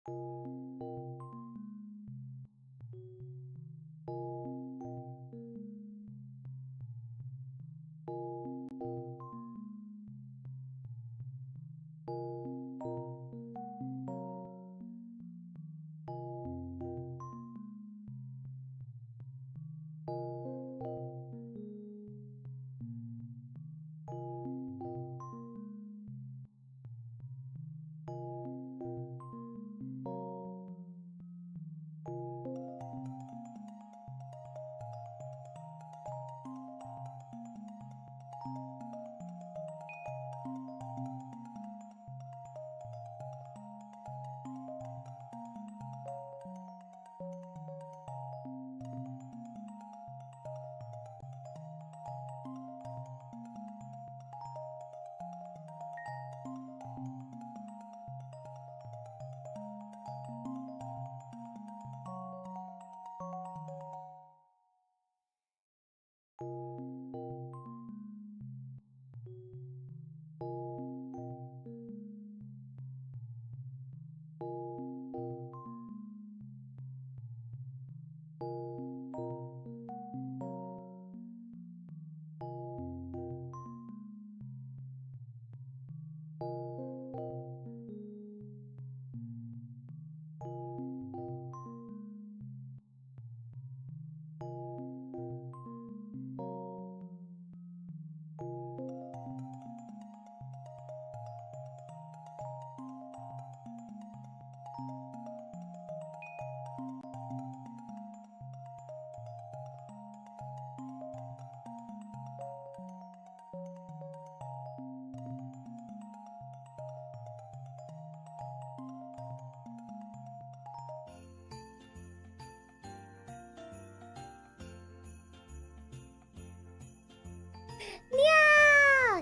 Yeah!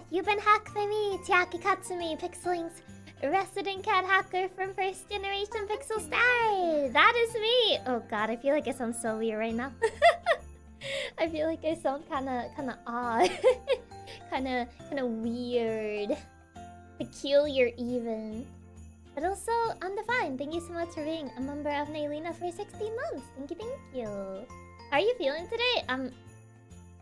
You've been hacked by me, Chiaki Katsumi, PixelLink's resident cat hacker from first generation PixelStart! That is me! Oh god, I feel like I sound so weird right now. I feel like I sound kinda odd. kinda weird. Peculiar even. But also undefined. Thank you so much for being a member of Nailina for 16 months. Thank you. How are you feeling today?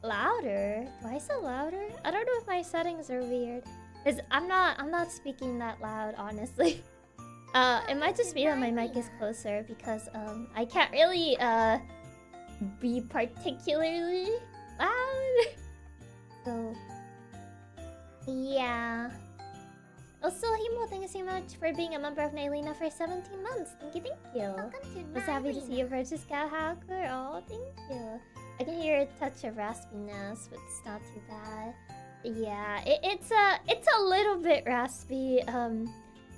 Louder? Do I sound louder? I don't know if my settings are weird. Cause I'm not speaking that loud, honestly. It might just be that my mic is closer because I can't really be particularly loud. So yeah. Also, Himo, thank you so much for being a member of Nailina for 17 months. Thank you. Welcome to I was happy to see you purchase Cat Hacker. Oh, thank you. I can hear a touch of raspiness, but it's not too bad. Yeah, it's a little bit raspy.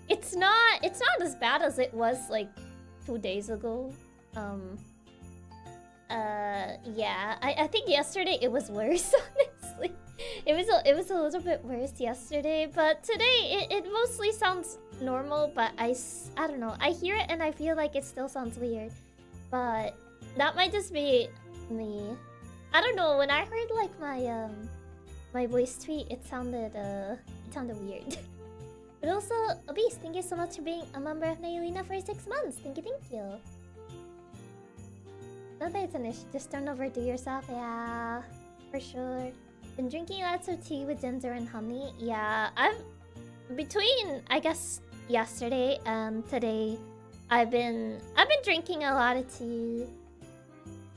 It's not as bad as it was like 2 days ago. Yeah, I think yesterday it was worse. Honestly, it was a little bit worse yesterday, but today it mostly sounds normal. But I don't know. I hear it and I feel like it still sounds weird, but that might just be me. I don't know. When I heard like my voice tweet, it sounded weird. But also, Obese, thank you so much for being a member of Nailina for 6 months. Thank you. Not that it's an issue, just don't overdo yourself. Yeah, for sure. Been drinking lots of tea with ginger and honey. Yeah, between I guess yesterday and today, I've been drinking a lot of tea.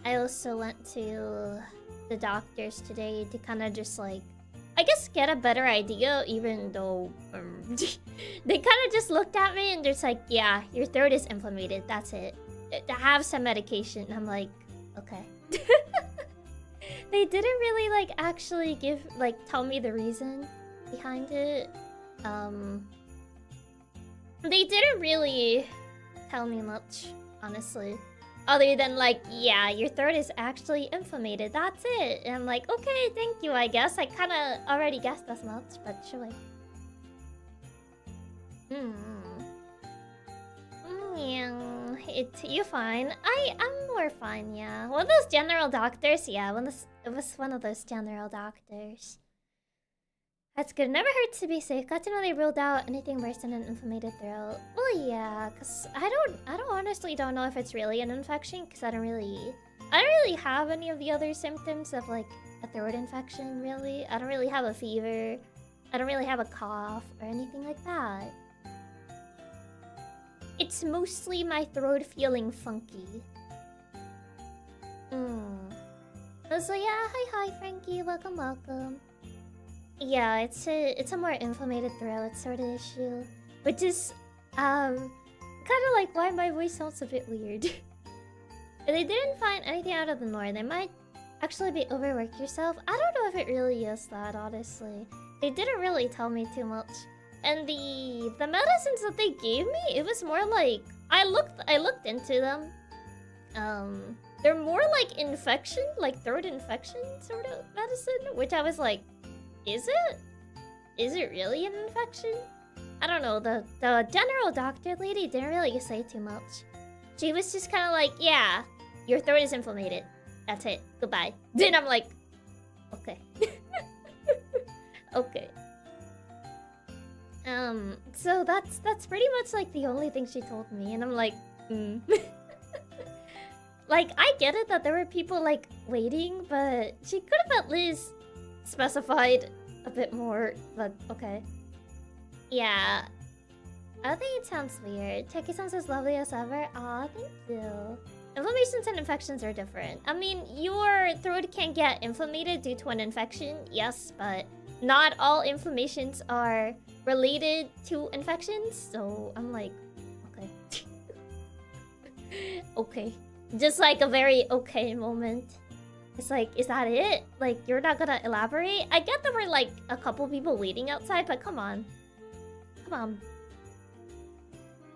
I also went to the doctor's today to kind of just like, I guess, get a better idea, even though they kind of just looked at me and just like, yeah, your throat is inflamed. That's it. To have some medication. I'm like, okay. They didn't really like actually tell me the reason behind it. They didn't really tell me much, honestly. Other than like, yeah, your throat is actually inflamed. That's it. And I'm like, okay, thank you, I guess. I kind of already guessed as much, but sure. Yeah, you're fine. I'm more fine, yeah. One of those general doctors, yeah. It was one of those general doctors. That's good. Never hurts to be safe. Got to know they ruled out anything worse than an inflamed throat. Well, yeah, cause I honestly don't know if it's really an infection, cause I don't really have any of the other symptoms of like a throat infection. Really, I don't really have a fever. I don't really have a cough or anything like that. It's mostly my throat feeling funky. So yeah, hi Frankie, welcome. Yeah, it's a more inflamed throat sort of issue, which is kind of like why my voice sounds a bit weird. They didn't find anything out of the norm. They might actually be overworked yourself. I don't know if it really is that, honestly. They didn't really tell me too much. And the medicines that they gave me, it was more like I looked into them. They're more like infection, like throat infection sort of medicine, which I was like, is it? Is it really an infection? I don't know. The general doctor lady didn't really say too much. She was just kind of like, yeah, your throat is inflamed. That's it. Goodbye. Then I'm like, okay. Okay. So that's pretty much like the only thing she told me, and I'm like, Like, I get it that there were people like waiting, but she could have at least specified a bit more, but okay. Yeah. I think it sounds weird. Techie sounds as lovely as ever. Aw, thank you. Inflammations and infections are different. I mean, your throat can get inflamed due to an infection, yes, but not all inflammations are related to infections, so I'm like, okay. Okay. Just like a very okay moment. It's like, is that it? Like, you're not gonna elaborate? I get there were like a couple people waiting outside, but come on. Come on.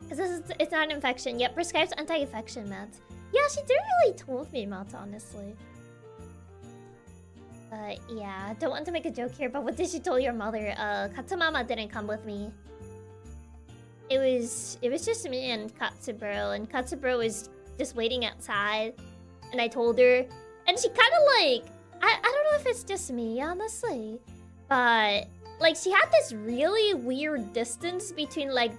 Because it's not an infection. Yet prescribes anti-infection meds. Yeah, she didn't really told me much, honestly. But yeah, don't want to make a joke here, but what did she tell your mother? Katsumama didn't come with me. It was just me and Katsuburo, and Katsuburo was just waiting outside. And I told her, and she kind of like, I don't know if it's just me, honestly, but like she had this really weird distance between like,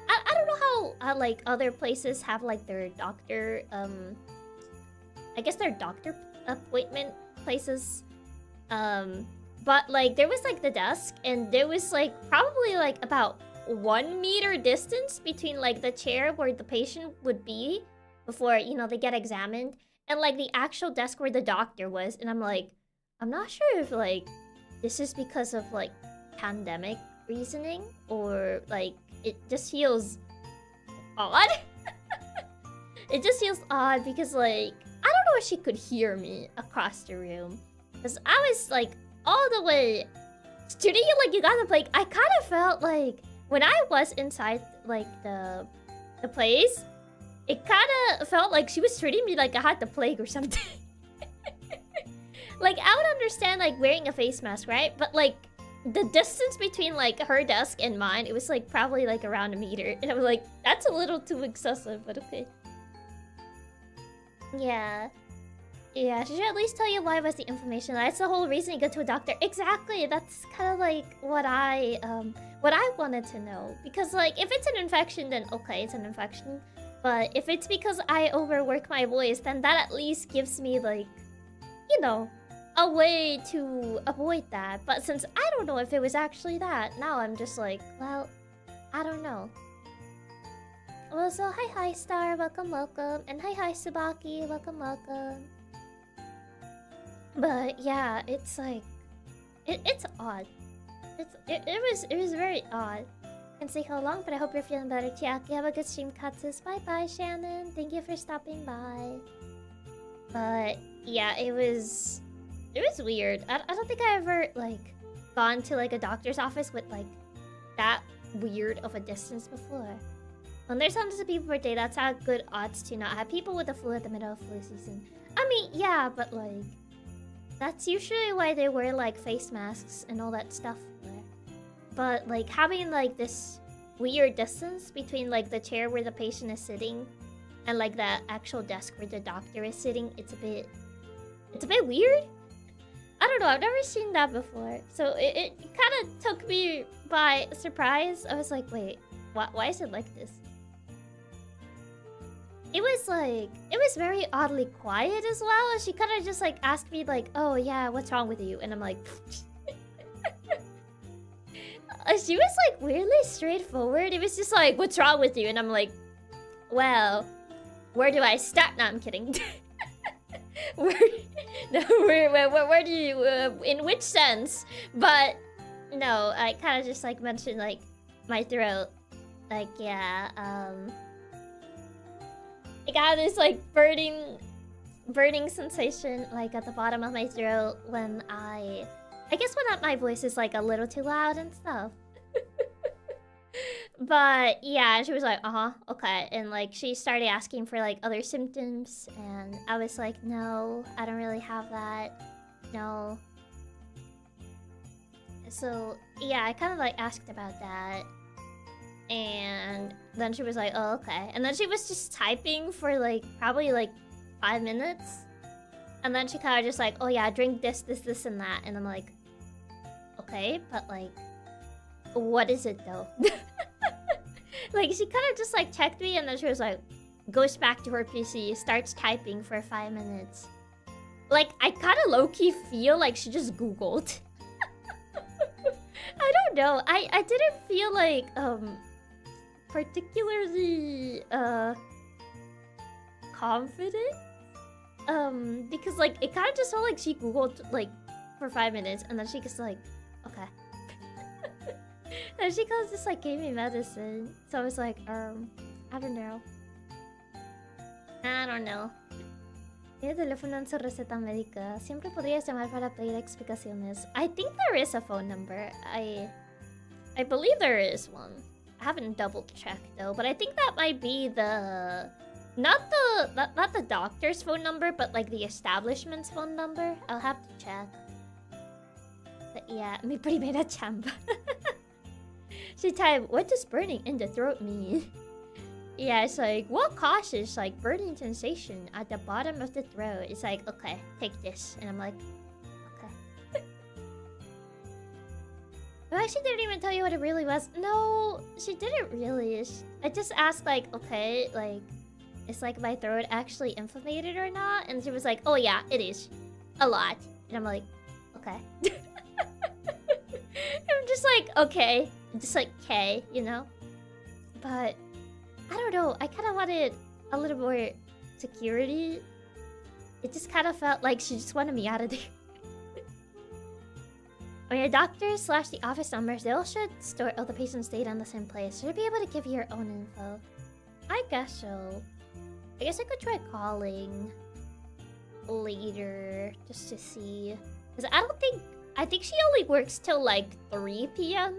I don't know how like other places have like their doctor, I guess their doctor appointment places. But like there was like the desk, and there was like probably like about 1 meter distance between like the chair where the patient would be before, you know, they get examined, and like the actual desk where the doctor was. And I'm like, I'm not sure if like this is because of like pandemic reasoning, or like it just feels odd. It just feels odd because like I don't know if she could hear me across the room, because I was like all the way to the, like, you gotta like, I kind of felt like when I was inside like the place, it kind of felt like she was treating me like I had the plague or something. Like, I would understand like wearing a face mask, right? But like the distance between like her desk and mine, it was like probably like around 1 meter, and I was like, that's a little too excessive, but okay. Yeah, she should at least tell you why was the inflammation. That's the whole reason you go to a doctor. Exactly. That's kind of like what I wanted to know, because like if it's an infection, then okay, it's an infection. But if it's because I overwork my voice, then that at least gives me like, you know, a way to avoid that. But since I don't know if it was actually that, now I'm just like, well, I don't know. Well, so hi Star, welcome, and hi Subaki, welcome. But yeah, it's like, it's odd. It was very odd. Can't say how long, but I hope you're feeling better, Chiaki. Have a good stream, Katsus. Bye Shannon. Thank you for stopping by. But yeah, it was weird. I don't think I ever like gone to like a doctor's office with like that weird of a distance before. When there's hundreds of people per day, that's how good odds to not have people with the flu at the middle of flu season. I mean, yeah, but like that's usually why they wear like face masks and all that stuff. But like having like this weird distance between like the chair where the patient is sitting and like the actual desk where the doctor is sitting, it's a bit weird. I don't know. I've never seen that before. So it kind of took me by surprise. I was like, wait, why is it like this? It was very oddly quiet as well. She kind of just like asked me like, oh yeah, what's wrong with you? And I'm like, she was like weirdly straightforward. It was just like, what's wrong with you? And I'm like, well, where do I start? No, I'm kidding. where do you, in which sense? But no, I kind of just like mentioned like my throat. Like, yeah, I got this like burning sensation like at the bottom of my throat when I guess when my voice is like a little too loud and stuff. But yeah, she was like, okay. And like she started asking for like other symptoms and I was like, no, I don't really have that. No. So yeah, I kind of like asked about that. And then she was like, oh, okay. And then she was just typing for like probably like 5 minutes. And then she kind of just like, oh yeah, drink this, and that. And I'm like, okay, but like, what is it though? Like she kind of just like checked me and then she was like, goes back to her PC, starts typing for 5 minutes. Like, I kind of low-key feel like she just Googled. I don't know. I didn't feel like, particularly confident, because like it kind of just felt like she googled like for 5 minutes and then she just like, okay. And she kind of just like gave me medicine, so I was like, I don't know. Tiene teléfono en su receta médica. Siempre podrías llamar para pedir explicaciones. I think there is a phone number. I believe there is one. I haven't double checked though, but I think that might be the not the doctor's phone number, but like the establishment's phone number. I'll have to check. But yeah, mi primera chamba. She typed, what does burning in the throat mean? Yeah, it's like, what causes like burning sensation at the bottom of the throat? It's like, okay, take this, and I'm like, okay. I actually didn't even tell you what it really was. No, she didn't really. I just asked like, okay, like, is like my throat actually inflamed or not? And she was like, oh yeah, it is. A lot. And I'm like, okay. I'm just like, okay. Just like, K, you know? But, I don't know. I kind of wanted a little more security. It just kind of felt like she just wanted me out of there. When your doctors / the office numbers, they all should store all the patient's data in the same place. Should be able to give you your own info. I guess so. I guess I could try calling later just to see. Because I think she only works till like 3 p.m.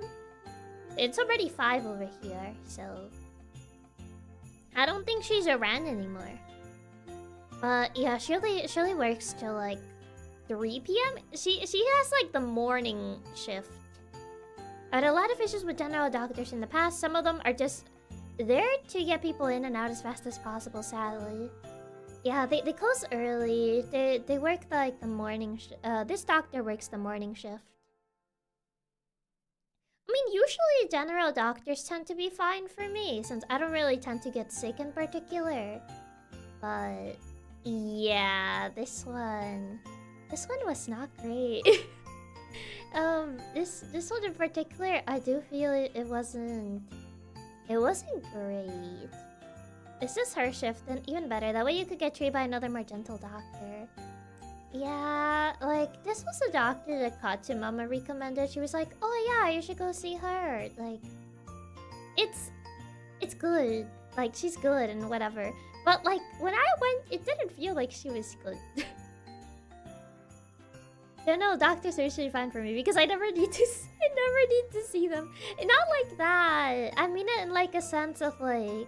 It's already 5 over here, so I don't think she's around anymore. But yeah, she only works till like 3 p.m. She has like the morning shift. I had a lot of issues with general doctors in the past. Some of them are just there to get people in and out as fast as possible, sadly. Yeah, they close early. They work like the morning this doctor works the morning shift. I mean, usually general doctors tend to be fine for me since I don't really tend to get sick in particular. But yeah, this one was not great. This one in particular, I do feel it wasn't great. This is her shift, and even better. That way you could get treated by another more gentle doctor. Yeah, like, this was a doctor that Katsumama recommended. She was like, oh yeah, you should go see her. Like, it's good. Like, she's good and whatever. But, like, when I went, it didn't feel like she was good. No, doctors are usually fine for me because I never need to see them. And not like that. I mean it in, like, a sense of, like,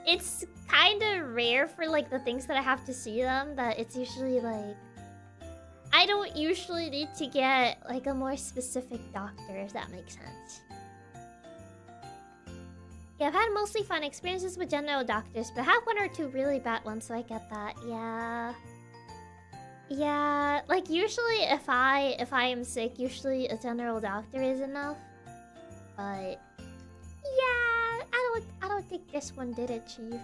it's kind of rare for like the things that I have to see them that it's usually like I don't usually need to get like a more specific doctor, if that makes sense. Yeah, I've had mostly fun experiences with general doctors, but I have 1 or 2 really bad ones, so I get that. Yeah. Yeah, like usually if I am sick, usually a general doctor is enough. But yeah, I don't think this one did it, Chief.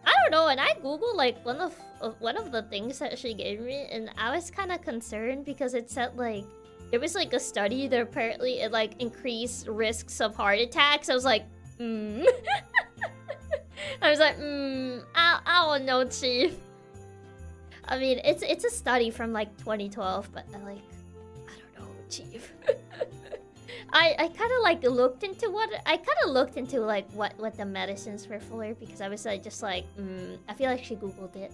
I don't know, and I googled like one of the things that she gave me, and I was kind of concerned because it said like there was like a study that apparently it like increased risks of heart attacks. I was like, I was like, I don't know, Chief. I mean, it's a study from like 2012, but I don't know, Chief. I kind of like looked into what the medicines were for because I was like just like I feel like she googled it.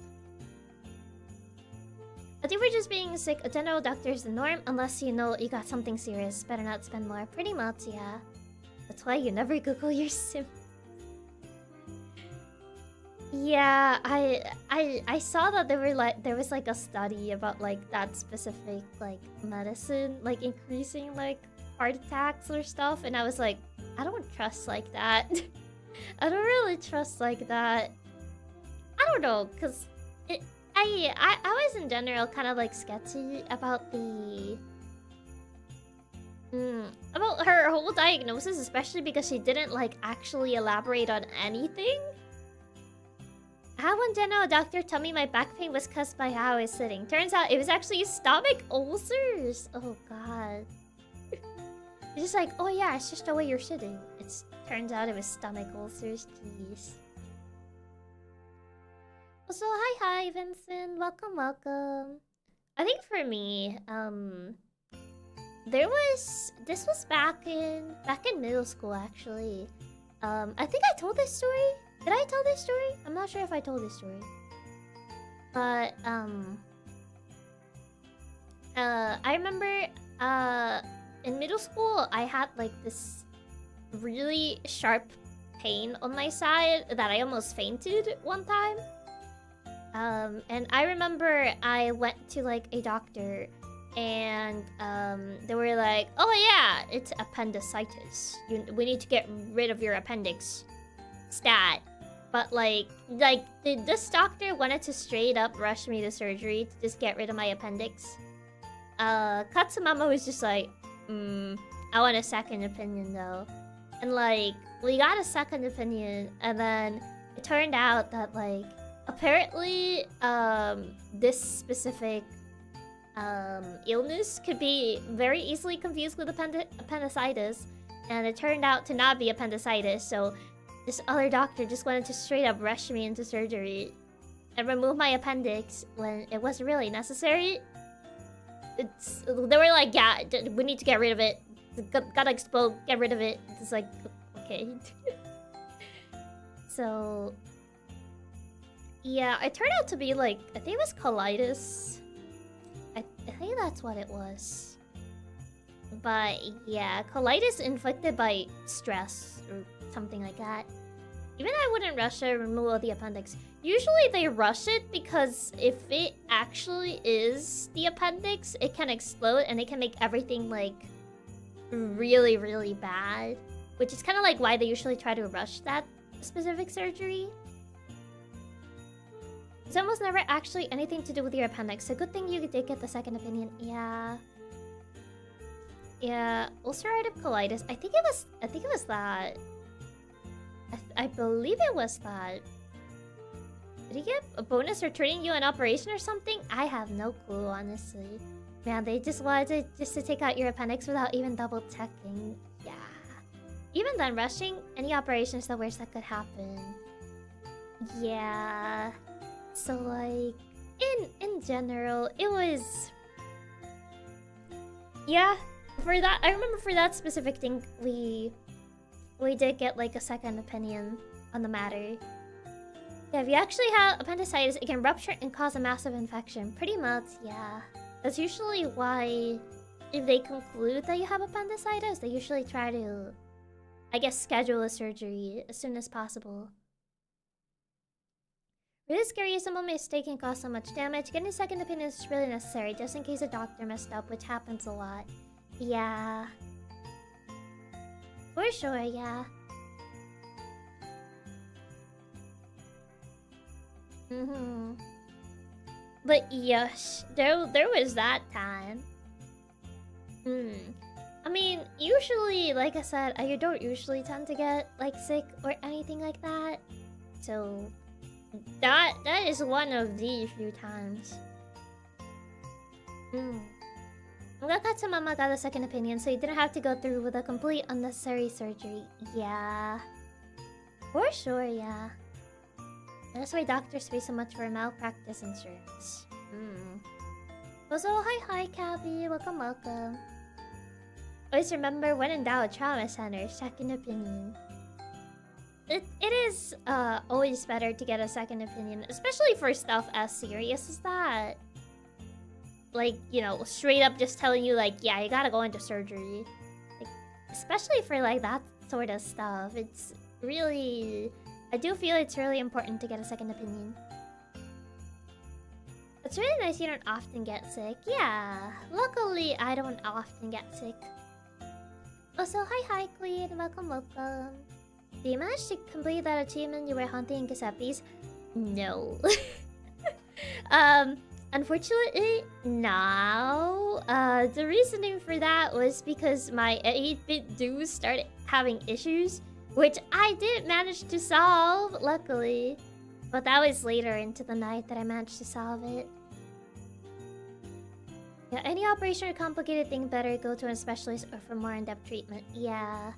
I think we're just being sick. A general doctor is the norm unless you know you got something serious. Better not spend more. Pretty much, yeah. That's why you never Google your symptoms. Yeah, I saw that there was like a study about like that specific like medicine like increasing like heart attacks or stuff, and I was like, I don't trust like that. I don't really trust like that. I don't know, cause I was in general kind of like sketchy about the about her whole diagnosis, especially because she didn't like actually elaborate on anything. I had one general doctor tell me my back pain was caused by how I was sitting. Turns out it was actually stomach ulcers. Oh god. It's just like, oh yeah, it's just the way you're sitting. Turns out it was stomach ulcers. Jeez. So hi Vincent. Welcome. I think for me, this was back in middle school actually. I think I told this story. Did I tell this story? I'm not sure if I told this story. But I remember in middle school I had like this really sharp pain on my side that I almost fainted one time. And I remember I went to like a doctor and they were like, "Oh yeah, it's appendicitis. We need to get rid of your appendix. Stat." But like this doctor wanted to straight up rush me to surgery to just get rid of my appendix. Katsumama was just like, I want a second opinion though. And like, we got a second opinion, and then it turned out that like, apparently, this specific illness could be very easily confused with appendicitis, and it turned out to not be appendicitis, so this other doctor just wanted to straight up rush me into surgery and remove my appendix when it wasn't really necessary. They were like, yeah, we need to get rid of it. Gotta explode, get rid of it. It's like, okay. So, yeah, it turned out to be like, I think it was colitis. I think that's what it was. But yeah, colitis inflicted by stress or something like that. Even I wouldn't rush a removal of the appendix. Usually they rush it because if it actually is the appendix, it can explode and it can make everything like really, really bad. Which is kind of like why they usually try to rush that specific surgery. It's almost never actually anything to do with your appendix. So good thing you did get the second opinion. Yeah. Yeah, ulcerative colitis. I think it was that. I believe it was that. Did he get a bonus for treating you an operation or something? I have no clue, honestly. Man, they just wanted to take out your appendix without even double checking. Yeah. Even then, rushing any operation is the worst that could happen. Yeah. So like, in general, it was. Yeah. For that, I remember for that specific thing, we did get like a second opinion on the matter. Yeah, if you actually have appendicitis, it can rupture and cause a massive infection. Pretty much, yeah. That's usually why, if they conclude that you have appendicitis, they usually try to, I guess, schedule a surgery as soon as possible. Really scary, a simple mistake can cause so much damage. Getting a second opinion is really necessary, just in case a doctor messed up, which happens a lot. Yeah. For sure, yeah. But yes, there was that time. I mean, usually, like I said, I don't usually tend to get like sick or anything like that. So that is one of the few times. I'm glad Katsumama got a second opinion, so you didn't have to go through with a complete unnecessary surgery. Yeah. For sure, yeah. That's why doctors pay so much for malpractice insurance. Also, hi, Cabby. Welcome. Always remember, when in doubt, trauma center, second opinion. It is always better to get a second opinion, especially for stuff as serious as that. Like, you know, straight up just telling you, like, yeah, you gotta go into surgery. Like, especially for, like, that sort of stuff. It's really... I do feel it's really important to get a second opinion. It's really nice you don't often get sick. Yeah, luckily I don't often get sick. Also, hi, Queen. Welcome. Did you manage to complete that achievement you were hunting in Giuseppe's? No. Unfortunately, no. The reasoning for that was because my 8-bit do started having issues, which I did manage to solve, luckily. But that was later into the night that I managed to solve it. Yeah, any operation or complicated thing, better go to a specialist or for more in-depth treatment. Yeah.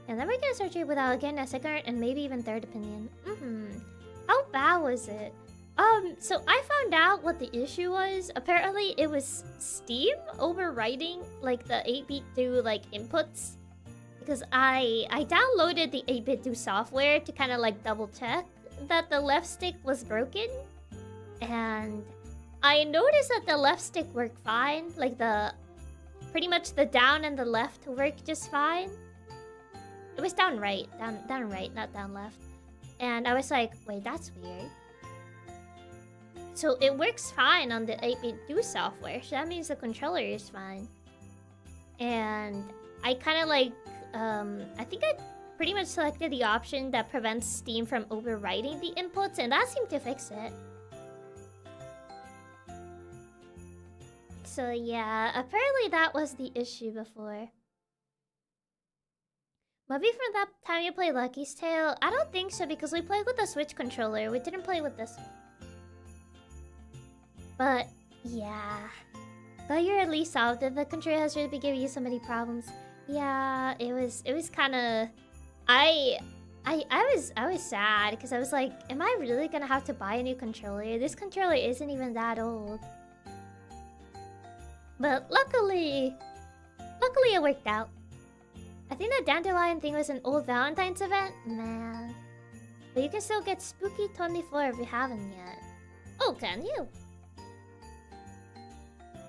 And then we get a surgery without getting a second and maybe even third opinion. How bad was it? So I found out what the issue was. Apparently it was Steam overwriting like the 8-bit do like inputs. Because I downloaded the 8-bit do software to kind of like double check that the left stick was broken. And I noticed that the left stick worked fine. Like pretty much the down and the left worked just fine. It was down right, not down left. And I was like, wait, that's weird. So it works fine on the 8-bit do software, so that means the controller is fine. And I kind of like, I think I pretty much selected the option that prevents Steam from overwriting the inputs, and that seemed to fix it. So yeah, apparently that was the issue before. Maybe from that time you played Lucky's Tale? I don't think so, because we played with the Switch controller. We didn't play with this one. But yeah, glad you're at least solved it. The controller has really been giving you so many problems. Yeah, it was kind of... I was sad because I was like, am I really gonna have to buy a new controller? This controller isn't even that old. But luckily it worked out. I think the dandelion thing was an old Valentine's event? Man. But you can still get Spooky 24 if you haven't yet. Oh, can you?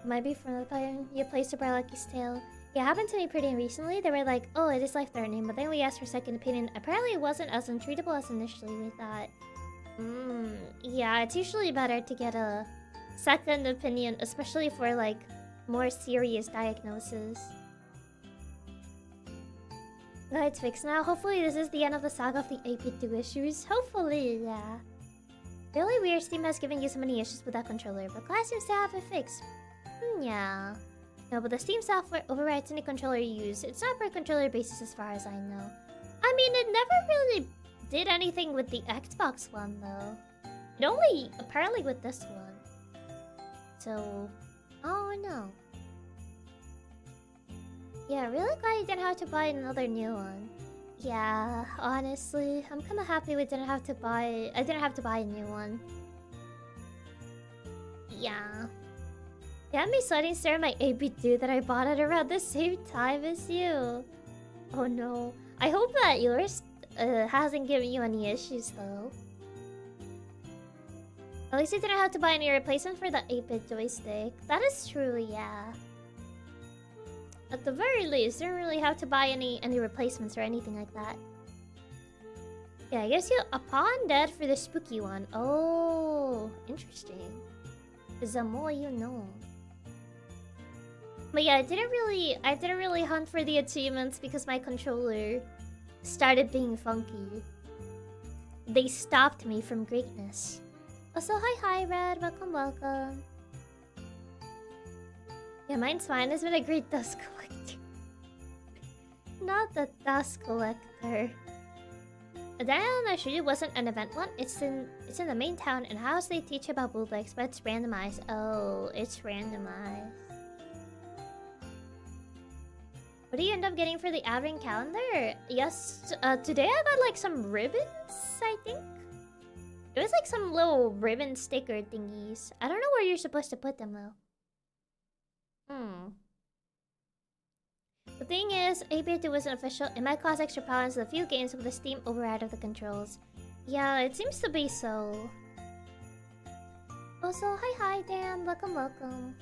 Might be from the time you played Super Lucky's Tale. Yeah, it happened to me pretty recently. They were like, oh, it is life-threatening, but then we asked for second opinion. Apparently it wasn't as untreatable as initially we thought. Yeah, it's usually better to get a second opinion, especially for like more serious diagnosis. Glad it's fixed now. Hopefully this is the end of the saga of the 8-bit do issues. Hopefully, yeah. Really weird Steam has given you so many issues with that controller, but glad seems to have it fixed. Yeah. No, but the Steam software overrides any controller you use. It's not per controller basis as far as I know. I mean, it never really did anything with the Xbox one, though. It only, apparently, with this one. So, oh no. Yeah, really glad you didn't have to buy another new one. Yeah, honestly, I'm kind of happy I didn't have to buy a new one. Yeah. You had me starting to stare at my 8-bit do that I bought at around the same time as you. Oh no. I hope that yours hasn't given you any issues though. At least you didn't have to buy any replacement for the 8-bit joystick. That is true, yeah. At the very least, you don't really have to buy any replacements or anything like that. Yeah, I guess you a pawn dead for the spooky one. Oh, interesting. The more you know. But yeah, I didn't really hunt for the achievements because my controller started being funky. They stopped me from greatness. Also, hi, Red. Welcome, welcome. Yeah, mine's fine. It's been a great dust collector. Not the dust collector. Dial I showed you wasn't an event one. It's in the main town, and house they teach about bootlegs, but it's randomized. Oh, it's randomized. What do you end up getting for the outing calendar? Yes, today I got like some ribbons, I think. It was like some little ribbon sticker thingies. I don't know where you're supposed to put them though. The thing is, AP2 wasn't official. It might cause extra problems with a few games with the Steam override of the controls. Yeah, it seems to be so. Also, hi, Dan. Welcome, welcome.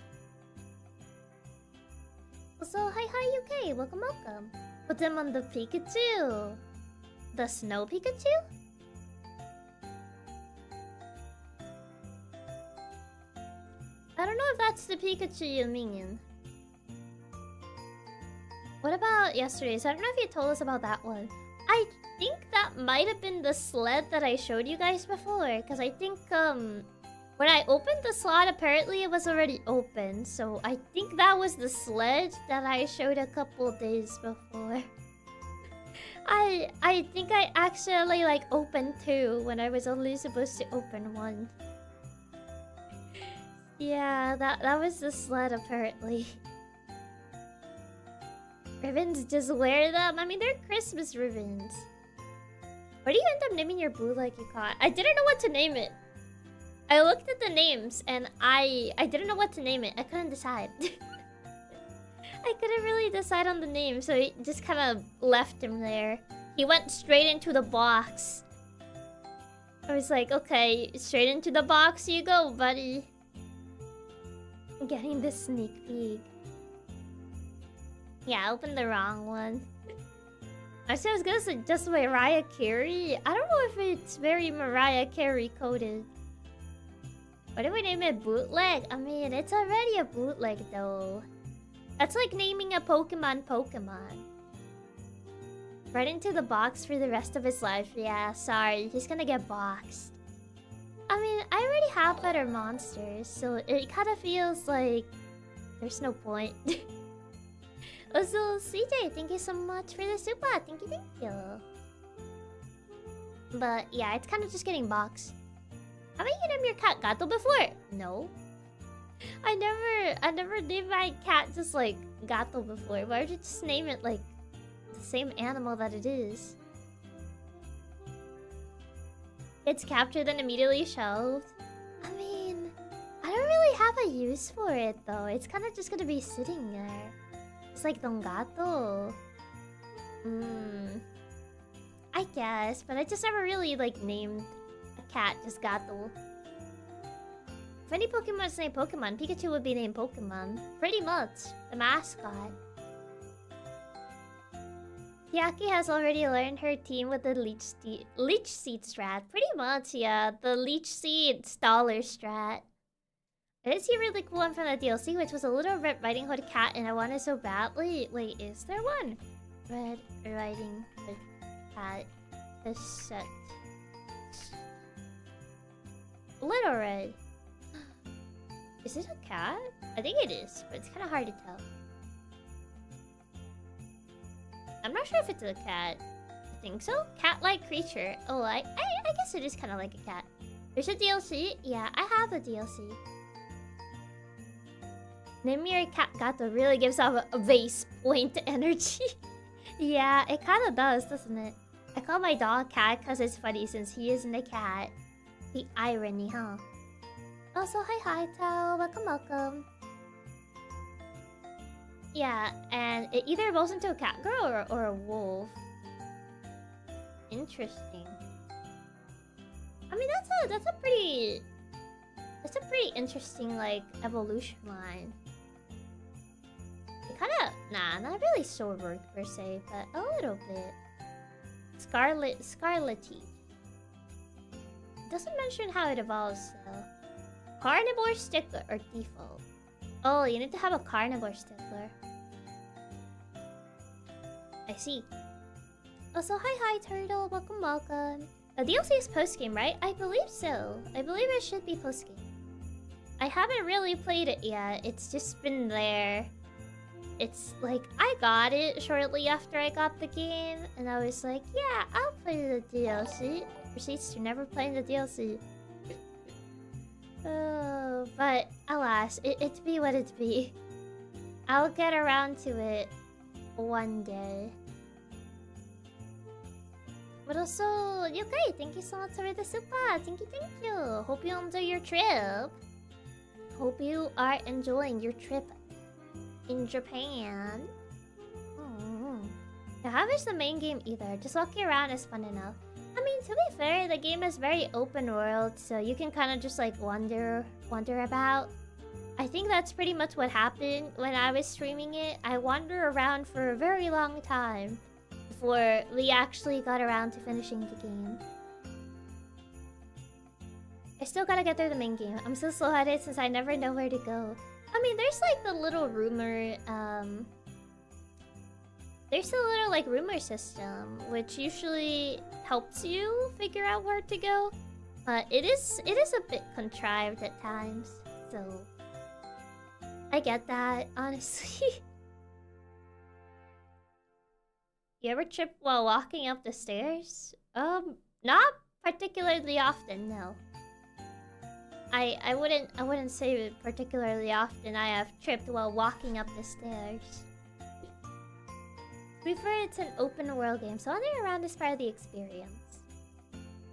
Also, hi, UK. Welcome, welcome. Put them on the Pikachu. The Snow Pikachu? I don't know if that's the Pikachu you mean. What about yesterday's? I don't know if you told us about that one. I think that might have been the sled that I showed you guys before. Because I think, when I opened the slot, apparently it was already open. So I think that was the sled that I showed a couple days before. I think I actually, like, opened 2 when I was only supposed to open 1. Yeah, that was the sled, apparently. Ribbons, just wear them. I mean, they're Christmas ribbons. What do you end up naming your bootleg you caught? I didn't know what to name it. I looked at the names and I didn't know what to name it. I couldn't decide. I couldn't really decide on the name, so I just kind of left him there. He went straight into the box. I was like, okay, straight into the box you go, buddy. I'm getting this sneak peek. Yeah, I opened the wrong one. Actually, I was gonna say just Mariah Carey. I don't know if it's very Mariah Carey coded. Why do we name it bootleg? I mean, it's already a bootleg though. That's like naming a Pokemon. Right into the box for the rest of his life. Yeah, sorry, he's gonna get boxed. I mean, I already have better monsters, so it kind of feels like there's no point. Also, CJ, thank you so much for the super. Thank you. But yeah, it's kind of just getting boxed. Haven't you named your cat Gato before? No. I never named my cat just like Gato before. Why would you just name it like the same animal that it is? It's captured and immediately shelved. I mean, I don't really have a use for it though. It's kind of just gonna be sitting there. It's like Don Gato. I guess, but I just never really like named a cat just Gato. If any Pokemon was named Pokemon, Pikachu would be named Pokemon. Pretty much. The mascot. Chiaki has already learned her team with the Leech Seed strat. Pretty much, yeah. The Leech Seed Staller strat. I did see a really cool one from the DLC, which was a little Red Riding Hood cat, and I wanted so badly. Wait, is there one? Red Riding Hood cat. The set. Little Red. Is it a cat? I think it is, but it's kind of hard to tell. I'm not sure if it's a cat. I think so. Cat-like creature. Oh, I guess it is kind of like a cat. There's a DLC. Yeah, I have a DLC. Name your cat Gato really gives off a base point energy. Yeah, it kind of does, doesn't it? I call my dog Cat because it's funny since he isn't a cat. The irony, huh? Also, hi, Tao. Welcome. Yeah, and it either evolves into a cat girl or a wolf. Interesting. I mean, that's a pretty interesting like evolution line. It kind of not really sword per se, but a little bit. Scarlety. It doesn't mention how it evolves though. Carnivore stickler or default. Oh, you need to have a carnivore stickler. I see. Also, hi, Turtle. Welcome. A DLC is post-game, right? I believe so. I believe it should be post-game. I haven't really played it yet. It's just been there. It's like, I got it shortly after I got the game. And I was like, yeah, I'll play the DLC. Proceeds to never playing the DLC. Oh, but alas, it be what it be. I'll get around to it one day. But also, okay, thank you so much for the super. Thank you. Hope you enjoy your trip. Hope you are enjoying your trip in Japan. I haven't finished the main game either. Just walking around is fun enough. I mean, to be fair, the game is very open world, so you can kind of just like wander about. I think that's pretty much what happened when I was streaming it. I wandered around for a very long time before we actually got around to finishing the game. I still gotta get through the main game. I'm so slow at it since I never know where to go. I mean, there's like the little rumor, there's a little like rumor system which usually helps you figure out where to go. But it is a bit contrived at times, so I get that, honestly. You ever trip while walking up the stairs? Not particularly often, no. I wouldn't say particularly often I have tripped while walking up the stairs. To be fair, it's an open world game, so wandering around is part of the experience.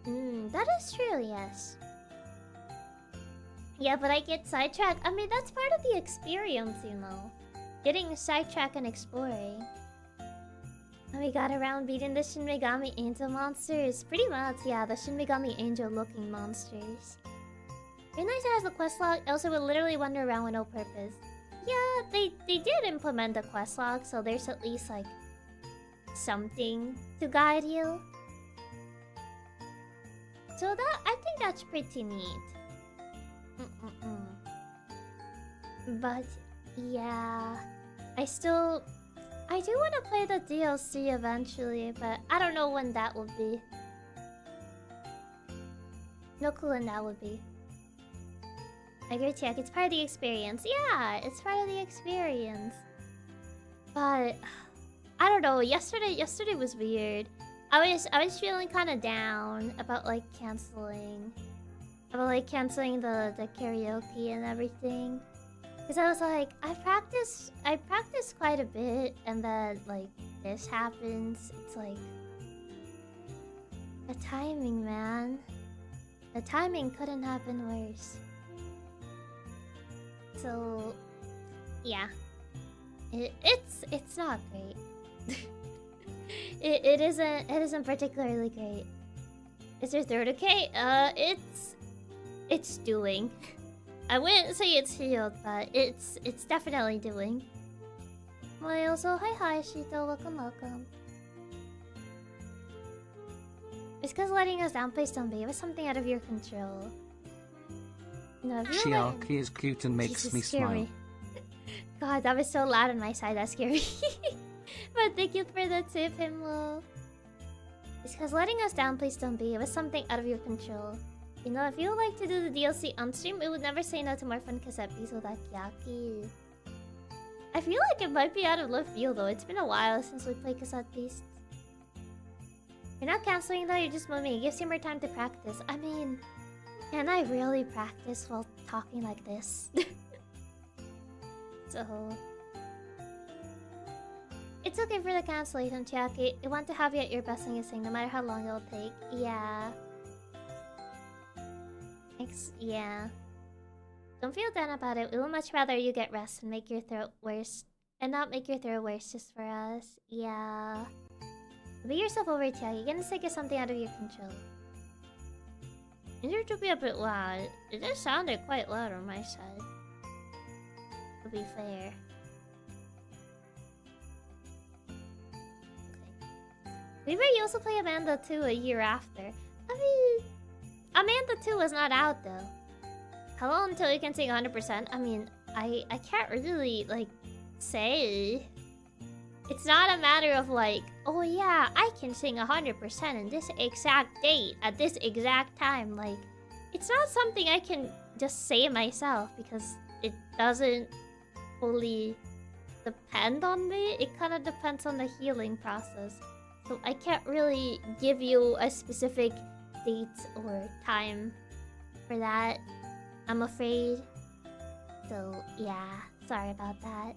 That is true, yes. Yeah, but I get sidetracked. I mean, that's part of the experience, you know. Getting sidetracked and exploring. And we got around beating the Shin Megami Angel monsters. Pretty much, yeah, the Shin Megami Angel looking monsters. Very nice it has the quest log. I also would literally wander around with no purpose. Yeah, they did implement the quest log, so there's at least like something to guide you. So that, I think that's pretty neat. But yeah, I do want to play the DLC eventually, but I don't know when that will be. No clue when that would be. I agree, Chiaki. It's part of the experience. Yeah, it's part of the experience. But I don't know. Yesterday was weird. I was feeling kind of down about like canceling the karaoke and everything. Cause I was like, I practiced quite a bit, and then like this happens. It's like the timing, man. The timing couldn't happen worse. So yeah, it's not great. it isn't particularly great. Is your throat okay? It's doing. I wouldn't say it's healed, but it's definitely doing. Well, also, hi Shito, welcome. It's because letting us down, please don't be. It was something out of your control. No, Chiaki is cute and makes me smile. God, that was so loud on my side, that's scary. But thank you for the tip, Himlo. It's because letting us down, please don't be. It was something out of your control. You know, if you would like to do the DLC on stream, it would never say no to more fun cassette piece with that Chiaki. I feel like it might be out of left field though. It's been a while since we played cassette beasts. You're not canceling though, you're just moving. It gives you more time to practice. I mean, can I really practice while talking like this? So it's okay for the cancellation, Chiaki. I want to have you at your best when you sing, no matter how long it'll take. Yeah. Yeah. Don't feel down about it. We would much rather you get rest and make your throat worse. And not make your throat worse just for us. Yeah. Be yourself over, Chiaki. You're gonna take something out of your control. It to be a bit loud. It just sounded quite loud on my side. To be fair. Maybe you also play Amanda 2 a year after. I mean, Amanda 2 was not out though. Hello until you can sing 100%. I mean, I can't really like say It's not a matter of like, oh yeah, I can sing 100% in this exact date at this exact time. Like, it's not something I can just say myself because it doesn't fully depend on me. It kind of depends on the healing process. So I can't really give you a specific date or time for that, I'm afraid. So yeah, sorry about that.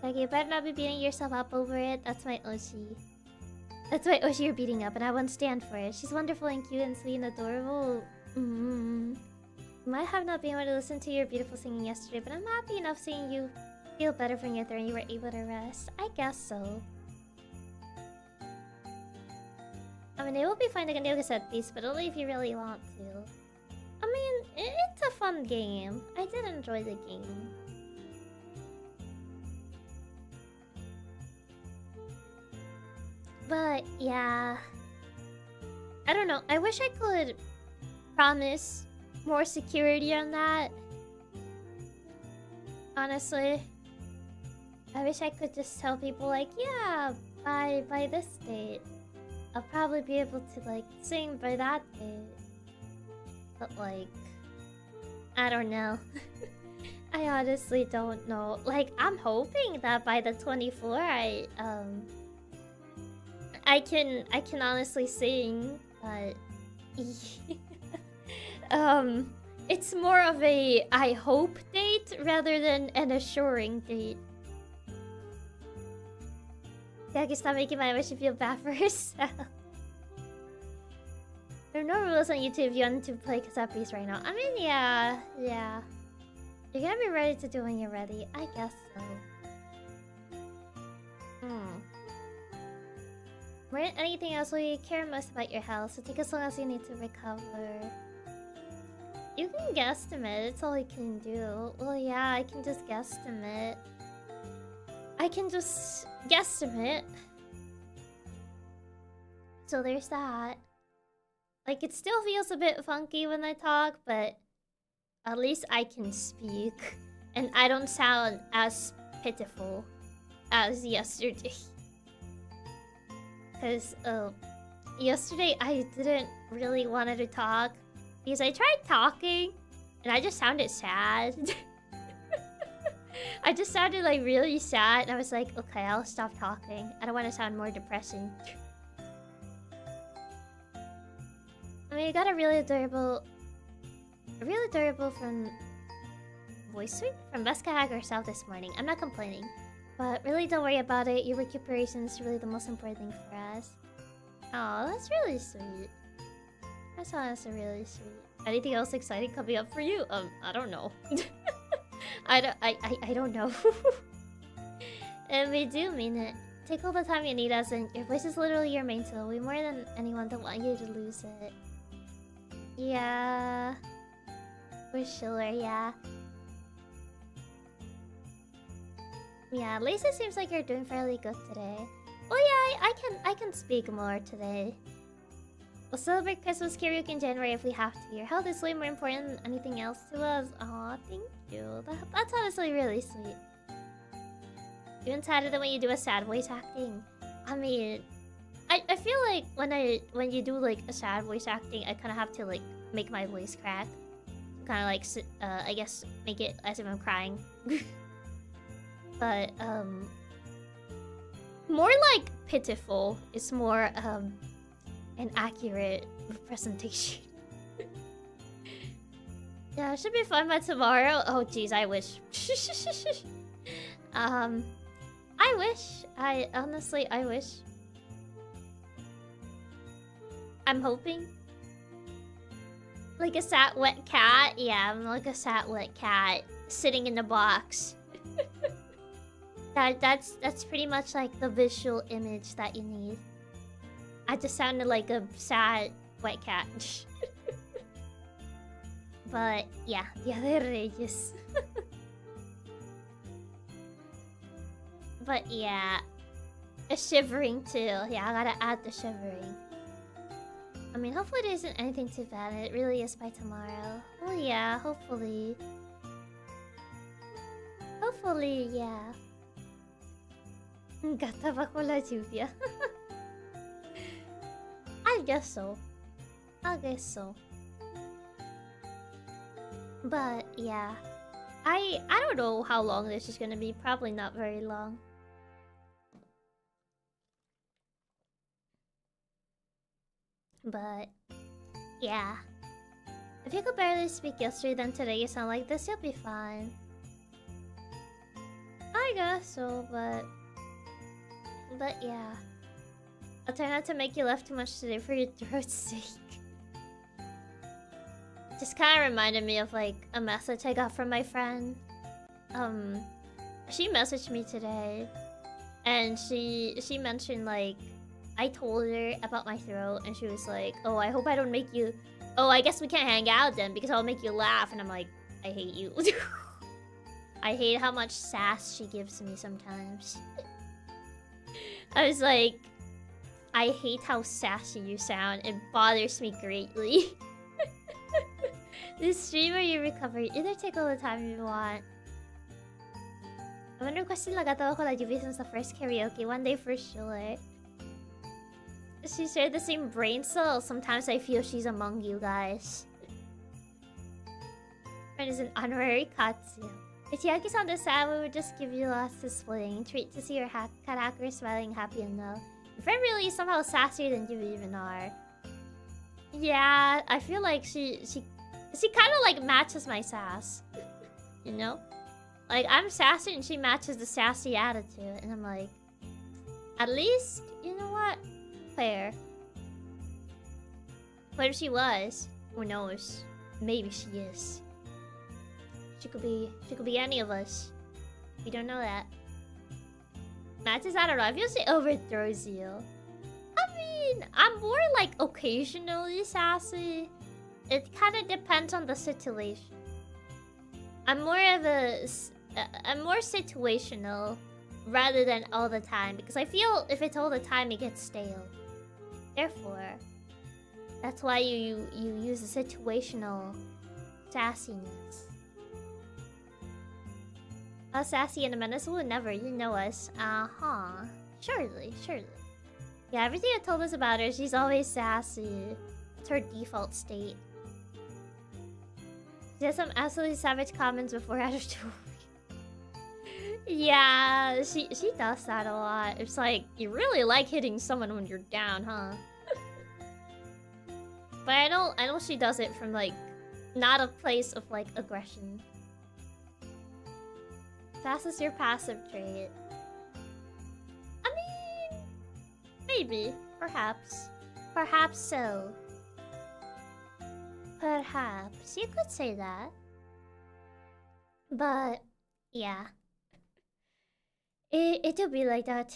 Like, you better not be beating yourself up over it. That's my Oshi. That's my Oshi you're beating up, and I won't stand for it. She's wonderful and cute and sweet and adorable. You might have not been able to listen to your beautiful singing yesterday, but I'm happy enough seeing you feel better from your throat and you were able to rest. I guess so. I mean, it will be fine to do a set piece, but only if you really want to. I mean, it's a fun game. I did enjoy the game. But yeah, I don't know. I wish I could promise more security on that. Honestly, I wish I could just tell people like, yeah, by this date, I'll probably be able to like sing by that date. But like, I don't know. I honestly don't know. Like, I'm hoping that by the 24th, I can honestly sing, but it's more of a I hope date rather than an assuring date. Chiaki, stop making my wish you feel bad for herself. There are no rules on YouTube if you want to play cassette piece right now. I mean, yeah. You're gonna be ready to do when you're ready. I guess so. More than anything else, we care most about your health, so take as long as you need to recover. You can guesstimate, it's all you can do. Well, yeah, I can just guesstimate. So there's that. Like, it still feels a bit funky when I talk, but at least I can speak. And I don't sound as pitiful as yesterday. Because yesterday I didn't really want to talk because I tried talking and I just sounded sad. I just sounded like really sad and I was like, okay, I'll stop talking. I don't want to sound more depressing. I mean, I got a really adorable from voice suite from Veska Hack herself this morning. I'm not complaining. But really, don't worry about it. Your recuperation is really the most important thing for us. Oh, that's really sweet. That's honestly really sweet. Anything else exciting coming up for you? I don't know. I don't know. And we do mean it. Take all the time you need us, and your voice is literally your main tool. We more than anyone don't want you to lose it. Yeah. For sure, yeah. Yeah, Lisa seems like you're doing fairly good today. Well, yeah, I can speak more today. We'll celebrate Christmas karaoke in January if we have to. Your health is way more important than anything else to us. Aw, thank you. That's honestly really sweet. Even sadder than when you do a sad voice acting. I mean, I feel like when you do like a sad voice acting, I kind of have to like make my voice crack. Kind of like I guess make it as if I'm crying. But more like pitiful is more an accurate representation. Yeah, it should be fun by tomorrow. Oh jeez, I wish. I wish. I honestly wish. I'm hoping. Like a sad wet cat? Yeah, I'm like a sad wet cat sitting in the box. That's pretty much like the visual image that you need. I just sounded like a sad wet cat. But yeah, the other rages. But yeah, a shivering too. Yeah, I gotta add the shivering. I mean, hopefully there isn't anything too bad. It really is by tomorrow. Oh yeah, hopefully. Hopefully, yeah. Gata bajo la lluvia. I guess so. I guess so. But yeah, I don't know how long this is gonna be. Probably not very long. But yeah, if you could barely speak yesterday, then today you sound like this, you'll be fine. I guess so, but yeah. I'll try not to make you laugh too much today for your throat's sake. Just kind of reminded me of like a message I got from my friend. She messaged me today, and she mentioned like I told her about my throat, and she was like, "Oh, I hope I don't make you. Oh, I guess we can't hang out then because I'll make you laugh." And I'm like, "I hate you." I hate how much sass she gives me sometimes. I was like, I hate how sassy you sound. It bothers me greatly. This stream or you recover, either take all the time you want. I've been requesting Lagata Bajo La Lluvia since the first karaoke, one day for sure. She shared the same brain cell. Sometimes I feel she's among you guys. Friend is an honorary Katsu. If Chiaki-san is sad, we would just give you lots to splitting. Treat to see your cat hacker smiling happy and well. Your friend really is somehow sassier than you even are. Yeah, I feel like she kind of like matches my sass. You know? Like, I'm sassy and she matches the sassy attitude. And I'm like, at least, you know what? Fair. What if she was? Who knows? Maybe she is. She could be any of us. We don't know that. Matches, I don't know. I feel she overthrows you. I mean, I'm more like occasionally sassy. It kind of depends on the situation. I'm more situational rather than all the time, because I feel if it's all the time, it gets stale. Therefore, that's why you use the situational sassiness. Us sassy and a menace would never, you know us. Surely. Yeah, everything you told us about her, she's always sassy. It's her default state. She has some absolutely savage comments before out of story. Yeah, she does that a lot. It's like, you really like hitting someone when you're down, huh? But I know she does it from like, not a place of like aggression. Sass is your passive trait. I mean, maybe, perhaps. Perhaps so. Perhaps. You could say that. But, yeah. It do be like that.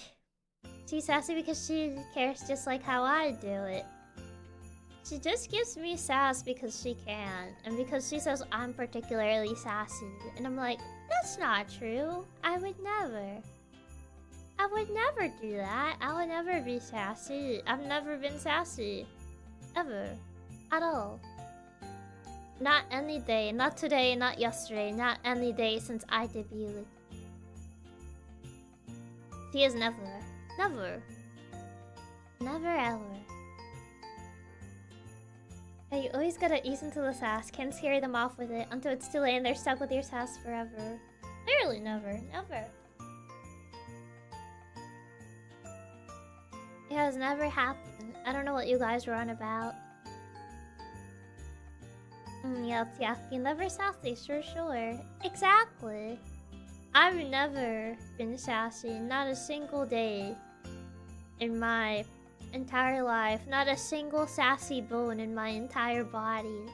She's sassy because she cares just like how I do it. She just gives me sass because she can. And because she says I'm particularly sassy. And I'm like, that's not true. I would never do that. I would never be sassy. I've never been sassy. Ever. At all. Not any day. Not today, not yesterday. Not any day since I debuted. She is never. Never. Never ever. Yeah, you always gotta ease into the sass. Can't scare them off with it until it's too late and they're stuck with your sass forever. Literally never. Never. It has never happened. I don't know what you guys were on about. Yeah, Chiaki, never sassy, sure. Exactly. I've never been sassy, not a single day in my entire life. Not a single sassy bone in my entire body.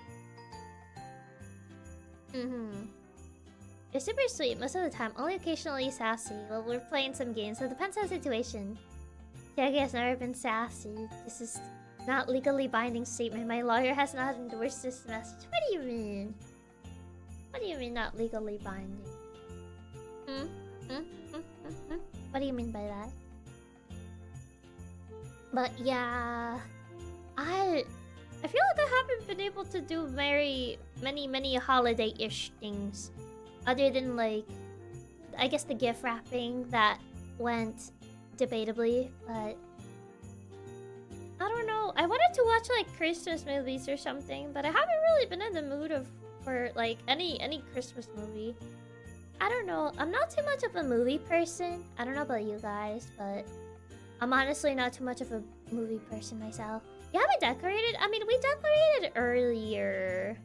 You're super sweet most of the time, only occasionally sassy. Well, we're playing some games, so it depends on the situation. Chiaki has never been sassy. This is not legally binding statement. My lawyer has not endorsed this message. What do you mean? What do you mean not legally binding? What do you mean by that? But yeah, I feel like I haven't been able to do very many holiday-ish things, other than like, I guess the gift wrapping that went debatably, but I don't know. I wanted to watch like Christmas movies or something, but I haven't really been in the mood for like any Christmas movie. I don't know. I'm not too much of a movie person. I don't know about you guys, but I'm honestly not too much of a movie person myself. You haven't decorated? I mean, we decorated earlier,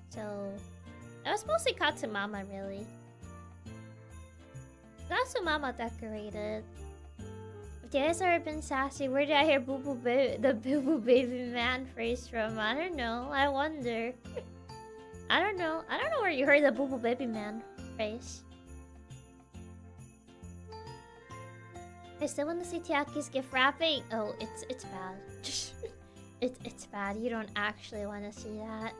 so that was mostly Katsumama, really. Katsumama decorated. If you guys ever been sassy, where did I hear the Boo Boo Baby Man phrase from? I don't know. I wonder. I don't know. I don't know where you heard the Boo Boo Baby Man phrase. I still want to see Chiaki's gift wrapping. Oh, it's bad. it's bad. You don't actually want to see that.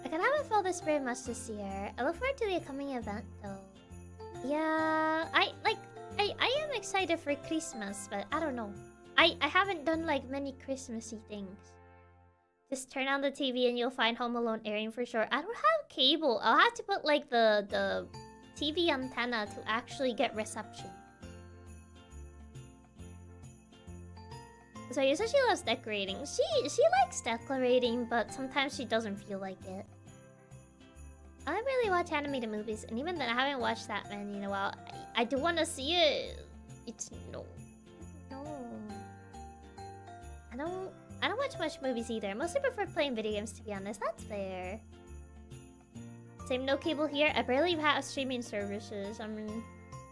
I haven't felt this very much this year. I look forward to the upcoming event though. Yeah, I am excited for Christmas, but I don't know. I haven't done like many Christmassy things. Just turn on the TV and you'll find Home Alone airing for sure. I don't have cable. I'll have to put like the TV antenna to actually get reception. So you said she loves decorating. She likes decorating, but sometimes she doesn't feel like it. I don't really watch animated movies, and even then I haven't watched that many in a while. I do want to see it. It's no. I don't watch much movies either. I mostly prefer playing video games, to be honest. That's fair. Same, no cable here. I barely have streaming services. I mean,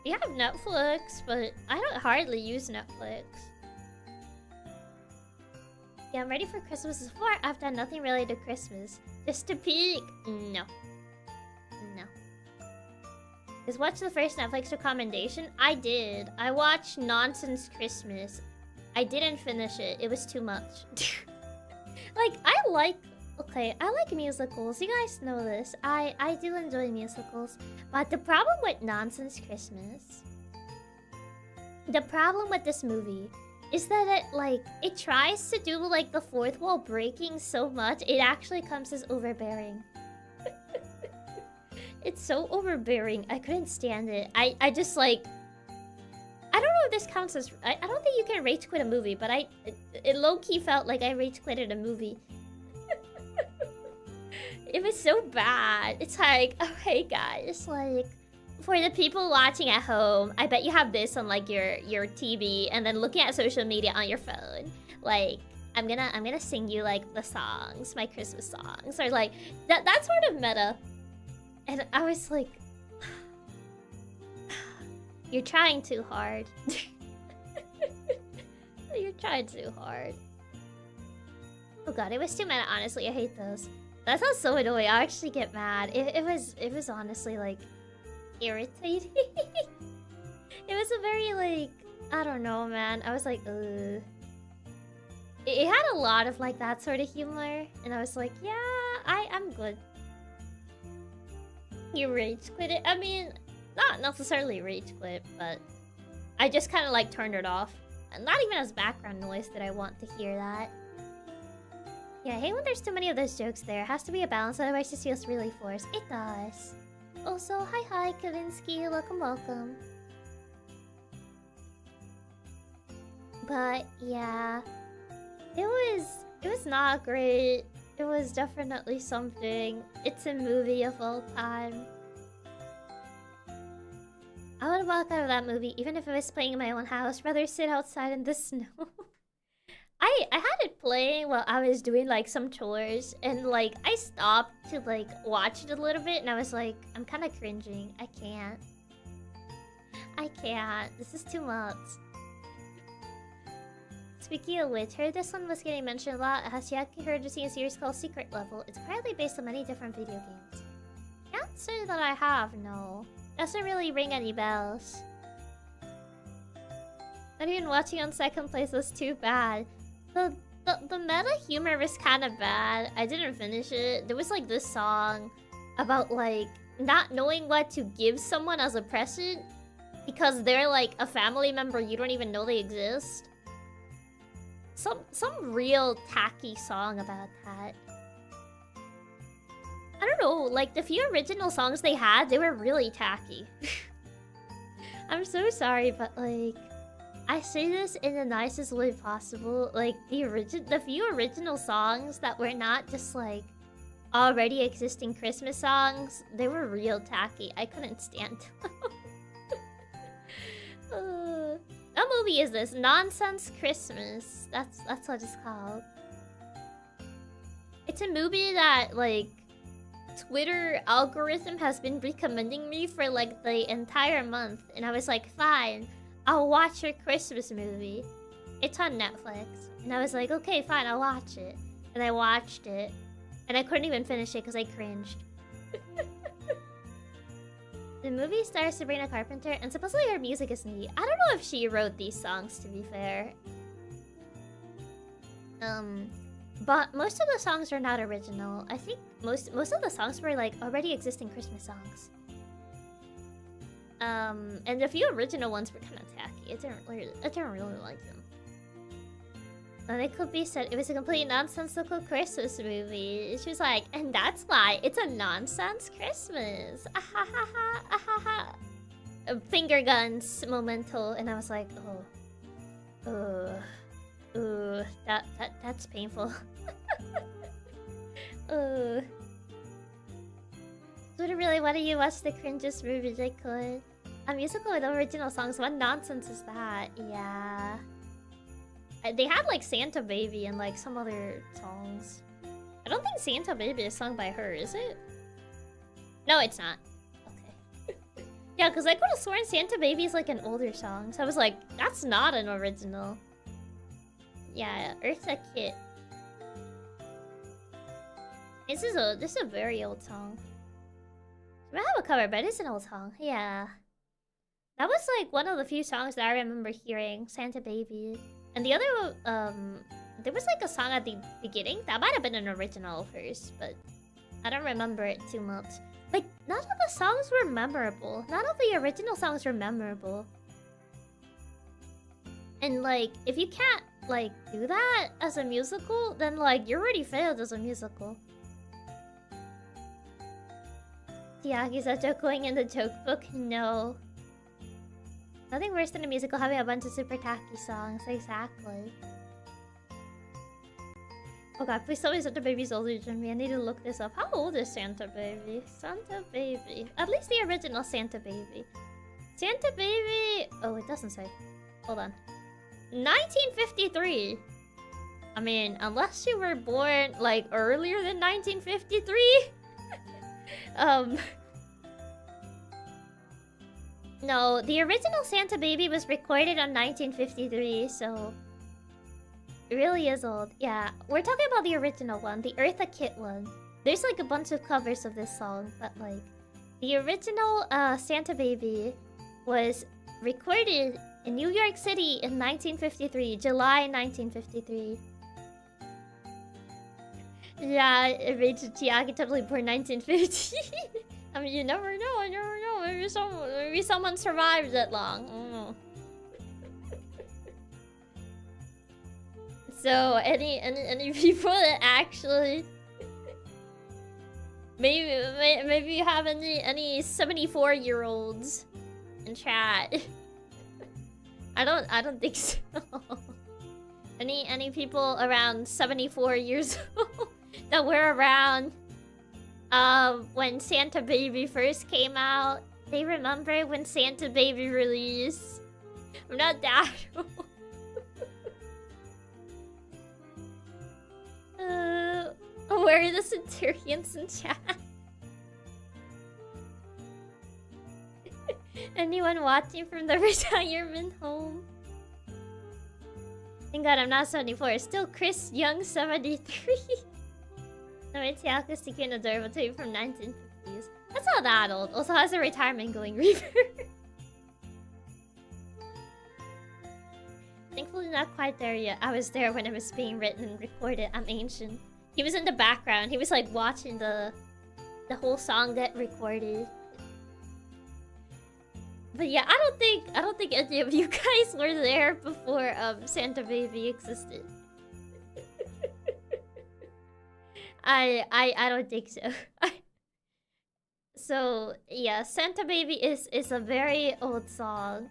we have Netflix, but I don't hardly use Netflix. Yeah, I'm ready for Christmas. So far, I've done nothing related to Christmas. Just to peek. No. Just watch the first Netflix recommendation. I did. I watched Nonsense Christmas. I didn't finish it. It was too much. Like, I like musicals. You guys know this. I do enjoy musicals. But the problem with Nonsense Christmas... The problem with this movie is that it tries to do like the fourth wall breaking so much, it actually comes as overbearing. It's so overbearing. I couldn't stand it. I just like... I don't know if this counts as... I don't think you can rage quit a movie, but it low-key felt like I rage quitted a movie. It was so bad. It's like, oh hey guys, like... For the people watching at home, I bet you have this on like your TV and then looking at social media on your phone. Like, I'm gonna sing you like the songs, my Christmas songs, or like that sort of meta. And I was like, you're trying too hard. You're trying too hard. Oh god, it was too meta. Honestly, I hate those. That sounds so annoying. I actually get mad. It was honestly like irritating. It was a very like, I don't know, man. I was like, ugh. It had a lot of like that sort of humor, and I was like, yeah, I'm good. You rage quit it? I mean, not necessarily rage quit, but I just kind of like turned it off. And not even as background noise did I want to hear that. Yeah, I hate when there's too many of those jokes there. It has to be a balance, otherwise it just feels really forced. It does. Also, hi Kavinsky, welcome. But yeah, it was not great. It was definitely something. It's a movie of all time. I would walk out of that movie even if it was playing in my own house. Rather sit outside in the snow. I had it playing while I was doing like some chores, and like I stopped to like watch it a little bit, and I was like, I'm kind of cringing. I can't. This is too much. Speaking of which, heard this one was getting mentioned a lot. Has Chiaki heard of a series called Secret Level? It's apparently based on many different video games. Can't say that I have, no. Doesn't really ring any bells. Not even watching on second place was too bad. The meta humor was kind of bad. I didn't finish it. There was like this song about like not knowing what to give someone as a present because they're like a family member you don't even know they exist. Some real tacky song about that. I don't know, like the few original songs they had, they were really tacky. I'm so sorry, but like I say this in the nicest way possible. Like the few original songs that were not just like already existing Christmas songs, they were real tacky. I couldn't stand them. What movie is this? Nonsense Christmas. That's what it's called. It's a movie that like Twitter algorithm has been recommending me for like the entire month, and I was like, fine, I'll watch your Christmas movie. It's on Netflix, and I was like, okay, fine, I'll watch it. And I watched it, and I couldn't even finish it because I cringed. The movie stars Sabrina Carpenter, and supposedly her music is neat. I don't know if she wrote these songs, to be fair. But most of the songs are not original. I think most of the songs were like already existing Christmas songs. And the few original ones were kind of tacky. I didn't really like them. And it could be said it was a complete nonsensical Christmas movie. She was like, and that's why it's a nonsense Christmas. Ahahaha, ahaha. Finger guns, momental, and I was like, that's painful. Would really want you watch the cringiest movies I could. A musical with original songs. What nonsense is that? Yeah. They had like Santa Baby and like some other songs. I don't think Santa Baby is sung by her, is it? No, it's not. Okay. Yeah, because I could have sworn Santa Baby is like an older song. So I was like, that's not an original. Yeah, Eartha Kitt. This is a very old song. I have a cover, but it's an old song. Yeah. That was like one of the few songs that I remember hearing, Santa Baby. And the other, there was like a song at the beginning that might have been an original first, but I don't remember it too much. Like, none of the songs were memorable. None of the original songs were memorable. And like, if you can't like do that as a musical, then like you already failed as a musical. Chiaki's a joke going in the joke book? No. Nothing worse than a musical having a bunch of super tacky songs. Exactly. Oh god, please tell me Santa Baby's older than me. I need to look this up. How old is Santa Baby? Santa Baby. At least the original Santa Baby. Santa Baby... Oh, it doesn't say. Hold on. 1953. I mean, unless you were born, like, earlier than 1953? No, the original Santa Baby was recorded on 1953, so... It really is old. Yeah, we're talking about the original one, the Eartha Kitt one. There's like a bunch of covers of this song, but like... The original Santa Baby was recorded in New York City in 1953, July 1953. Yeah, it made Chiaki totally born 1950. I mean, you never know, you never know. Maybe someone survived that long. I don't know. So, any people that actually... Maybe you have any 74-year-olds in chat. I don't think so. Any people around 74 years old that were around when Santa Baby first came out? They remember when Santa Baby released. I'm not that old. Where are the Centurions in chat? Anyone watching from the retirement home? Thank God I'm not 74. Still Chris Young 73. No, it's Yaku's Tiki and Adorable tape from 1950s. That's not that old. Also has a retirement going reaper. Thankfully not quite there yet. I was there when it was being written and recorded. I'm ancient. He was in the background. He was like watching the whole song get recorded. But yeah, I don't think any of you guys were there before Santa Baby existed. I don't think so. So yeah, Santa Baby is a very old song.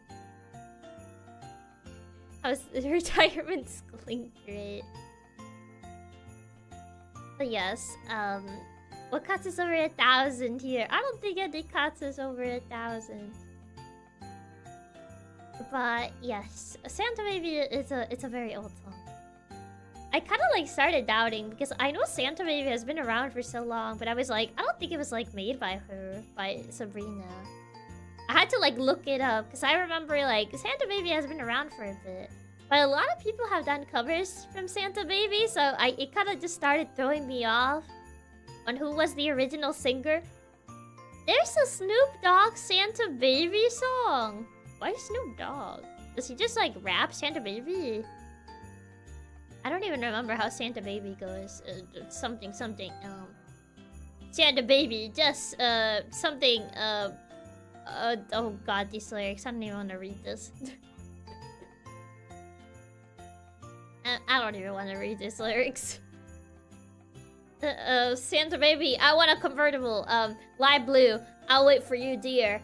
How's the retirement schooling great? But yes, what cuts is over 1,000 here? I don't think any cuts is over 1,000. But yes, Santa Baby is a very old song. I kind of like started doubting because I know Santa Baby has been around for so long, but I was like, I don't think it was like made by her, by Sabrina. I had to like look it up because I remember like Santa Baby has been around for a bit, but a lot of people have done covers from Santa Baby, so it kind of just started throwing me off on who was the original singer. There's a Snoop Dogg Santa Baby song. Why Snoop Dogg? Does he just like rap Santa Baby? I don't even remember how Santa Baby goes. Something. Santa Baby, just something. Oh god, these lyrics. I don't even want to read this. I don't even want to read these lyrics. Santa Baby, I want a convertible. Light blue. I'll wait for you, dear.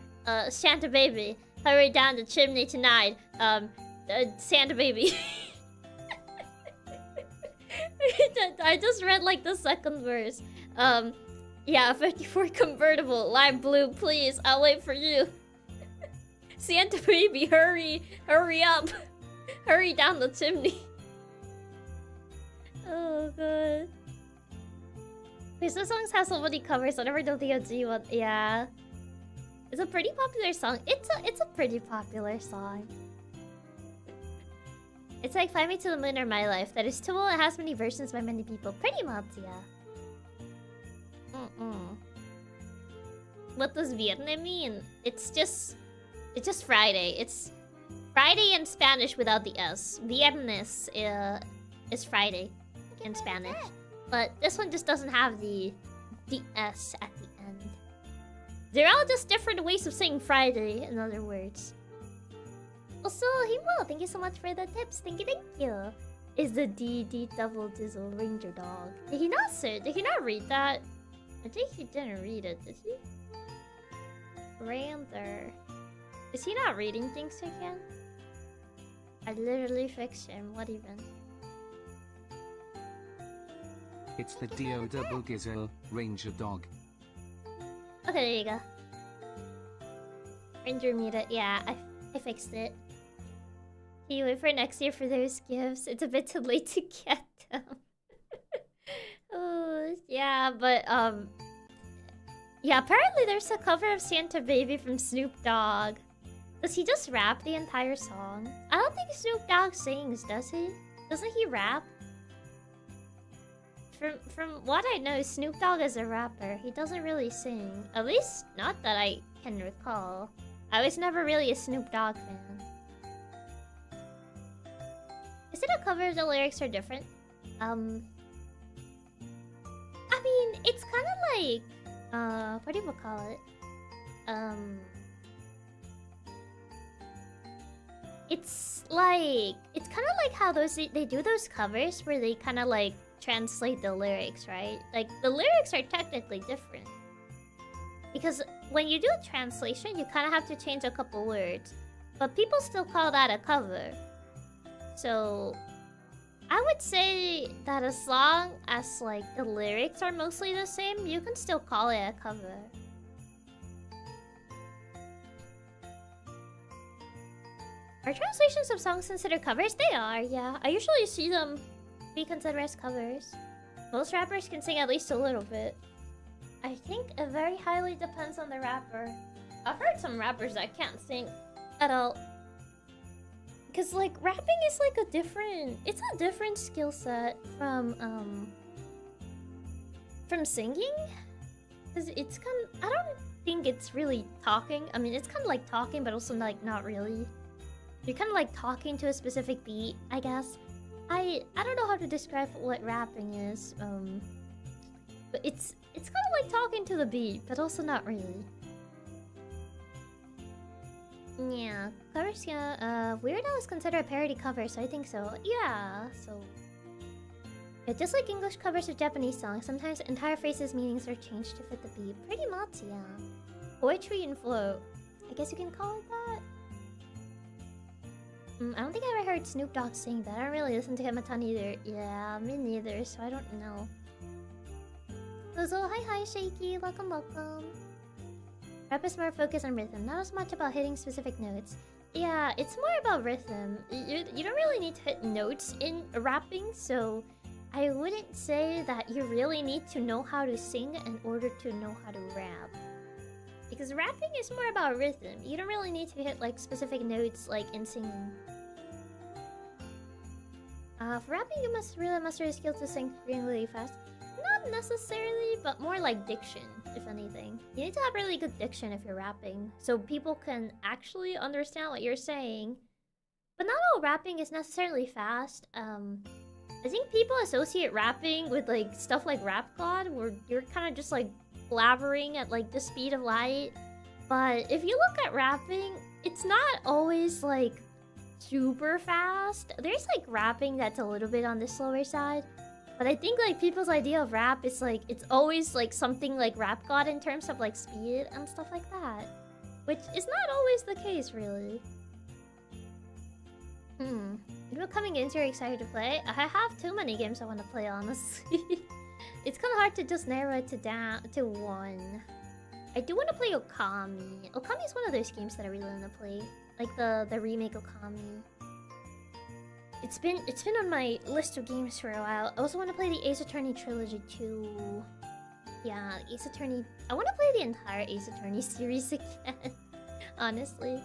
Santa Baby, hurry down the chimney tonight. Santa Baby. I just read like the second verse. Yeah, 54 convertible, light blue, please. I'll wait for you. Santa Baby, hurry up, hurry down the chimney. Oh god. Wait, so songs have so many covers. I never know the OG one. Yeah, it's a pretty popular song. It's a pretty popular song. It's like Fly Me to the Moon or My Life. That is too old. It has many versions by many people. Pretty much, yeah. What does Viernes mean? It's just Friday. It's Friday in Spanish without the S. Viernes is Friday in Spanish. But this one just doesn't have the S at the end. They're all just different ways of saying Friday, in other words. Also, Himo, thank you so much for the tips. Thank you. Is the DD Double Dizzle Ranger Dog? Did he not say it? Did he not read that? I think he didn't read it, did he? Banter. Is he not reading things again? I literally fixed him. What even? It's the Dio Double Gizzle Ranger Dog. Okay, there you go. Ranger muted. Yeah, I fixed it. Can you wait for next year for those gifts? It's a bit too late to get them. Oh, yeah, but yeah, apparently there's a cover of Santa Baby from Snoop Dogg. Does he just rap the entire song? I don't think Snoop Dogg sings, does he? Doesn't he rap? From what I know, Snoop Dogg is a rapper. He doesn't really sing. At least not that I can recall. I was never really a Snoop Dogg fan. Is it a cover if the lyrics are different? I mean, it's kind of like... what do you call it? It's kind of like how they do those covers where they kind of like translate the lyrics, right? Like, the lyrics are technically different. Because when you do a translation, you kind of have to change a couple words. But people still call that a cover. So, I would say that as long as, like, the lyrics are mostly the same, you can still call it a cover. Are translations of songs considered covers? They are, yeah. I usually see them be considered as covers. Most rappers can sing at least a little bit. I think it very highly depends on the rapper. I've heard some rappers that can't sing at all. Because, like, rapping is like a different skill set from singing. Because it's kind of, I don't think it's really talking. I mean, it's kind of like talking, but also like not really. You're kind of like talking to a specific beat, I guess. I don't know how to describe what rapping is. But it's kind of like talking to the beat, but also not really. Yeah, covers, yeah. Weird Al is considered a parody cover, so I think so. Yeah, so... Yeah, just like English covers of Japanese songs, sometimes entire phrases' meanings are changed to fit the beat. Pretty much, yeah. Poetry and flow. I guess you can call it that. I don't think I ever heard Snoop Dogg sing that. I don't really listen to him a ton either. Yeah, me neither, so I don't know. So, hi, Shaky. Welcome, welcome. Rap is more focused on rhythm, not as much about hitting specific notes. Yeah, it's more about rhythm. You don't really need to hit notes in rapping, so I wouldn't say that you really need to know how to sing in order to know how to rap. Because rapping is more about rhythm. You don't really need to hit like specific notes like in singing. For rapping, you must really master a skill to sing really fast. Not necessarily, but more like diction, if anything. You need to have really good diction if you're rapping, so people can actually understand what you're saying. But not all rapping is necessarily fast. I think people associate rapping with like stuff like Rap God, where you're kind of just like blabbering at like the speed of light. But if you look at rapping, it's not always like super fast. There's like rapping that's a little bit on the slower side. But I think like people's idea of rap is like it's always like something like Rap God in terms of like speed and stuff like that. Which is not always the case, really. What coming games you're excited to play? I have too many games I want to play, honestly. It's kind of hard to just narrow it down to one. I do want to play Okami. Okami is one of those games that I really want to play. Like the remake Okami. It's been on my list of games for a while. I also want to play the Ace Attorney trilogy too. Yeah, Ace Attorney. I want to play the entire Ace Attorney series again. Honestly.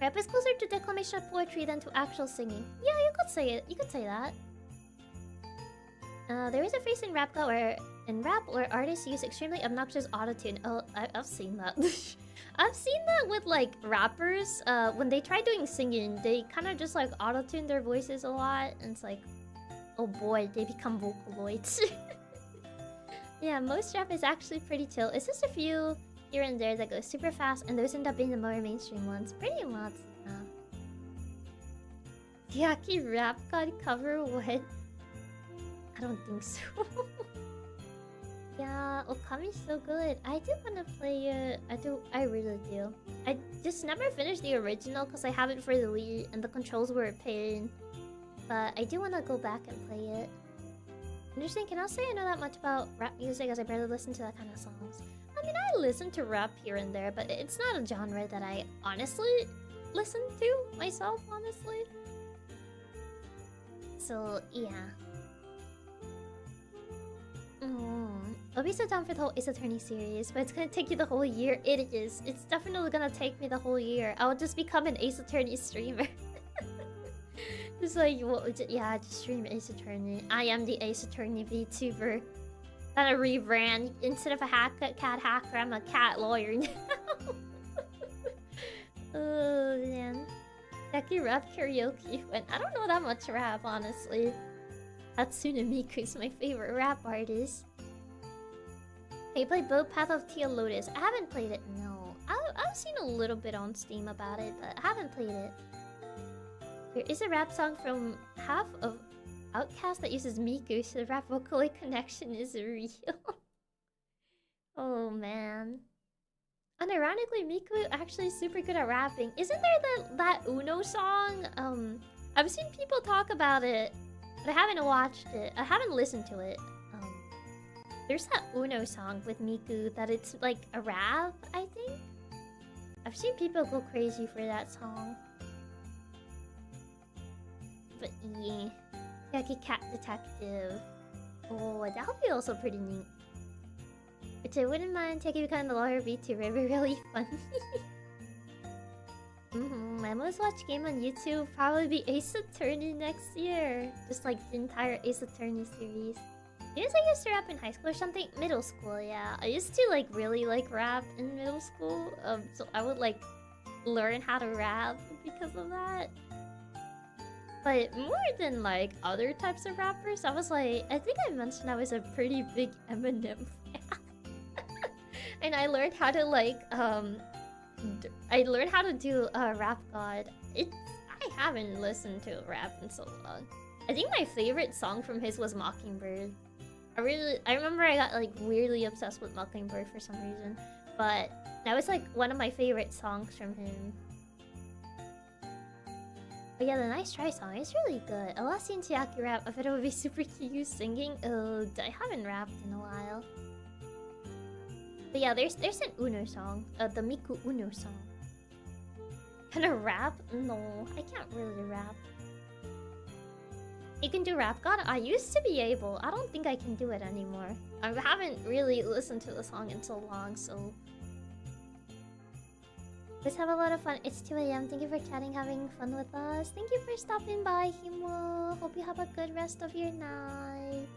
Rap is closer to declamation of poetry than to actual singing. Yeah, you could say it. You could say that. There is a phrase in rap where artists use extremely obnoxious autotune. Oh, I've seen that. I've seen that with like rappers. When they try doing singing, they kind of just like autotune their voices a lot, and it's like, oh boy, they become Vocaloids. Yeah, most rap is actually pretty chill. It's just a few here and there that go super fast, and those end up being the more mainstream ones. Pretty much. Chiaki Rap God cover what? I don't think so. Yeah, Okami's so good. I do want to play it. I really do. I just never finished the original because I have it for the Wii and the controls were a pain. But I do want to go back and play it. Interesting, can I say I know that much about rap music as I barely listen to that kind of songs? I mean, I listen to rap here and there, but it's not a genre that I honestly listen to myself, honestly. So, yeah. I'll be so down for the whole Ace Attorney series, but it's gonna take you the whole year. It is. It's definitely gonna take me the whole year. I'll just become an Ace Attorney streamer. Just like, well, yeah, just stream Ace Attorney. I am the Ace Attorney VTuber. Gotta rebrand. Instead of a cat hacker, I'm a cat lawyer now. Oh, man. Jackie rap karaoke when I don't know that much rap, honestly. Hatsune Miku is my favorite rap artist. I played both Path of Tia Lotus. I haven't played it, no. I've seen a little bit on Steam about it, but I haven't played it. There is a rap song from half of Outcast that uses Miku, so the rap Vocaloid connection is real. Oh man. Unironically, Miku actually is super good at rapping. Isn't there that Uno song? I've seen people talk about it, but I haven't watched it. I haven't listened to it. There's that Uno song with Miku that it's like a rap, I think? I've seen people go crazy for that song. But yeah. Chiaki Cat Detective. Oh, that would be also pretty neat. Which I wouldn't mind taking becoming the lawyer VTuber. It'd be really fun. My most watched game on YouTube probably be Ace Attorney next year. Just like the entire Ace Attorney series. Didn't I used to rap in high school or something? Middle school, yeah. I used to like really like rap in middle school. So I would like learn how to rap because of that. But more than like other types of rappers, I was like, I think I mentioned I was a pretty big Eminem fan. And I learned how to like, I learned how to do Rap God. I haven't listened to rap in so long. I think my favorite song from his was Mockingbird. I remember I got like weirdly obsessed with Mockingbird for some reason. But that was like one of my favorite songs from him. But yeah, the Nice Try song is really good. I last seen Chiaki rap. I thought it would be super cute singing. I haven't rapped in a while. But yeah, there's an Uno song. The Miku Uno song. Can I rap? No, I can't really rap. You can do rap god? I used to be able. I don't think I can do it anymore. I haven't really listened to the song in so long, so... Let's have a lot of fun. It's 2 AM. Thank you for chatting, having fun with us. Thank you for stopping by, Himo. Hope you have a good rest of your night.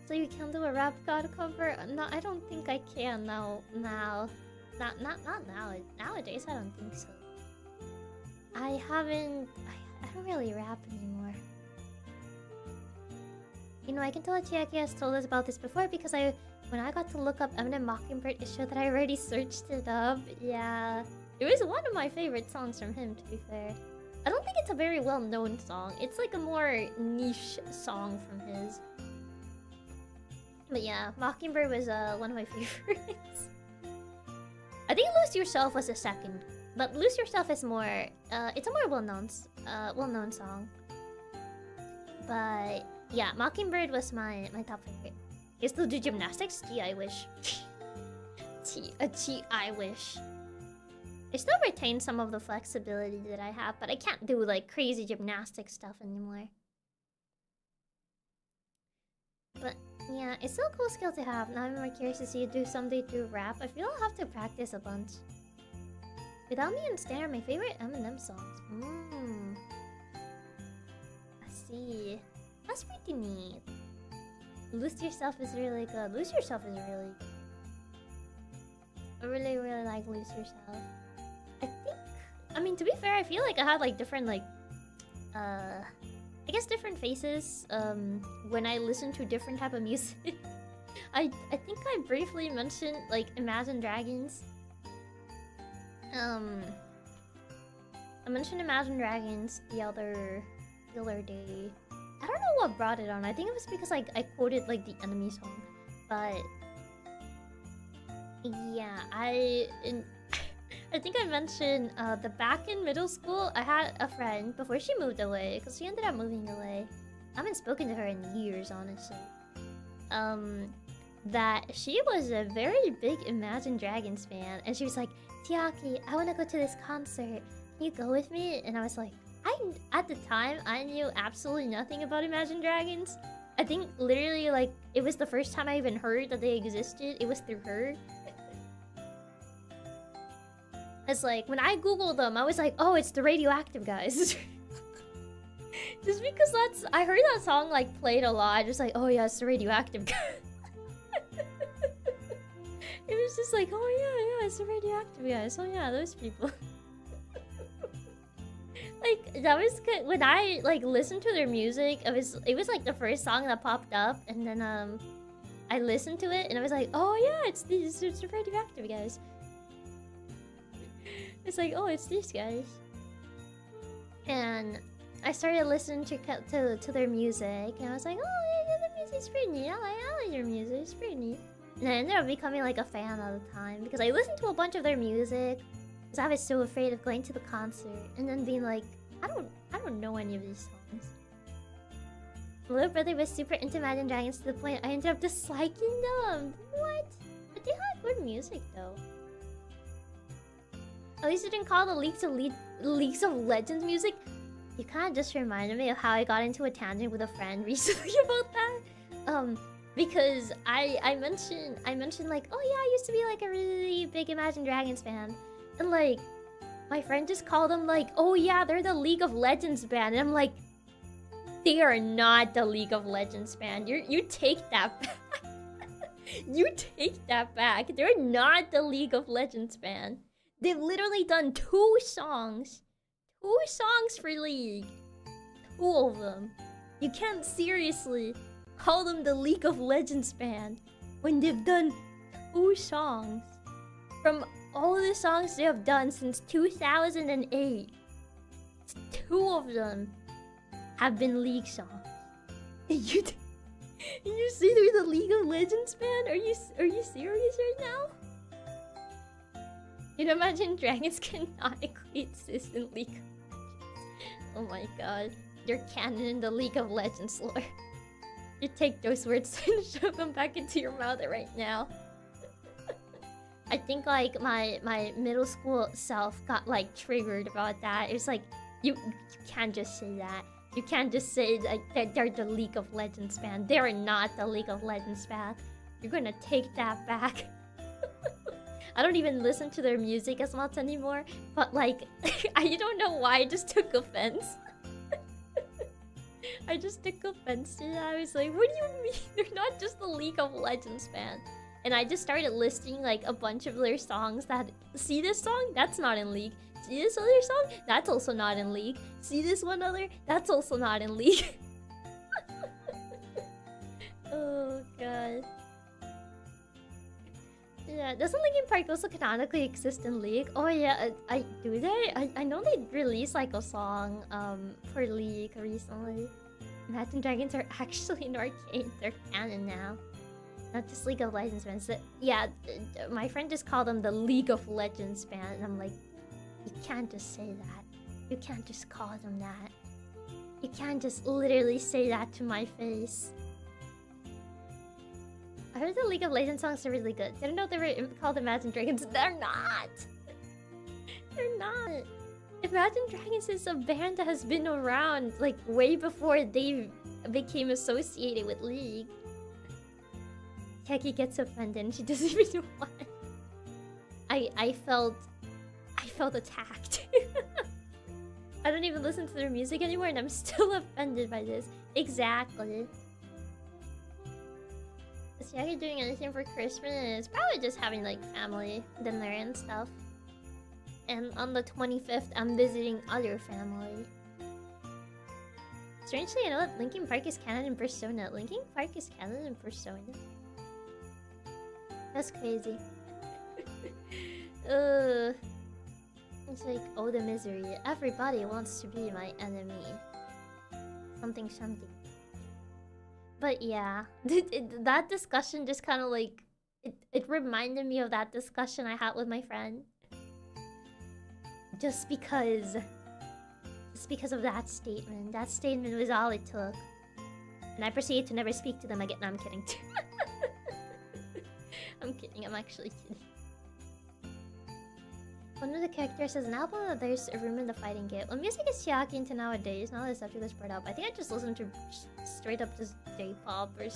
So you can do a rap god cover? No, I don't think I can now. Not now. Nowadays, I don't think so. I don't really rap anymore. You know, I can tell that Chiaki has told us about this before because when I got to look up Eminem Mockingbird, it showed that I already searched it up. Yeah. It was one of my favorite songs from him, to be fair. I don't think it's a very well-known song. It's like a more niche song from his. But yeah, Mockingbird was one of my favorites. I think Lose Yourself was a second. But Lose Yourself is more... it's a more well-known song. But yeah, Mockingbird was my top favorite. You still do gymnastics? Gee, I wish. Gee, I wish. I still retain some of the flexibility that I have, but I can't do like crazy gymnastic stuff anymore. But yeah, it's still a cool skill to have. Now I'm more curious to see you do someday do rap. I feel I'll have to practice a bunch. Without Me and Stare are my favorite Eminem songs. I see. That's pretty neat. Lose Yourself is really good. Lose Yourself is really good. I really, really like Lose Yourself. I mean, to be fair, I feel like I had like different I guess different faces when I listen to different type of music. I think I briefly mentioned like Imagine Dragons. I mentioned Imagine Dragons the other day. I don't know what brought it on. I think it was because like I quoted like the Enemy song, but yeah, I think I mentioned the back in middle school I had a friend before she moved away because she ended up moving away. I haven't spoken to her in years, honestly. That she was a very big Imagine Dragons fan, and she was like, "Chiaki, I want to go to this concert. Can you go with me?" And I was like, at the time, I knew absolutely nothing about Imagine Dragons. I think literally, like, it was the first time I even heard that they existed. It was through her. It's like, when I googled them, I was like, oh, it's the Radioactive guys. Just because I heard that song, like, played a lot. Just like, oh yeah, it's the Radioactive guys. It was just like, oh yeah, it's the Radioactive guys. Oh yeah, those people. Like, that was good. When I like listened to their music, it was like the first song that popped up, and then I listened to it and I was like, oh yeah, it's the Radioactive guys. It's like, oh, it's these guys. And I started listening to their music, and I was like, oh yeah, the music's pretty neat. I like your music, it's pretty neat. And I ended up becoming like a fan all the time because I listened to a bunch of their music. Because I was so afraid of going to the concert and then being like, I don't know any of these songs. My little brother was super into Imagine Dragons to the point I ended up disliking them. What? But they had good music though. At least you didn't call the Leagues of Legends music. You kind of just reminded me of how I got into a tangent with a friend recently about that. Because I mentioned like, oh yeah, I used to be like a really big Imagine Dragons fan. And like, my friend just called them like, oh yeah, they're the League of Legends band. And I'm like, they are not the League of Legends band. You take that back. You take that back. They're not the League of Legends band. They've literally done 2 songs. 2 songs for League. 2 of them. You can't seriously call them the League of Legends band when they've done 2 songs from all the songs they have done since 2008. 2 of them have been League songs. And you say they're the League of Legends band? Are you serious right now? You know, imagine dragons canonically exist in League of Legends. Oh my god. You're canon in the League of Legends lore. You take those words and shove them back into your mouth right now. I think like my middle school self got like triggered about that. It was like, you can't just say that. You can't just say that they're the League of Legends fan. They're not the League of Legends fan. You're gonna take that back. I don't even listen to their music as much anymore. But like, I don't know why I just took offense. I just took offense to that. I was like, what do you mean? They're not just the League of Legends fan. And I just started listing like a bunch of their songs that... See this song? That's not in League. See this other song? That's also not in League. See this one other? That's also not in League. Oh god. Yeah, doesn't Linkin Park also canonically exist in League? Oh yeah, I do they? I know they released like a song for League recently. Imagine Dragons are actually in Arcane. They're canon now. Not just League of Legends fans. Yeah, my friend just called them the League of Legends fan. And I'm like, you can't just say that. You can't just call them that. You can't just literally say that to my face. I heard the League of Legends songs are really good. Didn't know they were called Imagine Dragons. They're not! They're not. Imagine Dragons is a band that has been around like way before they became associated with League. Chiaki gets offended and she doesn't even know why. I felt attacked. I don't even listen to their music anymore and I'm still offended by this. Exactly. Is Chiaki doing anything for Christmas? Probably just having like family dinner and stuff. And on the 25th, I'm visiting other family. Strangely enough, Linkin Park is canon in Persona. Linkin Park is canon in Persona. That's crazy. It's like, oh, the misery. Everybody wants to be my enemy. Something. But yeah, that discussion just kind of like... It reminded me of that discussion I had with my friend. Just because of that statement. That statement was all it took. And I proceeded to never speak to them again. No, I'm kidding. I'm kidding, I'm actually kidding. One of the characters has an album that there's a room in the fighting game. Well, music is Chiaki into nowadays, now that subject was brought up. I think I just listen to straight up just J-pop or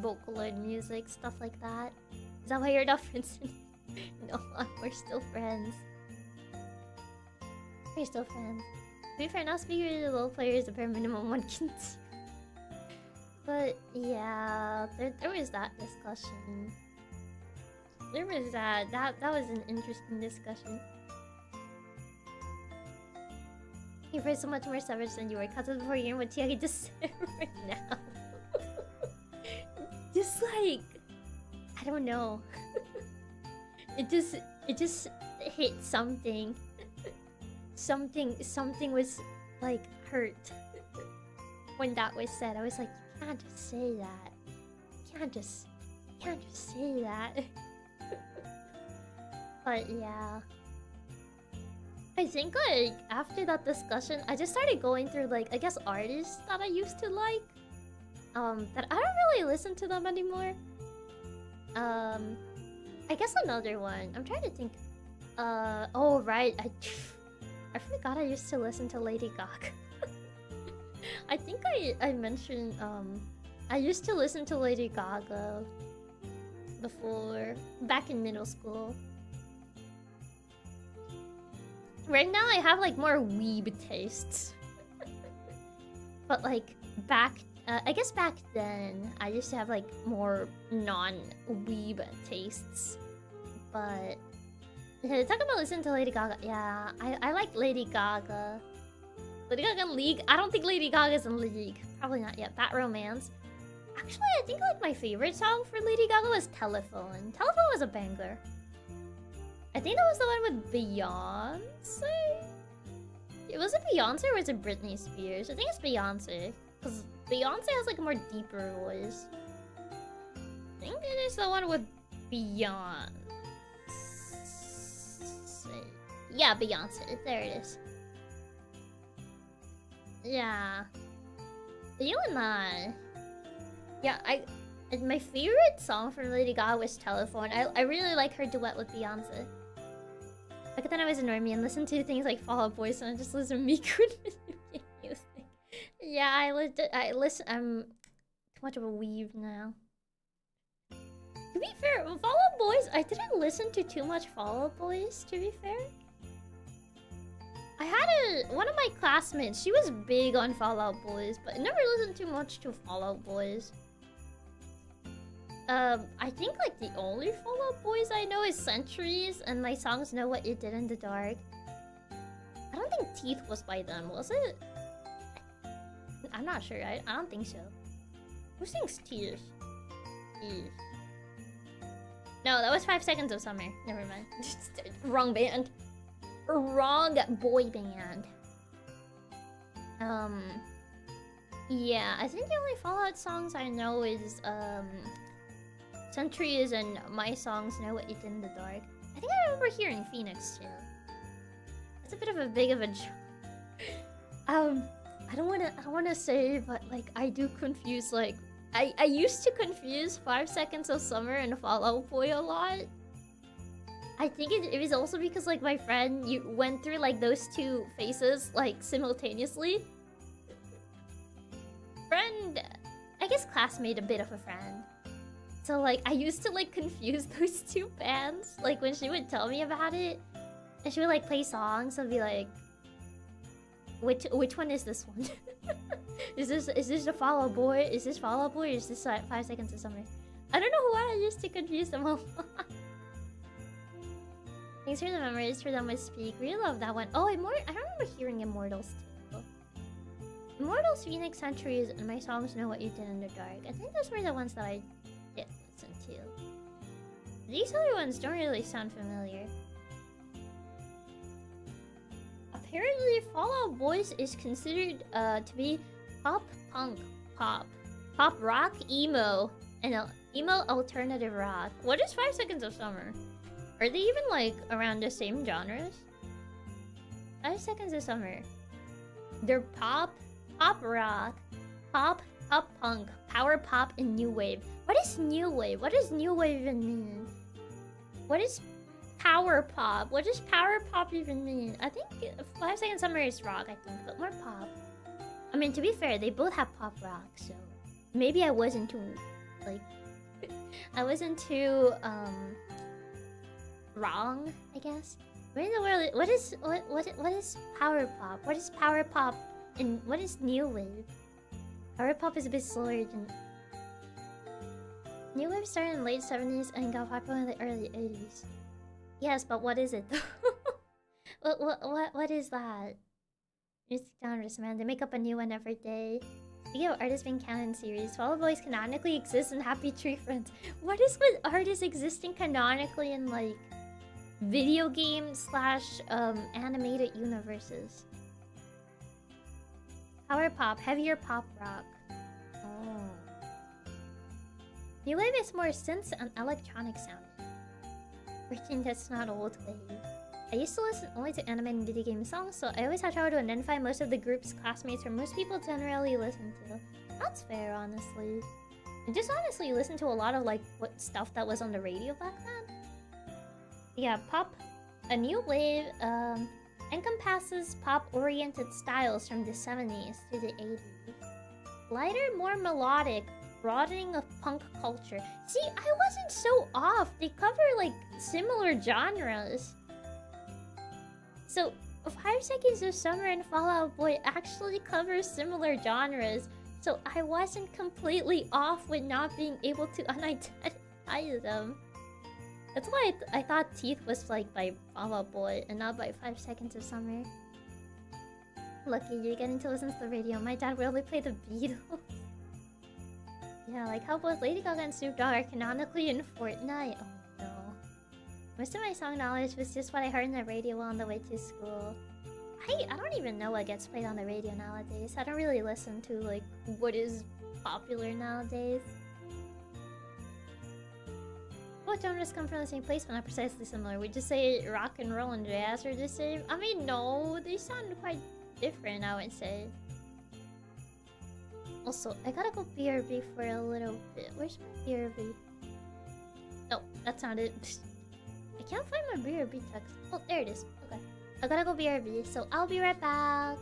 Vocaloid music, stuff like that. Is that why you're not friends? No, we're still friends. We're still friends. To be fair, now speaking to the low players, the bare minimum one can do. But yeah, there was that discussion. There was that. That was an interesting discussion. You were so much more savage than you were. Cut before you what Chiaki just said right now. Just like, I don't know. It just hit something. Something was like hurt when that was said. I was like, you can't just say that. You can't just say that. But yeah, I think like after that discussion, I just started going through like, I guess, artists that I used to like, that I don't really listen to them anymore. I guess another one. I'm trying to think. Oh right, I forgot I used to listen to Lady Gaga. I think I mentioned I used to listen to Lady Gaga before, back in middle school. Right now I have like more weeb tastes. But like back, I guess back then I used to have like more non-weeb tastes. But talk about listening to Lady Gaga. Yeah, I like Lady Gaga. Lady Gaga in League? I don't think Lady Gaga's in League. Probably not yet. Bad Romance. Actually, I think like my favorite song for Lady Gaga was Telephone. Telephone was a banger. I think that was the one with Beyonce? Was it Beyonce or was it Britney Spears? I think it's Beyonce. Because Beyonce has like a more deeper voice. I think it is the one with Beyonce. Yeah, Beyonce. There it is. Yeah. You and I. Yeah, my favorite song from Lady Gaga was Telephone. I really like her duet with Beyonce. Back then I was a normie and listened to things like Fall Out Boys, and I just listened to Miku music. Yeah, I listen. I'm too much of a weeb now. To be fair, Fall Out Boys, I didn't listen to too much Fall Out Boys, to be fair. I had one of my classmates, she was big on Fall Out Boys, but I never listened too much to Fall Out Boys. I think like the only Fall Out Boys I know is Centuries, and my songs Know What You Did in the Dark. I don't think Teeth was by them, was it? I'm not sure, I don't think so. Who sings Tears? Tears. No, that was 5 Seconds of Summer. Never mind. Wrong band. Wrong boy band. Yeah, I think the only Fallout songs I know is Centuries and my songs Know What You Did in the Dark. I think I remember hearing Phoenix too. It's a bit of a big of a I don't wanna say, but like I do confuse like I used to confuse 5 Seconds of Summer and Fall Out Boy a lot. I think it was also because like my friend went through like those two phases like simultaneously. Friend, I guess classmate, a bit of a friend. So like I used to like confuse those two bands like when she would tell me about it, and she would like play songs and be like, which one is this one? Is this the Fall Out Boy? Is this Fall Out Boy? Or is this 5 Seconds of Summer? I don't know why I used to confuse them all. Thanks for the memories for them with Speak. Really love that one. Oh, I remember hearing Immortals too. Immortals, Phoenix, Centuries, and my songs Know What You Did in the Dark. I think those were the ones that I did listen to. These other ones don't really sound familiar. Apparently, Fall Out Boys is considered to be pop punk, pop rock, emo, and emo alternative rock. What is 5 Seconds of Summer? Are they even like around the same genres? 5 Seconds of Summer. They're pop rock, pop punk, power pop, and new wave. What is new wave? What does new wave even mean? What is power pop? What does power pop even mean? I think 5 Seconds Summer is rock, I think, but more pop. I mean, to be fair, they both have pop rock, so maybe I wasn't too like I wasn't too wrong, I guess. Where in the world? What is power pop? What is power pop and what is new wave? Power pop is a bit slower than new wave. Started in the late 70s and got popular in the early 80s. Yes, but what is it? what is that? Music genres, man. They make up a new one every day. Speaking of artists being canon series, Fall Out Boys canonically exist in Happy Tree Friends. What is with artists existing canonically in like video game / animated universes? Power pop, heavier pop rock. Oh. New wave is more synth and electronic sounding. Pretend that's not old wave. I used to listen only to anime and video game songs, so I always had trouble to identify most of the group's classmates or most people generally listen to. That's fair, honestly. I just honestly listened to a lot of like what stuff that was on the radio back then. Yeah, pop, a new wave, encompasses pop-oriented styles from the 70s to the 80s. Lighter, more melodic, broadening of punk culture. See, I wasn't so off. They cover like similar genres. So, 5 Seconds of Summer and Fall Out Boy actually cover similar genres. So I wasn't completely off with not being able to unidentify them. That's why I thought Teeth was like by Fall Out Boy and not by 5 Seconds of Summer. Lucky, you're getting to listen to the radio. My dad will only play the Beatles. Yeah, like how both Lady Gaga and Snoop Dogg are canonically in Fortnite. Oh no. Most of my song knowledge was just what I heard on the radio on the way to school. I don't even know what gets played on the radio nowadays. I don't really listen to like what is popular nowadays. both genres come from the same place but not precisely similar. We just say rock and roll and jazz are the same. I mean, no, they sound quite different, I would say. Also, I gotta go BRB for a little bit. Where's my BRB? No, that's not it. I can't find my BRB text. Oh, there it is. Okay. I gotta go BRB, so I'll be right back.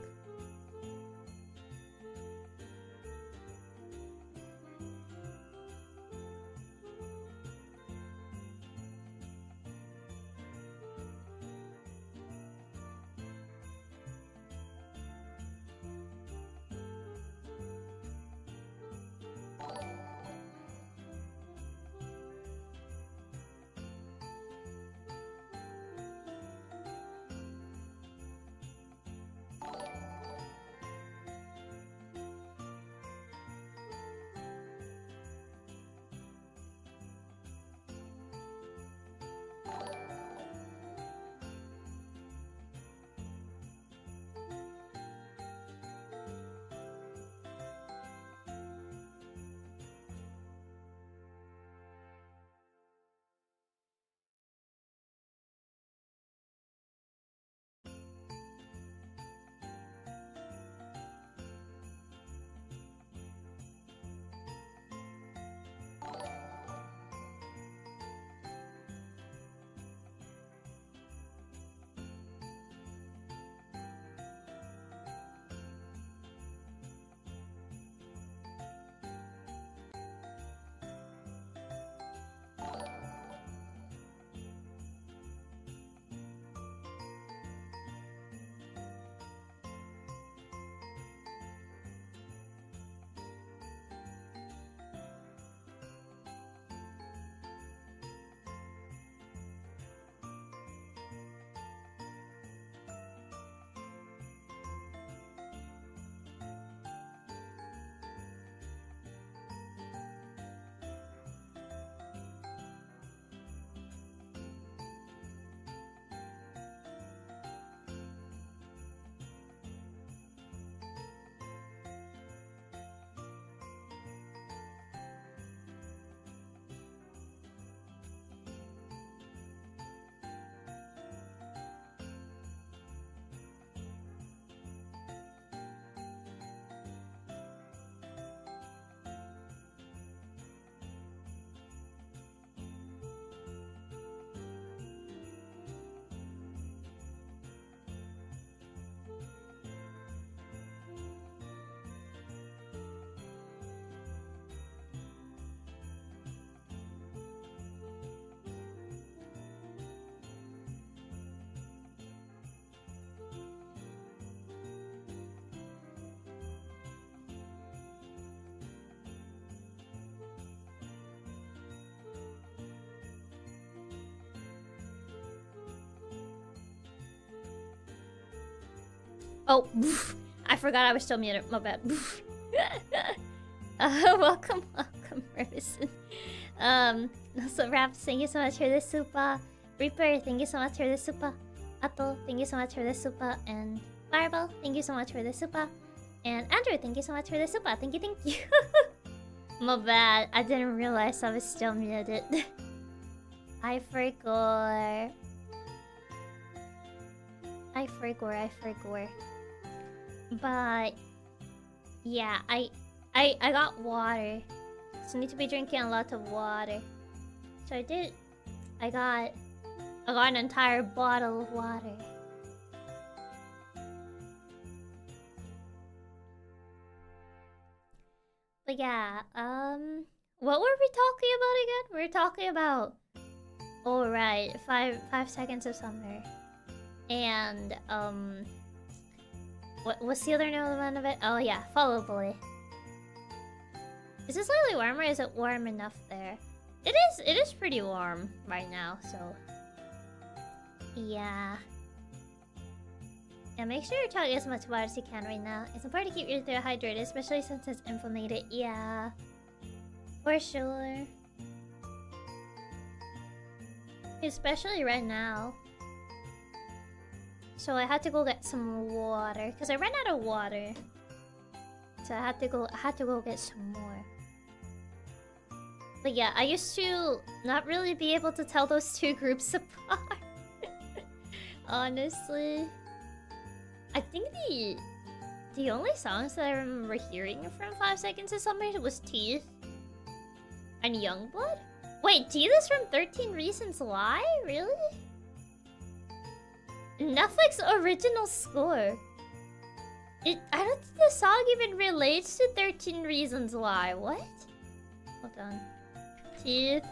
Oh, I forgot I was still muted. My bad. Welcome, Madison. Also, Raps, thank you so much for the super. Reaper, thank you so much for the super. Ato, thank you so much for the super. And Fireball, thank you so much for the super. And Andrew, thank you so much for the super. Thank you, thank you. My bad. I didn't realize I was still muted. I forgot. I forgot. But yeah, I got water. So I need to be drinking a lot of water. So I did. I got an entire bottle of water. But yeah, what were we talking about again? We were talking about, oh right, 5 seconds of summer. And what's the other name of it? Oh yeah, Follow Boy. Is it slightly warm or is it warm enough there? It is pretty warm right now, so yeah. Yeah, make sure you're taking as much water as you can right now. It's important to keep your throat hydrated, especially since it's inflamed. Yeah, for sure. Especially right now. So I had to go get some water because I ran out of water. So I had to go get some more. But yeah, I used to not really be able to tell those two groups apart. Honestly. I think the only songs that I remember hearing from 5 Seconds of Summer was Teeth and Youngblood? Wait, Teeth is from 13 Reasons Why? Really? Netflix original score. I don't think the song even relates to 13 Reasons Why. What? Hold on. Teeth.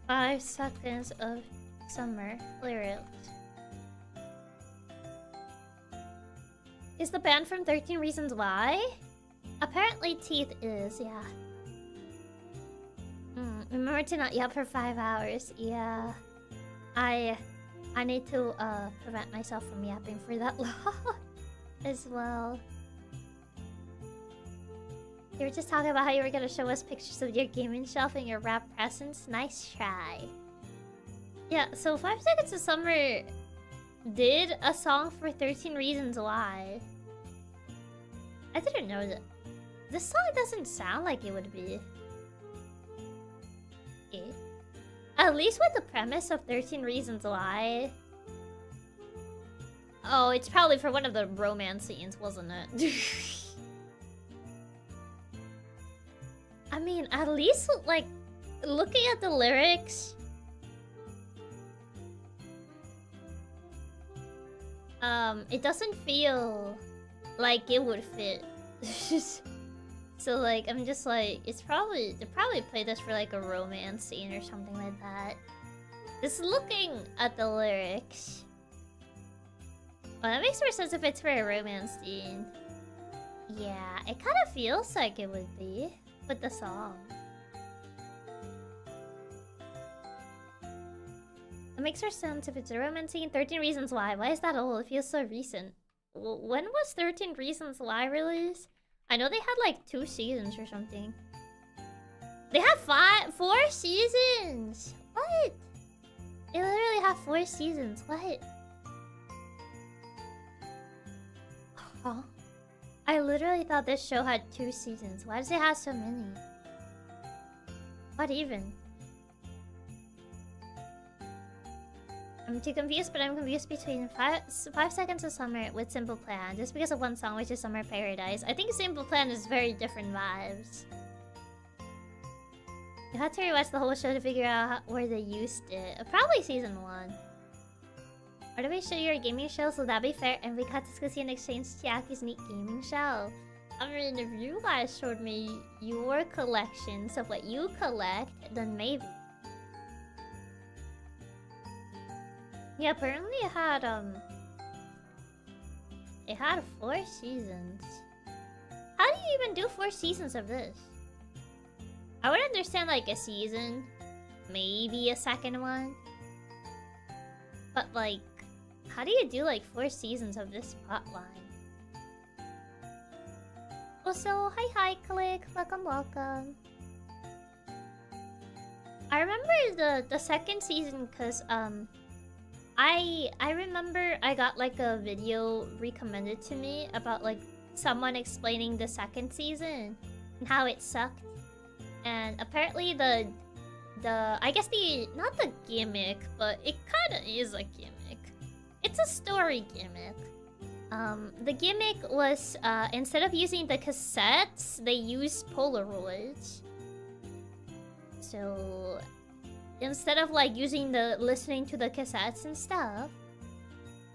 5 Seconds of Summer. Lyrics. Is the band from 13 Reasons Why? Apparently Teeth is, yeah. Remember to not yell for 5 hours. Yeah. I need to prevent myself from yapping for that long as well. You were just talking about how you were gonna show us pictures of your gaming shelf and your rap presents. Nice try. Yeah, so 5 Seconds of Summer did a song for 13 Reasons Why. I didn't know that. This song doesn't sound like it would be. Okay. At least with the premise of 13 Reasons Why. Oh, it's probably for one of the romance scenes, wasn't it? I mean, at least, like, looking at the lyrics... it doesn't feel like it would fit. So, like, I'm just like, they probably played this for, like, a romance scene or something like that. Just looking at the lyrics. Well, that makes more sense if it's for a romance scene. Yeah, it kind of feels like it would be with the song. It makes more sense if it's a romance scene. 13 Reasons Why. Why is that old? It feels so recent. When was 13 Reasons Why released? I know they had like 2 seasons or something. They have 4 seasons! What? They literally have 4 seasons. What? Huh? I literally thought this show had 2 seasons. Why does it have so many? What even? I'm too confused, but I'm confused between 5 Seconds of Summer with Simple Plan, just because of one song, which is Summer Paradise. I think Simple Plan is very different vibes. You had to rewatch the whole show to figure out where they used it. Probably season 1. Or do we show you our gaming show? So that'd be fair, and we got to see and exchange Chiaki's neat gaming show. I mean, if you guys showed me your collections of what you collect, then maybe. Yeah, apparently it had 4 seasons. How do you even do 4 seasons of this? I would understand like a season, maybe a second one. But like, how do you do like 4 seasons of this plotline? Also, hi Click, welcome. I remember the second season because I remember I got like a video recommended to me about like someone explaining the second season and how it sucked. And apparently the I guess not the gimmick, but it kind of is a gimmick. It's a story gimmick. The gimmick was instead of using the cassettes, they used Polaroids. So instead of like listening to the cassettes and stuff,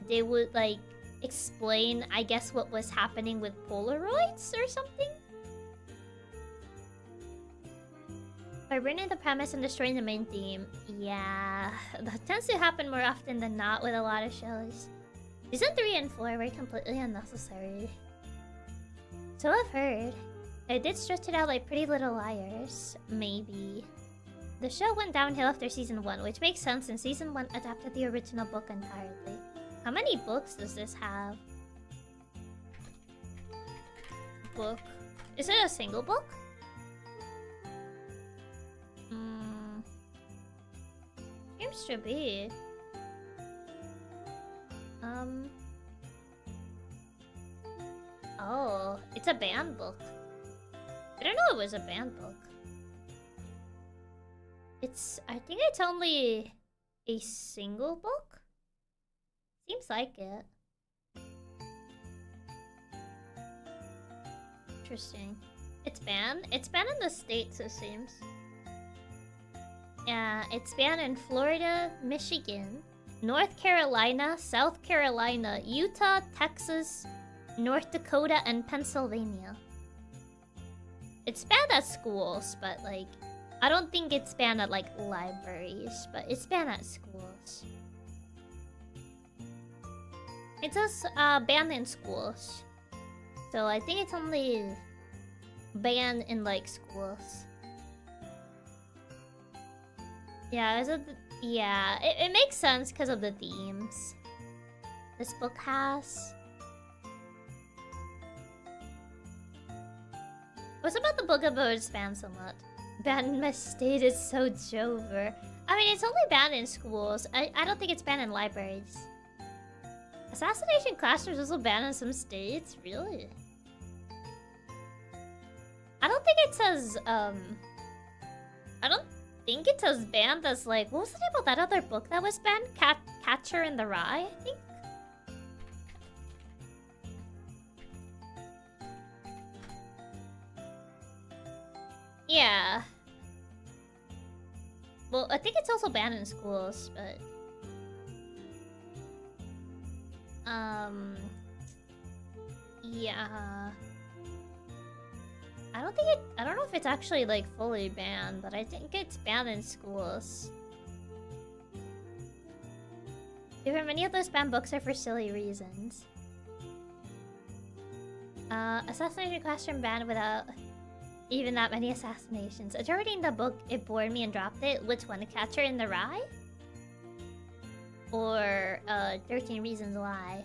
they would like explain, I guess, what was happening with Polaroids or something. By ruining the premise and destroying the main theme. Yeah, that tends to happen more often than not with a lot of shows. Season 3 and 4 were completely unnecessary. So I've heard. They did stretch it out like Pretty Little Liars. Maybe. The show went downhill after season 1, which makes sense since season 1 adapted the original book entirely. How many books does this have? Book. Is it a single book? Seems to be. Oh, it's a band book. I don't know it was a band book. I think it's only a single book? Seems like it. Interesting. It's banned? It's banned in the States, it seems. Yeah, it's banned in Florida, Michigan, North Carolina, South Carolina, Utah, Texas, North Dakota, and Pennsylvania. It's banned at schools, but like, I don't think it's banned at like libraries, but it's banned at schools. It says banned in schools. So I think it's only banned in like schools. Yeah, it makes sense because of the themes this book has. What's about the book about it's banned so much? Banned in my state is so jover. I mean, it's only banned in schools. I don't think it's banned in libraries. Assassination Classroom is also banned in some states? Really? I don't think it says, I don't think it says banned as like... What was the name of that other book that was banned? Catcher in the Rye, I think? Yeah. Well, I think it's also banned in schools, but... Yeah... I don't know if it's actually like fully banned, but I think it's banned in schools. Even many of those banned books are for silly reasons. Assassination Classroom banned without even that many assassinations. After reading the book, it bored me and dropped it. Which one? The Catcher in the Rye? Or 13 Reasons Why?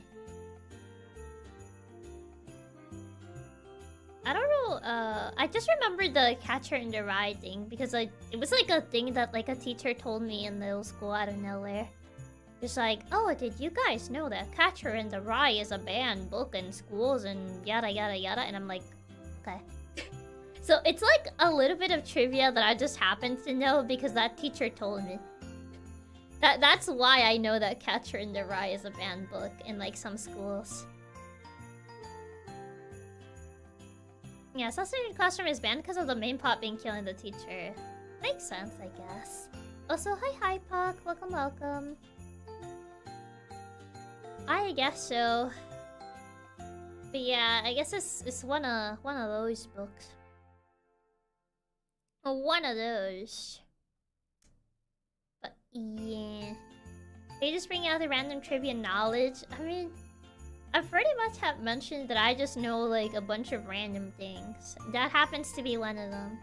I don't know, I just remember the Catcher in the Rye thing because like it was like a thing that like a teacher told me in middle school out of nowhere. Just like, oh, did you guys know that Catcher in the Rye is a banned book in schools and yada yada yada? And I'm like, okay. So it's like a little bit of trivia that I just happened to know because that teacher told me. That's why I know that Catcher in the Rye is a banned book in like some schools. Yeah, Assassination Classroom is banned because of the main plot being killing the teacher. Makes sense, I guess. Also, hi Puck, welcome, welcome. I guess so. But yeah, I guess it's one of those books. One of those. But yeah, they just bring out the random trivia knowledge. I mean, I pretty much have mentioned that I just know like a bunch of random things. That happens to be one of them.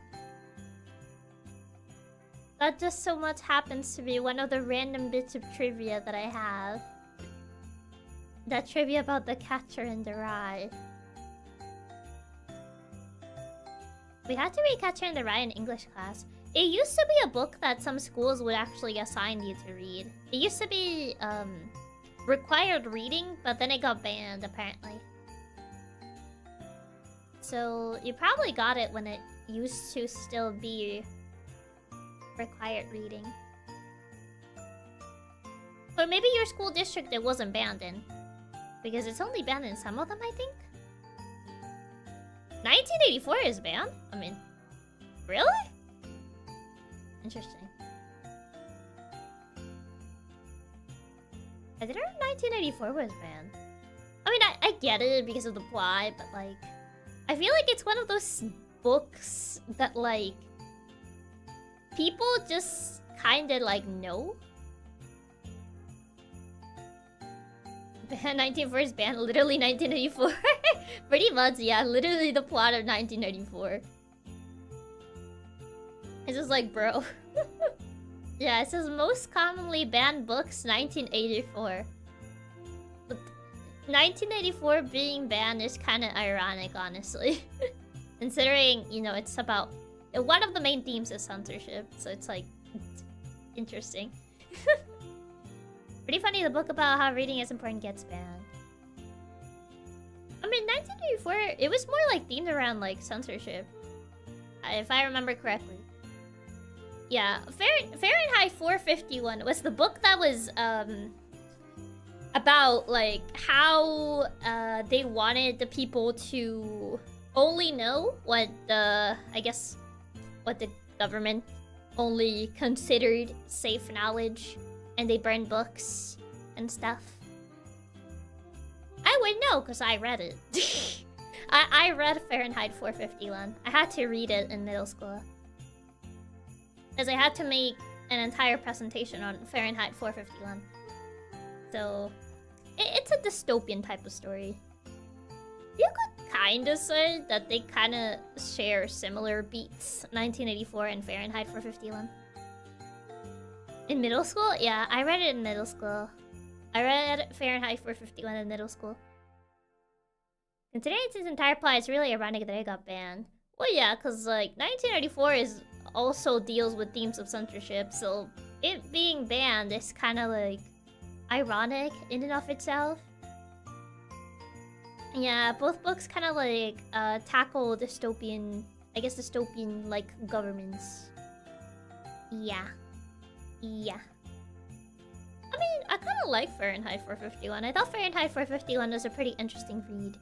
That just so much happens to be one of the random bits of trivia that I have. That trivia about the Catcher in the Rye. We had to read Catcher in the Rye in English class. It used to be a book that some schools would actually assign you to read. It used to be, required reading, but then it got banned, apparently. So, you probably got it when it used to still be required reading. Or maybe your school district it wasn't banned in. Because it's only banned in some of them, I think? 1984 is banned? I mean, really? Interesting. I didn't know 1984 was banned. I mean, I get it because of the plot, but like... I feel like it's one of those books that like... people just kinda like know. 1984 is banned, literally 1984. Pretty much, yeah, literally the plot of 1994. It's just like, bro. Yeah, it says most commonly banned books 1984. But 1984 being banned is kind of ironic, honestly. Considering, you know, it's about... one of the main themes is censorship, so it's like... interesting. Pretty funny, the book about how reading is important gets banned. I mean, 1984, it was more like themed around like censorship. If I remember correctly. Yeah, Fahrenheit 451 was the book that was about like how they wanted the people to only know what the what the government only considered safe knowledge, and they burned books and stuff. I would know because I read it. I read Fahrenheit 451. I had to read it in middle school. Because I had to make an entire presentation on Fahrenheit 451. So, it's a dystopian type of story. You could kinda say that they kinda share similar beats, 1984 and Fahrenheit 451. In middle school? Yeah, I read it in middle school. I read Fahrenheit 451 in middle school. Considering its entire plot, it's really ironic that it got banned. Well, yeah, because, like, 1984 also deals with themes of censorship, so it being banned is kind of, like, ironic in and of itself. Yeah, both books kind of, like, tackle dystopian, like, governments. Yeah. Yeah. I mean, I kind of like Fahrenheit 451. I thought Fahrenheit 451 was a pretty interesting read.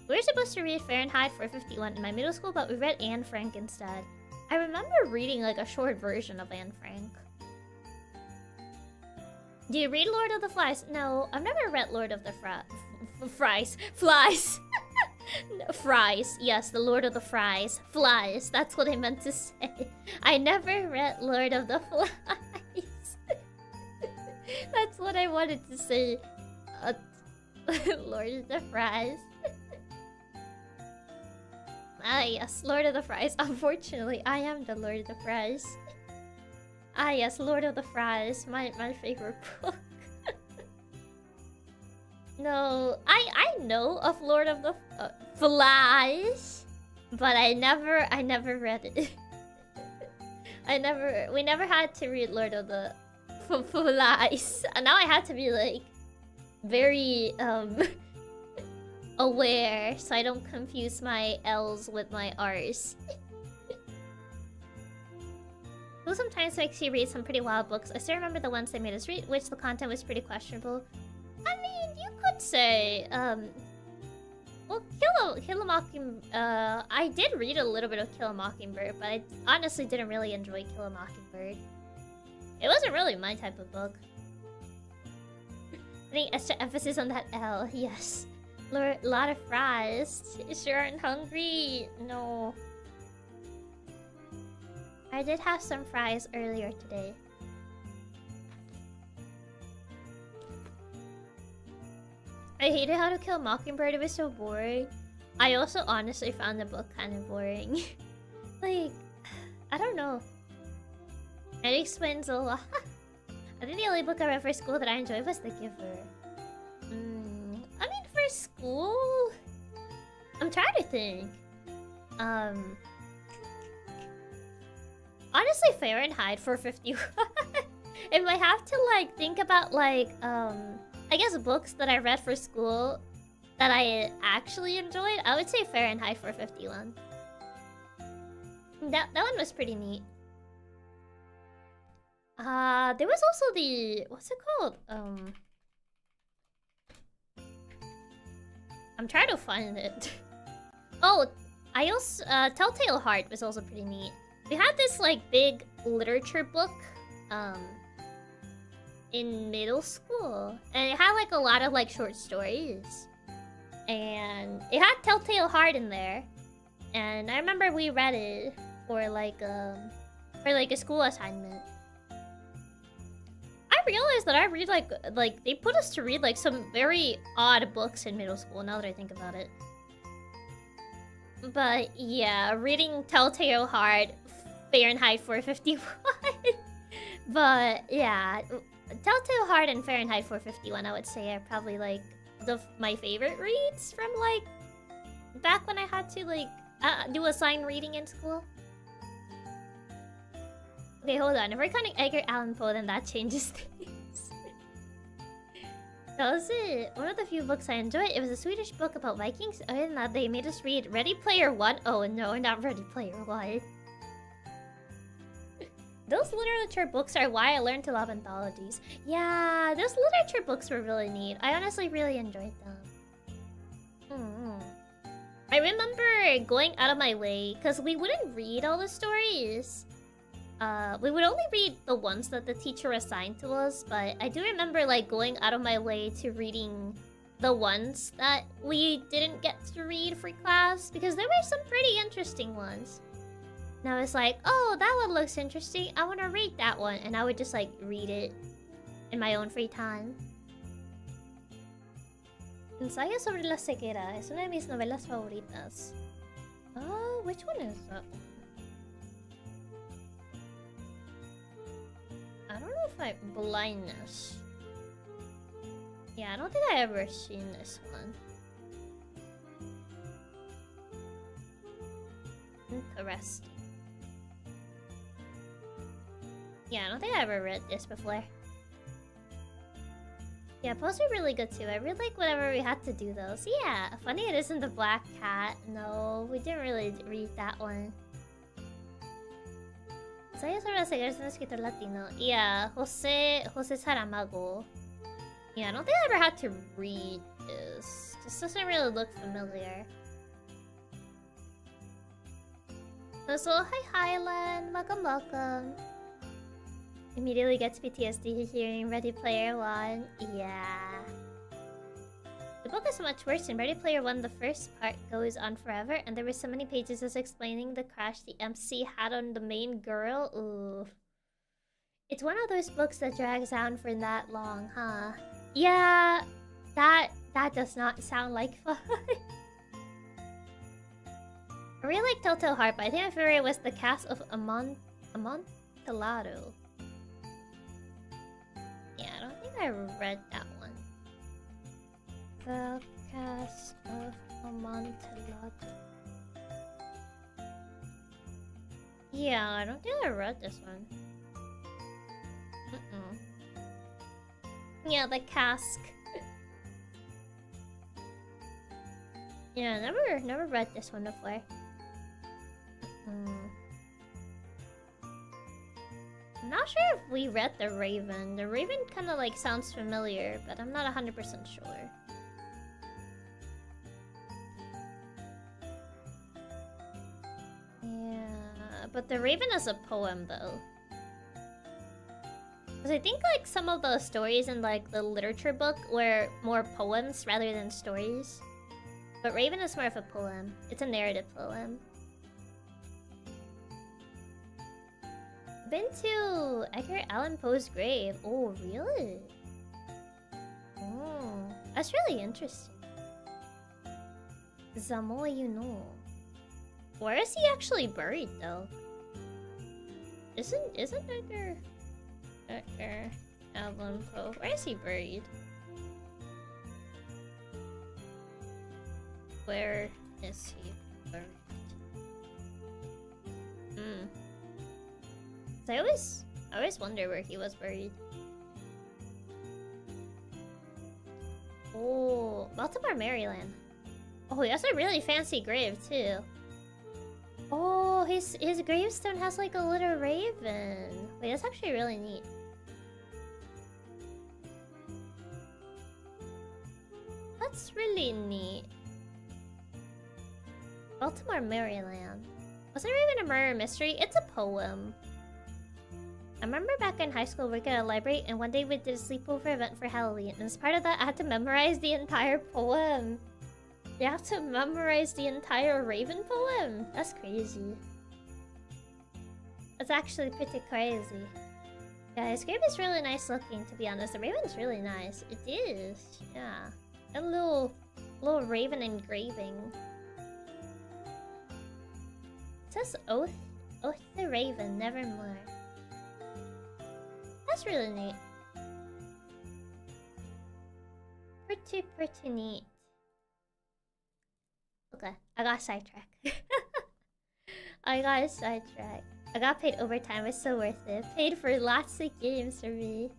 We were supposed to read Fahrenheit 451 in my middle school, but we read Anne Frank instead. I remember reading like a short version of Anne Frank. Do you read Lord of the Flies? No, I've never read Lord of the Flies. No, fries. Yes, the Lord of the Flies. Flies. That's what I meant to say. I never read Lord of the Flies. That's what I wanted to say. Lord of the Flies. Ah, yes, Lord of the Fries. Unfortunately, I am the Lord of the Fries. Ah, yes, Lord of the Fries. My favorite book. No, I know of Lord of the Flies, but I never read it. We never had to read Lord of the Flies. And now I had to be like very aware so I don't confuse my L's with my R's. Who sometimes makes you read some pretty wild books. I still remember the ones they made us read, which the content was pretty questionable. I mean, you could say, well, Kill a Mockingbird. I did read a little bit of Kill a Mockingbird, but I honestly didn't really enjoy Kill a Mockingbird. It wasn't really my type of book. I think extra emphasis on that L, yes. Lot of fries. Sure aren't hungry. No. I did have some fries earlier today. I hated How to Kill a Mockingbird. It was so boring. I also honestly found the book kind of boring. Like, I don't know. It explains a lot. I think the only book I read for school that I enjoyed was The Giver. I mean, for school, I'm trying to think. Honestly, Fahrenheit 451. If I have to like think about like I guess books that I read for school that I actually enjoyed, I would say Fahrenheit 451. That one was pretty neat. There was also the, what's it called? I'm trying to find it. Oh, I also Telltale Heart was also pretty neat. We had this like big literature book in middle school, and it had like a lot of like short stories, and it had Telltale Heart in there, and I remember we read it for like a school assignment. I realized that I read like they put us to read like some very odd books in middle school, now that I think about it. But yeah, reading Telltale Heart, Fahrenheit 451. But yeah, Telltale Heart and Fahrenheit 451, I would say, are probably like my favorite reads from like back when I had to like do assigned reading in school. Okay, hold on. If we're counting Edgar Allan Poe, then that changes things. That was it. One of the few books I enjoyed. It was a Swedish book about Vikings. Other than that, they made us read Ready Player One. Oh no, not Ready Player One. Those literature books are why I learned to love anthologies. Yeah, those literature books were really neat. I honestly really enjoyed them. I remember going out of my way, because we wouldn't read all the stories. We would only read the ones that the teacher assigned to us, but I do remember like going out of my way to reading the ones that we didn't get to read for class, because there were some pretty interesting ones. And I was like, oh, that one looks interesting, I want to read that one, and I would just like read it in my own free time. Ensayo sobre la ceguera es una de mis novelas favoritas. Oh, which one is that? I don't know if I... Blindness. Yeah, I don't think I ever seen this one. Interesting. Yeah, I don't think I ever read this before. Yeah, posts are really good too. I really like whenever we had to do those. Yeah, funny it isn't the Black Cat. No, we didn't really read that one. Ensayo sobre la ceguera es un escritor latino. Yeah, Jose Saramago. Yeah, I don't think I ever had to read this. This doesn't really look familiar. So, hi Highland, welcome. Immediately gets PTSD hearing Ready Player One. Yeah. The book is much worse. In Ready Player One, the first part goes on forever, and there were so many pages just explaining the crush the MC had on the main girl. Ooh. It's one of those books that drags on for that long, huh? Yeah, that does not sound like fun. I really like Telltale Heart, but I think my favorite was the cast of Amontillado. Yeah, I don't think I read that one. The cast of Amontillado. Yeah, I don't think I read this one. Yeah, the cask. Yeah, never read this one before. I'm not sure if we read The Raven. The Raven kind of like sounds familiar, but I'm not 100% sure. Yeah, but The Raven is a poem though. Because I think like some of the stories in like the literature book were more poems rather than stories. But Raven is more of a poem. It's a narrative poem. Been to Edgar Allan Poe's grave. Oh, really? Oh, that's really interesting. The more you know. Where is he actually buried, though? Isn't Edgar Allan Poe? Where is he buried? Where is he buried? I always wonder where he was buried. Oh, Baltimore, Maryland. Oh, he has a really fancy grave too. Oh, his gravestone has like a little raven. Wait, that's actually really neat. That's really neat. Baltimore, Maryland. Was there even a murder mystery? It's a poem. I remember back in high school working at a library, and one day we did a sleepover event for Halloween, and as part of that I had to memorize the entire poem. You have to memorize the entire Raven poem? That's crazy. That's actually pretty crazy. Yeah, his grave is really nice looking, to be honest. The Raven's really nice. It is, yeah. A little Raven engraving. It says Oath the Raven, nevermore. That's really neat. Pretty neat. Okay, I got sidetracked. I got paid overtime, it's so worth it. Paid for lots of games for me.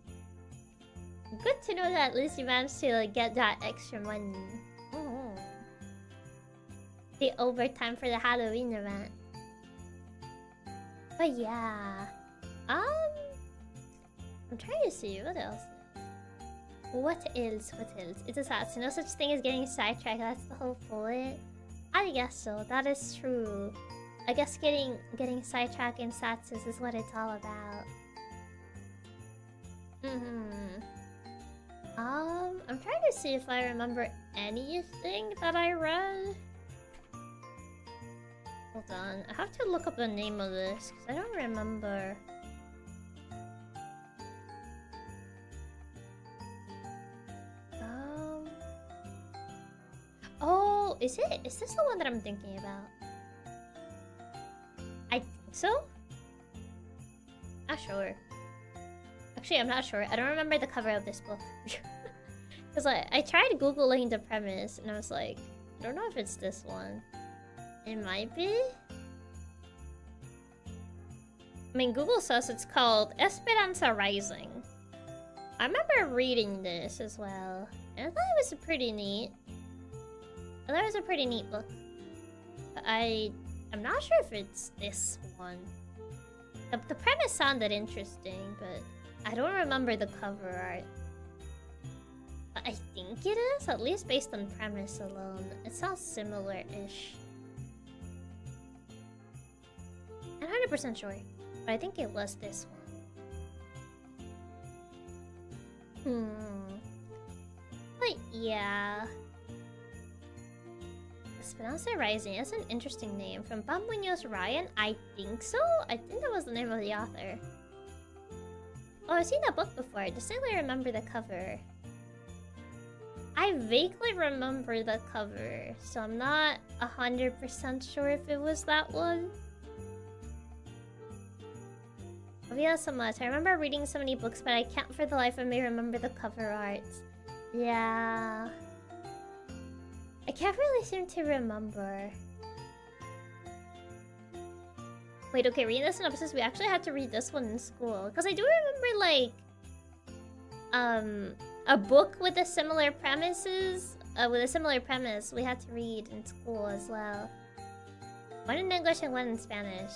Good to know that at least you managed to like, get that extra money. The overtime for the Halloween event. But yeah. I'm trying to see what else. What else? What else? It's a sassy. No such thing as getting sidetracked. That's the whole point. I guess so. That is true. I guess getting sidetracked in satsas is what it's all about. I'm trying to see if I remember anything that I read. Hold on. I have to look up the name of this because I don't remember. Oh, is this the one that I'm thinking about? I think so? Not sure. Actually, I'm not sure. I don't remember the cover of this book. Because I tried Googling the premise and I was like, I don't know if it's this one. It might be? I mean, Google says it's called Esperanza Rising. I remember reading this as well. And I thought it was pretty neat. I thought it was a pretty neat book. But I'm not sure if it's this one. The premise sounded interesting, but I don't remember the cover art. But I think it is, at least based on premise alone. It sounds similar-ish. I'm 100% sure, but I think it was this one. But yeah. Esperanza Rising is an interesting name. From Pam Munoz Ryan? I think so? I think that was the name of the author. Oh, I've seen that book before. I distinctly remember the cover. I vaguely remember the cover, so I'm not 100% sure if it was that one. Love you so much. I remember reading so many books, but I can't for the life of me remember the cover art. Yeah. I can't really seem to remember. Wait, okay, reading the synopsis, we actually had to read this one in school. Because I do remember, like, a book with a similar premises, with a similar premise we had to read in school as well. One in English and one in Spanish.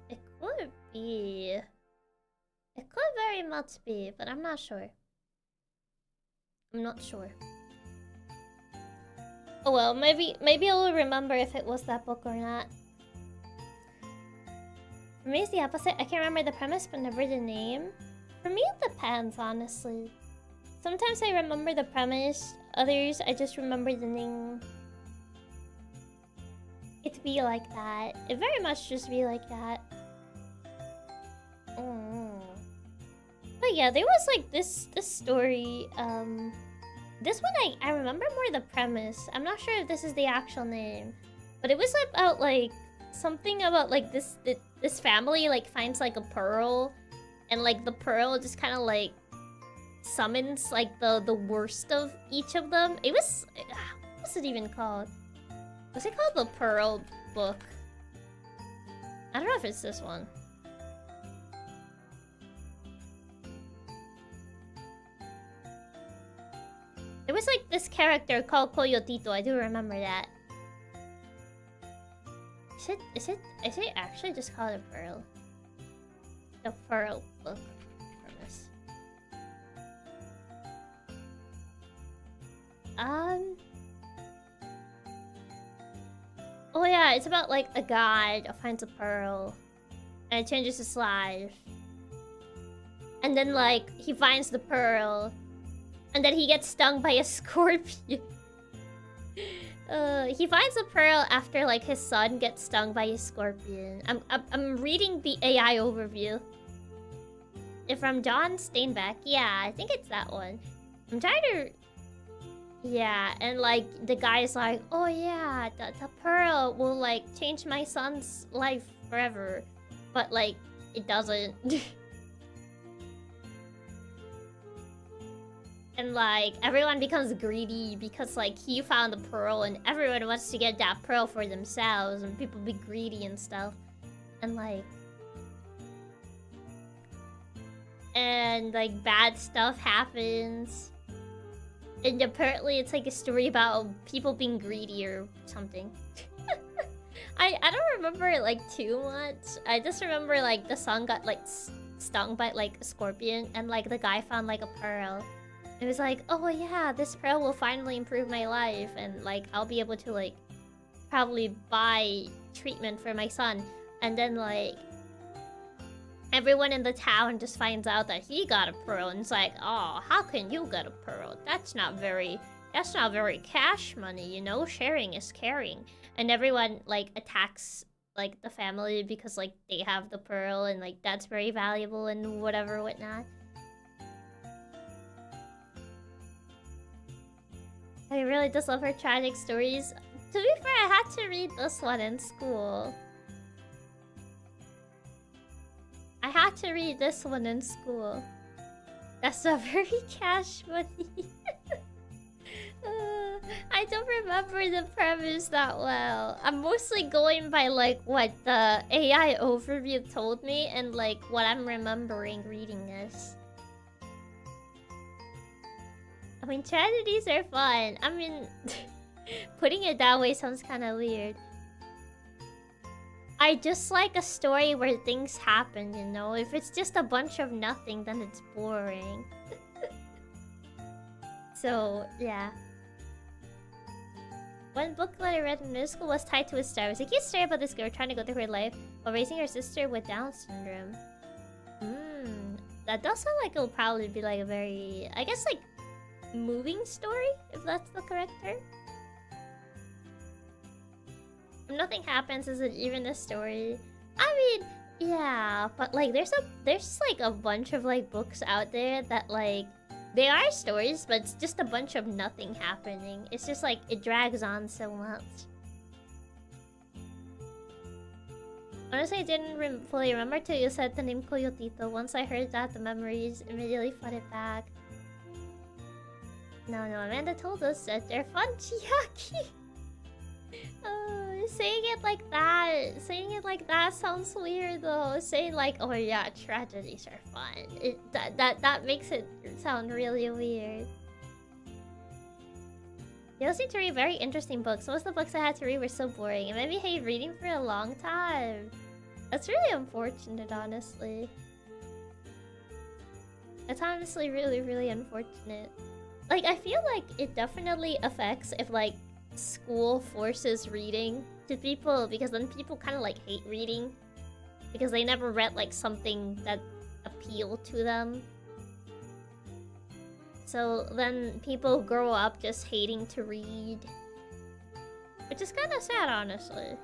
It could be. It could very much be, but I'm not sure. I'm not sure. Oh well, maybe I'll remember if it was that book or not. For me, it's the opposite. I can remember the premise, but never the name. For me, it depends, honestly. Sometimes I remember the premise. Others, I just remember the name. It be like that. It very much just be like that. But yeah, there was like this story. This one I remember more the premise. I'm not sure if this is the actual name, but it was about like something about like this family like finds like a pearl, and like the pearl just kind of like summons like the worst of each of them. It was what was it even called? Was it called the Pearl book? I don't know if it's this one. There was like this character called Coyotito. I do remember that. Is it actually just called a Pearl? The Pearl book premise. Oh yeah, it's about like a guy that finds a pearl and it changes his life. And then like he finds the pearl and then he gets stung by a scorpion. He finds the pearl after like his son gets stung by a scorpion. I'm reading the AI overview. It's from John Steinbeck. Yeah, I think it's that one. I'm trying to... Yeah, and like the guy's like, oh yeah, the pearl will like change my son's life forever. But like, it doesn't. And like, everyone becomes greedy because like he found the pearl and everyone wants to get that pearl for themselves and people be greedy and stuff. And like... And like bad stuff happens. And apparently it's like a story about people being greedy or something. I don't remember it like too much. I just remember like the son got like stung by like a scorpion, and like the guy found like a pearl. It was like, oh yeah, this pearl will finally improve my life, and like I'll be able to like probably buy treatment for my son. And then like everyone in the town just finds out that he got a pearl, and it's like, oh, how can you get a pearl? That's not very cash money, you know? Sharing is caring. And everyone like attacks like the family because like they have the pearl, and like that's very valuable and whatever whatnot. I really just love her tragic stories. To be fair, I had to read this one in school. I had to read this one in school. That's not very cash money. I don't remember the premise that well. I'm mostly going by like what the AI overview told me and like what I'm remembering reading this. I mean, tragedies are fun. I mean, putting it that way sounds kind of weird. I just like a story where things happen, you know? If it's just a bunch of nothing, then it's boring. So, yeah. One book that I read in middle school was tied to a star. It was a cute story about this girl trying to go through her life while raising her sister with Down syndrome. That does sound like it'll probably be like a very, I guess like, moving story, if that's the correct term. If nothing happens, is it even a story? I mean, yeah, but like there's like a bunch of like books out there that like they are stories, but it's just a bunch of nothing happening. It's just like it drags on so much. Honestly, I didn't fully remember till you said the name Coyotito. Once I heard that, the memories immediately flooded back. No, Amanda told us that they're fun, Chiaki. Saying it like that sounds weird though. Saying like, oh yeah, tragedies are fun. That makes it sound really weird. You also seem to read very interesting books. Most of the books I had to read were so boring. It made me hate reading for a long time. That's really unfortunate, honestly. It's honestly really, really unfortunate. Like, I feel like it definitely affects if, like, school forces reading to people, because then people kind of, like, hate reading. Because they never read, like, something that appealed to them. So then people grow up just hating to read. Which is kind of sad, honestly.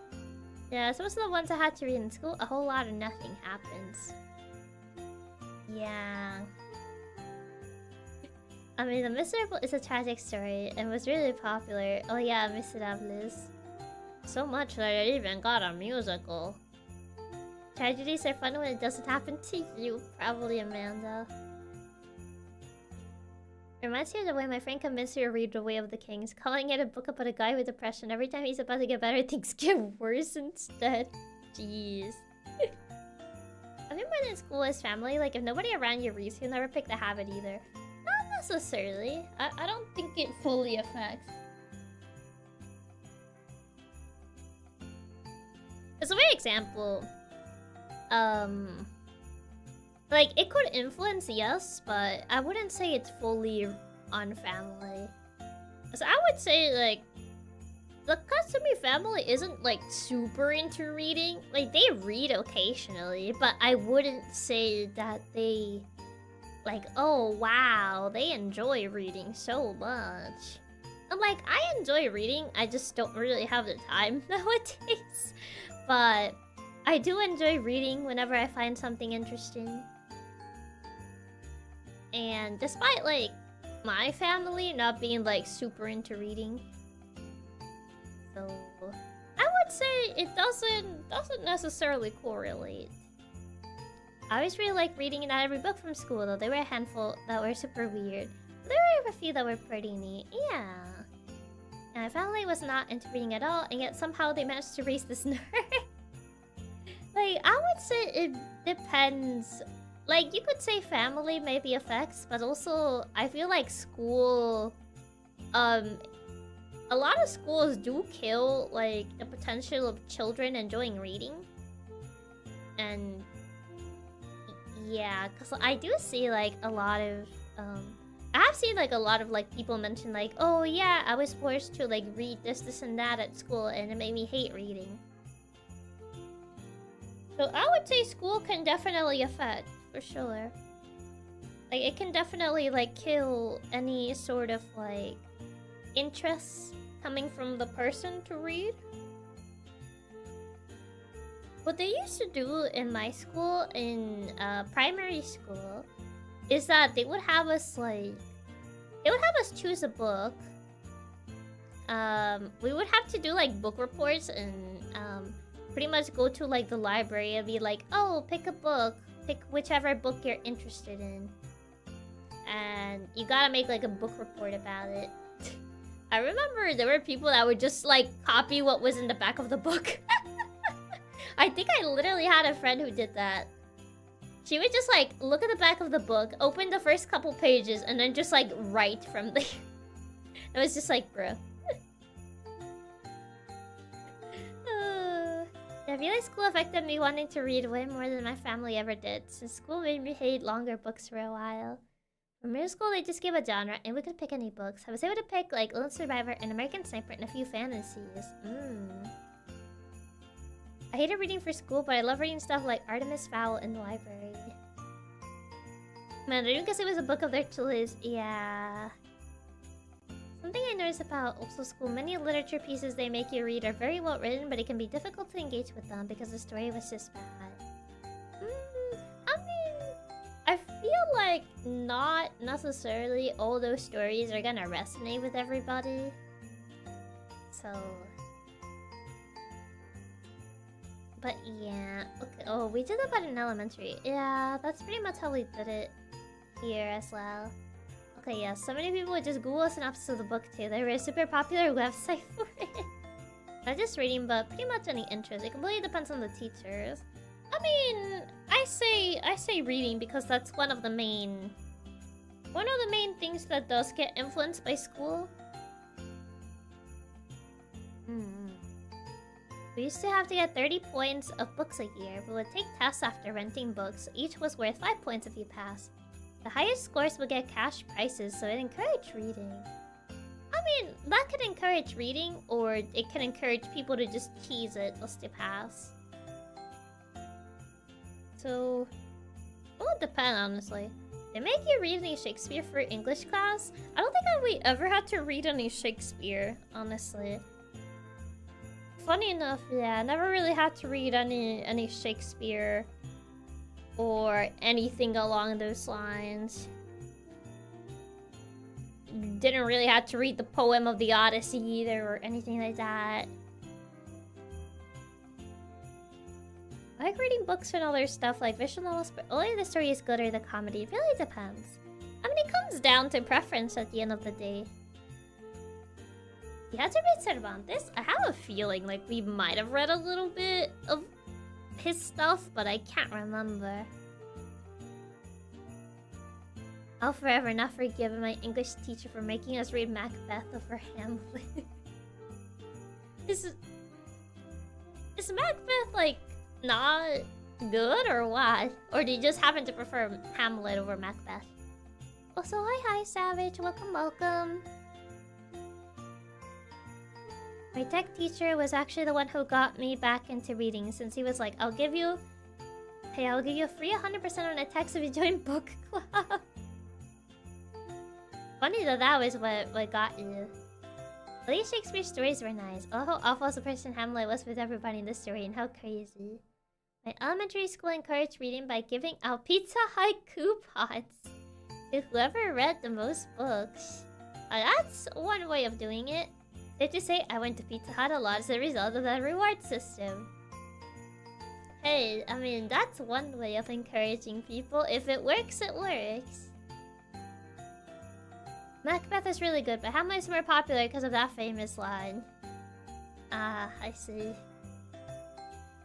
Yeah, so most of the ones I had to read in school, a whole lot of nothing happens. Yeah. I mean, The Miserable is a tragic story and was really popular. Oh yeah, Miserables. So much that it even got a musical. Tragedies are fun when it doesn't happen to you. Probably Amanda. Reminds me of the way my friend convinced me to read The Way of the Kings, calling it a book about a guy with depression. Every time he's about to get better, things get worse instead. Jeez. I think when in school as family, like if nobody around you reads, you'll never pick the habit either. Not necessarily. I don't think it fully affects. As a way example, like it could influence, yes, but I wouldn't say it's fully on family. So I would say like the Katsumi family isn't like super into reading. Like they read occasionally, but I wouldn't say that they like, oh wow, they enjoy reading so much. And like, I enjoy reading, I just don't really have the time nowadays. But I do enjoy reading whenever I find something interesting. And despite like my family not being like super into reading, so I would say it doesn't necessarily correlate. I always really like reading not every book from school, though. There were a handful that were super weird. There were a few that were pretty neat. Yeah. And my family was not into reading at all, and yet somehow they managed to raise this nerd. Like, I would say it depends. Like, you could say family maybe affects, but also I feel like school, a a lot of schools do kill like the potential of children enjoying reading. And yeah, because I do see like a lot of I have seen like a lot of like people mention like, oh yeah, I was forced to like read this and that at school and it made me hate reading. So I would say school can definitely affect, for sure. Like it can definitely like kill any sort of like interest coming from the person to read. What they used to do in my school, in primary school, is that they would have us like... They would have us choose a book. We would have to do like book reports and pretty much go to like the library and be like, oh, pick a book. Pick whichever book you're interested in. And you gotta make like a book report about it. I remember there were people that would just like copy what was in the back of the book. I think I literally had a friend who did that. She would just like look at the back of the book, open the first couple pages, and then just like write from there. It was just like, bruh. I feel like school affected me wanting to read way more than my family ever did, since school made me hate longer books for a while. For middle school, they just gave a genre, and we could pick any books. I was able to pick like Lone Survivor and American Sniper and a few fantasies. I hated reading for school, but I love reading stuff like Artemis Fowl in the library. Man, I didn't guess it was a book of their choice. Yeah. Something I noticed about also school, many literature pieces they make you read are very well written, but it can be difficult to engage with them because the story was just bad. I mean, I feel like not necessarily all those stories are gonna resonate with everybody. So... But yeah, okay. Oh, we did that about in elementary. Yeah, that's pretty much how we did it here as well. Okay, yeah, so many people would just Google synopsis of the book too. They were a super popular website for it. Not just reading, but pretty much any interest. It completely depends on the teachers. I mean, I say reading because that's one of the main things that does get influenced by school. We used to have to get 30 points of books a year. We would take tests after renting books. Each was worth 5 points if you passed. The highest scores would get cash prizes, so it encouraged reading. I mean, that could encourage reading, or it can encourage people to just tease it just to pass. So, it would depend, honestly. They make you read any Shakespeare for English class? I don't think we ever had to read any Shakespeare, honestly. Funny enough, yeah, I never really had to read any Shakespeare or anything along those lines. Didn't really have to read the poem of the Odyssey either or anything like that. I like reading books and other stuff like visual novels, but only the story is good or the comedy. It really depends. I mean, it comes down to preference at the end of the day. You had to read Cervantes? I have a feeling like we might have read a little bit of his stuff, but I can't remember. I'll forever not forgive my English teacher for making us read Macbeth over Hamlet. Is Macbeth, like, not good or what? Or do you just happen to prefer Hamlet over Macbeth? Also, hi Savage, welcome. My tech teacher was actually the one who got me back into reading, since he was like, I'll give you a free 100% on a text if you join book club. Funny that was what got you. At least Shakespeare's stories were nice. Oh, how awful the person Hamlet was with everybody in the story, and how crazy. My elementary school encouraged reading by giving out Pizza Hut coupons to whoever read the most books. That's one way of doing it. Safe to say, I went to Pizza Hut a lot as a result of that reward system. Hey, I mean, that's one way of encouraging people. If it works, it works. Macbeth is really good, but Hamlet is more popular because of that famous line. Ah, I see.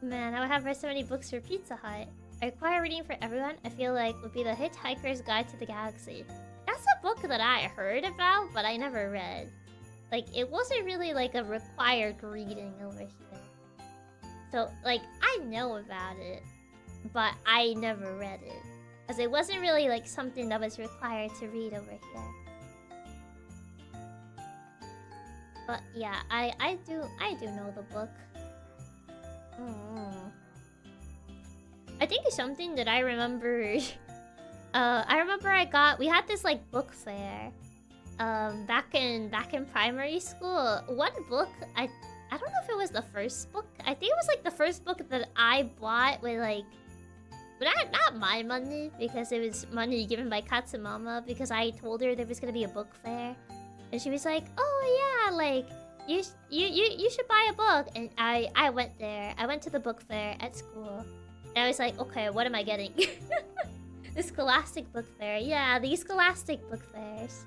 Man, I would have read so many books for Pizza Hut. I require reading for everyone, I feel like, would be The Hitchhiker's Guide to the Galaxy. That's a book that I heard about, but I never read. Like, it wasn't really like a required reading over here. So, like, I know about it, but I never read it. Because it wasn't really like something that was required to read over here. But yeah, I do know the book. I think it's something that I remember. I remember we had this like book fair. Back in primary school. One book, I don't know if it was the first book. I think it was like the first book that I bought with like, but not my money, because it was money given by Katsumama, because I told her there was gonna be a book fair, and she was like, "Oh yeah, like you should buy a book." And I went there. I went to the book fair at school, and I was like, "Okay, what am I getting?" The Scholastic Book Fair. Yeah, these Scholastic Book Fairs.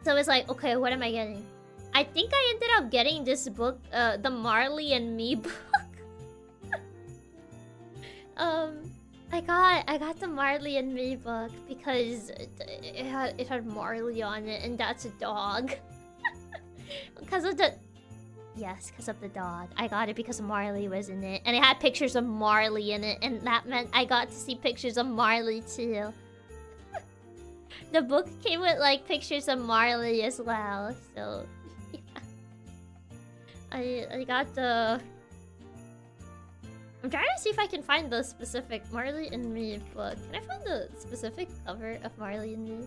So I was like, okay, what am I getting? I think I ended up getting this book, the Marley and Me book. I got the Marley and Me book because it had Marley on it, and that's a dog. Because of the dog. I got it because Marley was in it, and it had pictures of Marley in it, and that meant I got to see pictures of Marley too. The book came with like pictures of Marley as well, so yeah. I got the. I'm trying to see if I can find the specific Marley and Me book. Can I find the specific cover of Marley and Me?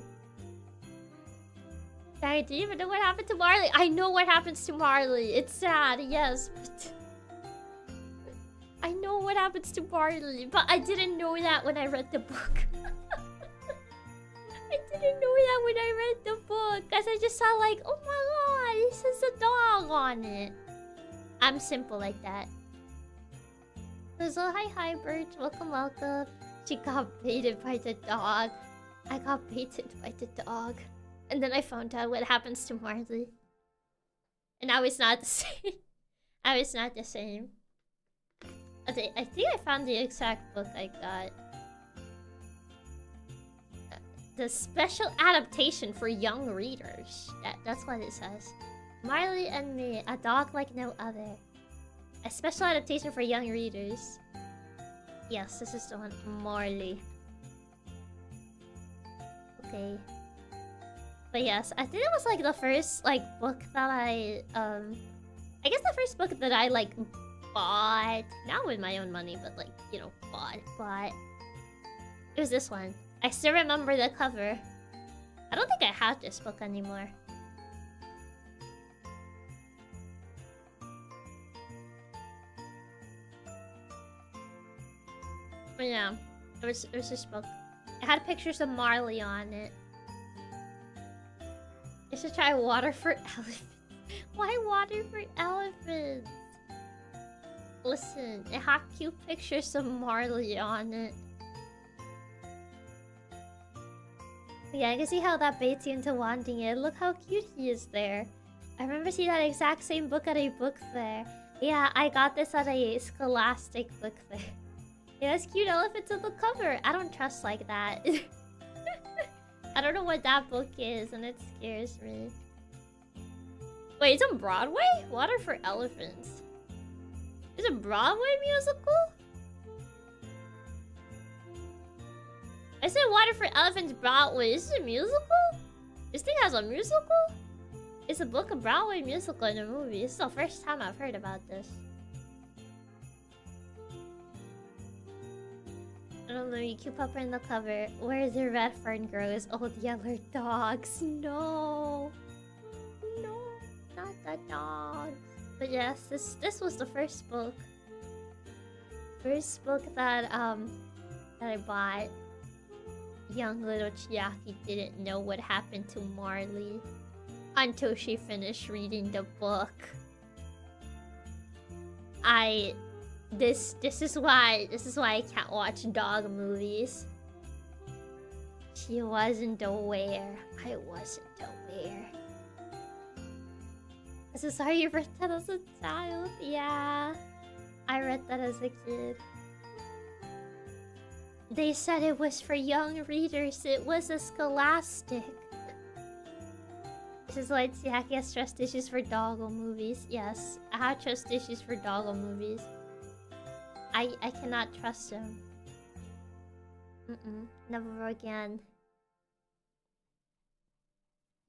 I do even know what happened to Marley. I know what happens to Marley. It's sad, yes, but I know what happens to Marley, but I didn't know that when I read the book. I didn't know that when I read the book, because I just saw like, oh my god, this is a dog on it. I'm simple like that. So hi Birch, welcome. She got baited by the dog. I got baited by the dog. And then I found out what happens to Marley. And now it's not the same. Now it's not the same. Okay, I think I found the exact book I got. The special adaptation for young readers. That's what it says. Marley and Me, a dog like no other. A special adaptation for young readers. Yes, this is the one. Marley. Okay. But yes, I think it was like the first like book that I guess the first book that I like bought, not with my own money, but like, you know, bought. It was this one. I still remember the cover. I don't think I have this book anymore. But yeah, it was this book. It had pictures of Marley on it. I should try water for elephants. Why water for elephants? Listen, it had cute pictures of Marley on it. Yeah, I can see how that baits you into wanting it. Look how cute he is there. I remember seeing that exact same book at a book fair. Yeah, I got this at a Scholastic book fair. It has cute elephants on the cover. I don't trust like that. I don't know what that book is, and it scares me. Wait, it's on Broadway? Water for Elephants. It's a Broadway musical? I said Water for Elephants Broadway. Is this a musical? This thing has a musical? It's a book of Broadway musical in a movie. This is the first time I've heard about this. I don't know, you keep up in the cover. Where the red fern grows, old yellow dogs. No. No, not the dogs. But yes, this was the first book. First book that I bought. Young little Chiaki didn't know what happened to Marley until she finished reading the book. This is why I can't watch dog movies. She wasn't aware. I wasn't aware. So sorry you read that as a child. Yeah, I read that as a kid. They said it was for young readers. It was a Scholastic. Which is why Chiaki has trust issues for doggo movies. Yes, I have trust issues for doggo movies. I cannot trust him. Never again.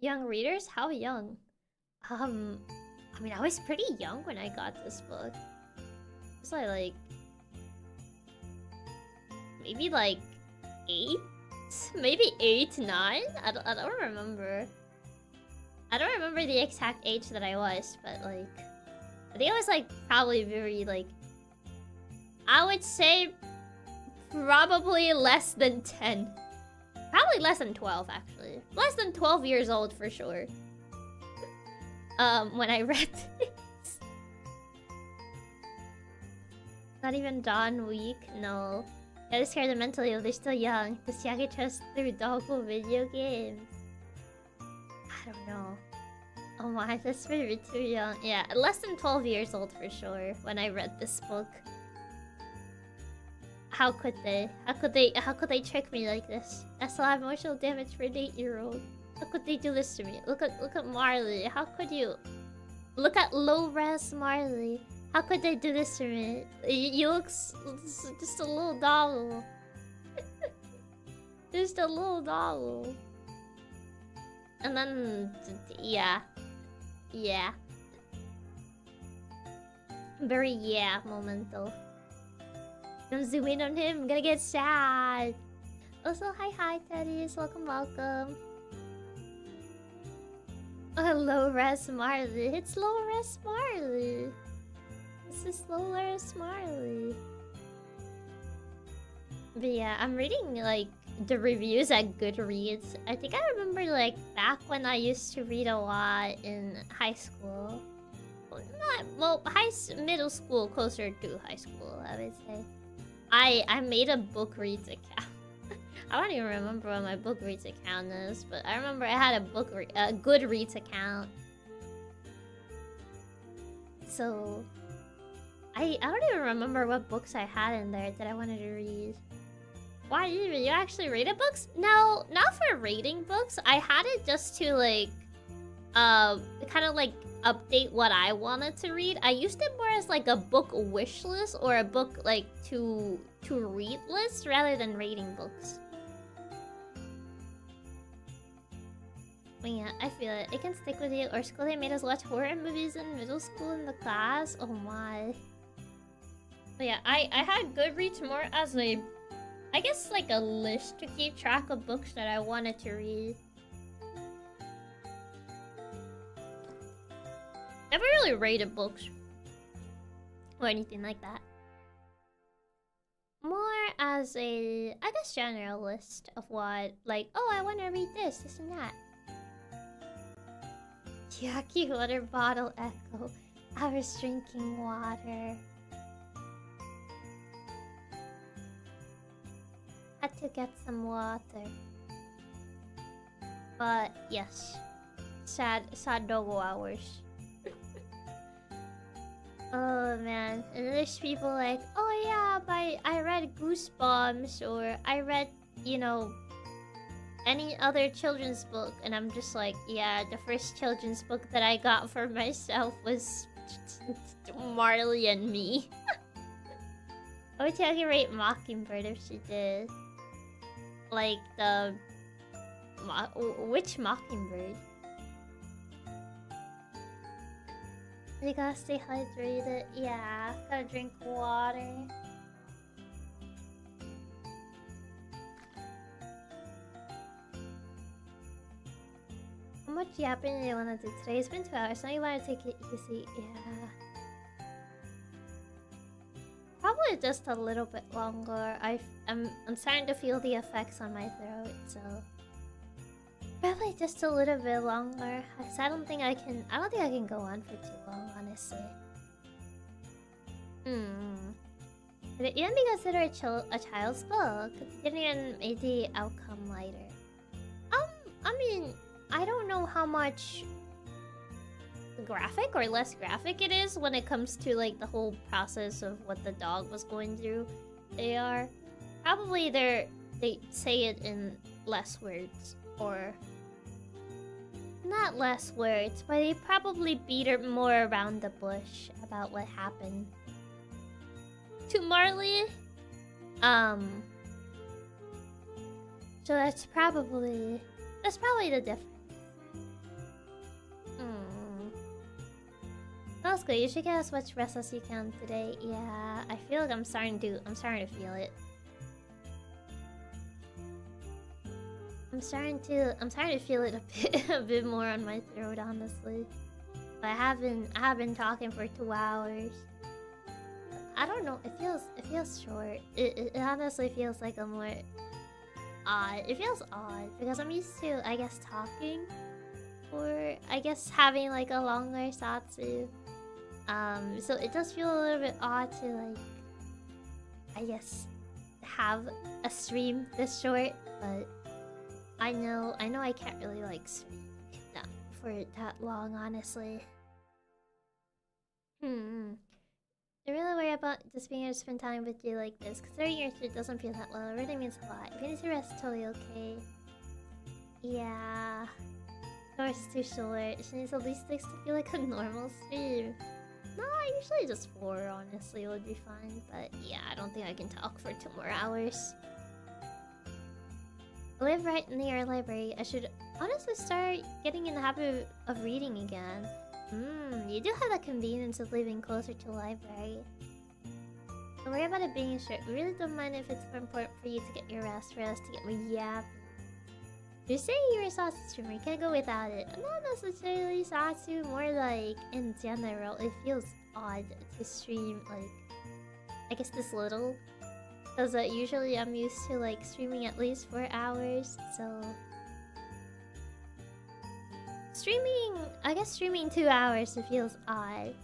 Young readers? How young? I mean, I was pretty young when I got this book. Was I like... maybe like 8? Maybe 8, 9? I don't remember. I don't remember the exact age that I was, but like... I think I was like probably very like... I would say probably less than 10. Probably less than 12 actually. Less than 12 years old for sure. When I read this. Not even Dawn Week? No. Gotta scare them mentally if they're still young. Does Chiaki trust through doggo video games? I don't know. Oh my, that's maybe too young. Yeah, less than 12 years old for sure when I read this book. How could they? How could they trick me like this? That's a lot of emotional damage for an 8-year-old. How could they do this to me? Look at Marley. How could you? Look at low-res Marley. How could they do this to me? You look just a little doggo. Just a little doggo. And then, yeah. Yeah. Very yeah moment though. Don't zoom in on him, I'm gonna get sad. Also, hi Teddies, welcome. Oh, low-res Marley. It's low-res Marley. This is low-res Marley. But yeah, I'm reading like the reviews at Goodreads. I think I remember like back when I used to read a lot in high school. Middle school, closer to high school, I would say. I made a Bookreads account. I don't even remember what my Bookreads account is, but I remember I had a Goodreads account. So I don't even remember what books I had in there that I wanted to read. Why even? You actually rated books? No, not for rating books. I had it just to like kind of like update what I wanted to read. I used it more as like a book wish list or a book like to read list rather than rating books. But yeah, I feel it. It can stick with you. Or school they made us watch horror movies in middle school in the class. Oh my. But yeah, I had Goodreads more as a, I guess like a list to keep track of books that I wanted to read. Never really rated books or anything like that. More as a, I guess, general list of what, like, oh, I want to read this and that. Chiaki water bottle echo. I was drinking water. Had to get some water. But yes, sad doggo hours. Oh man, and there's people like, oh yeah, I read Goosebumps or I read, you know, any other children's book, and I'm just like, yeah, the first children's book that I got for myself was Marley and Me. I would tell you rate Mockingbird if she did. Like the... which Mockingbird? You gotta stay hydrated. Yeah, gotta drink water. How much yapping do you wanna do today? It's been 2 hours, so you wanna take it easy. Yeah. Probably just a little bit longer. I'm starting to feel the effects on my throat, so probably just a little bit longer. Cause I don't think I can go on for too long, honestly. Did it even be considered a child's book? It didn't even make the outcome lighter. I mean, I don't know how much graphic or less graphic it is when it comes to like the whole process of what the dog was going through. They are probably they say it in less words, or not less words, but he probably beat her more around the bush about what happened to Marley. So that's probably the difference. That's good. You should get as much rest as you can today. Yeah, I feel like I'm starting to feel it. I'm starting to feel it a bit more on my throat, honestly. But I have been talking for 2 hours. I don't know. It feels short. It honestly feels like a more odd. It feels odd because I'm used to, I guess, talking, or I guess having like a longer satsu. So it does feel a little bit odd to like, I guess, have a stream this short, but I know I can't really like stream that for that long, honestly. I really worry about just being able to spend time with you like this, because 30 years it doesn't feel that well. It really means a lot. If you need to rest, totally okay. Yeah. Or it's too short. She needs at least 6 to feel like a normal stream. No, usually just 4, honestly, would be fine. But yeah, I don't think I can talk for 2 more hours. I live right near a library. I should honestly start getting in the habit of reading again. You do have the convenience of living closer to a library. Don't worry about it being short. We really don't mind if it's more important for you to get your rest for us to get more yapping. You're saying you're a Satsu streamer, you can't go without it. Not necessarily Satsu, more like in general. It feels odd to stream like, I guess this little. Because usually I'm used to like streaming at least 4 hours, so... Streaming 2 hours, it feels odd.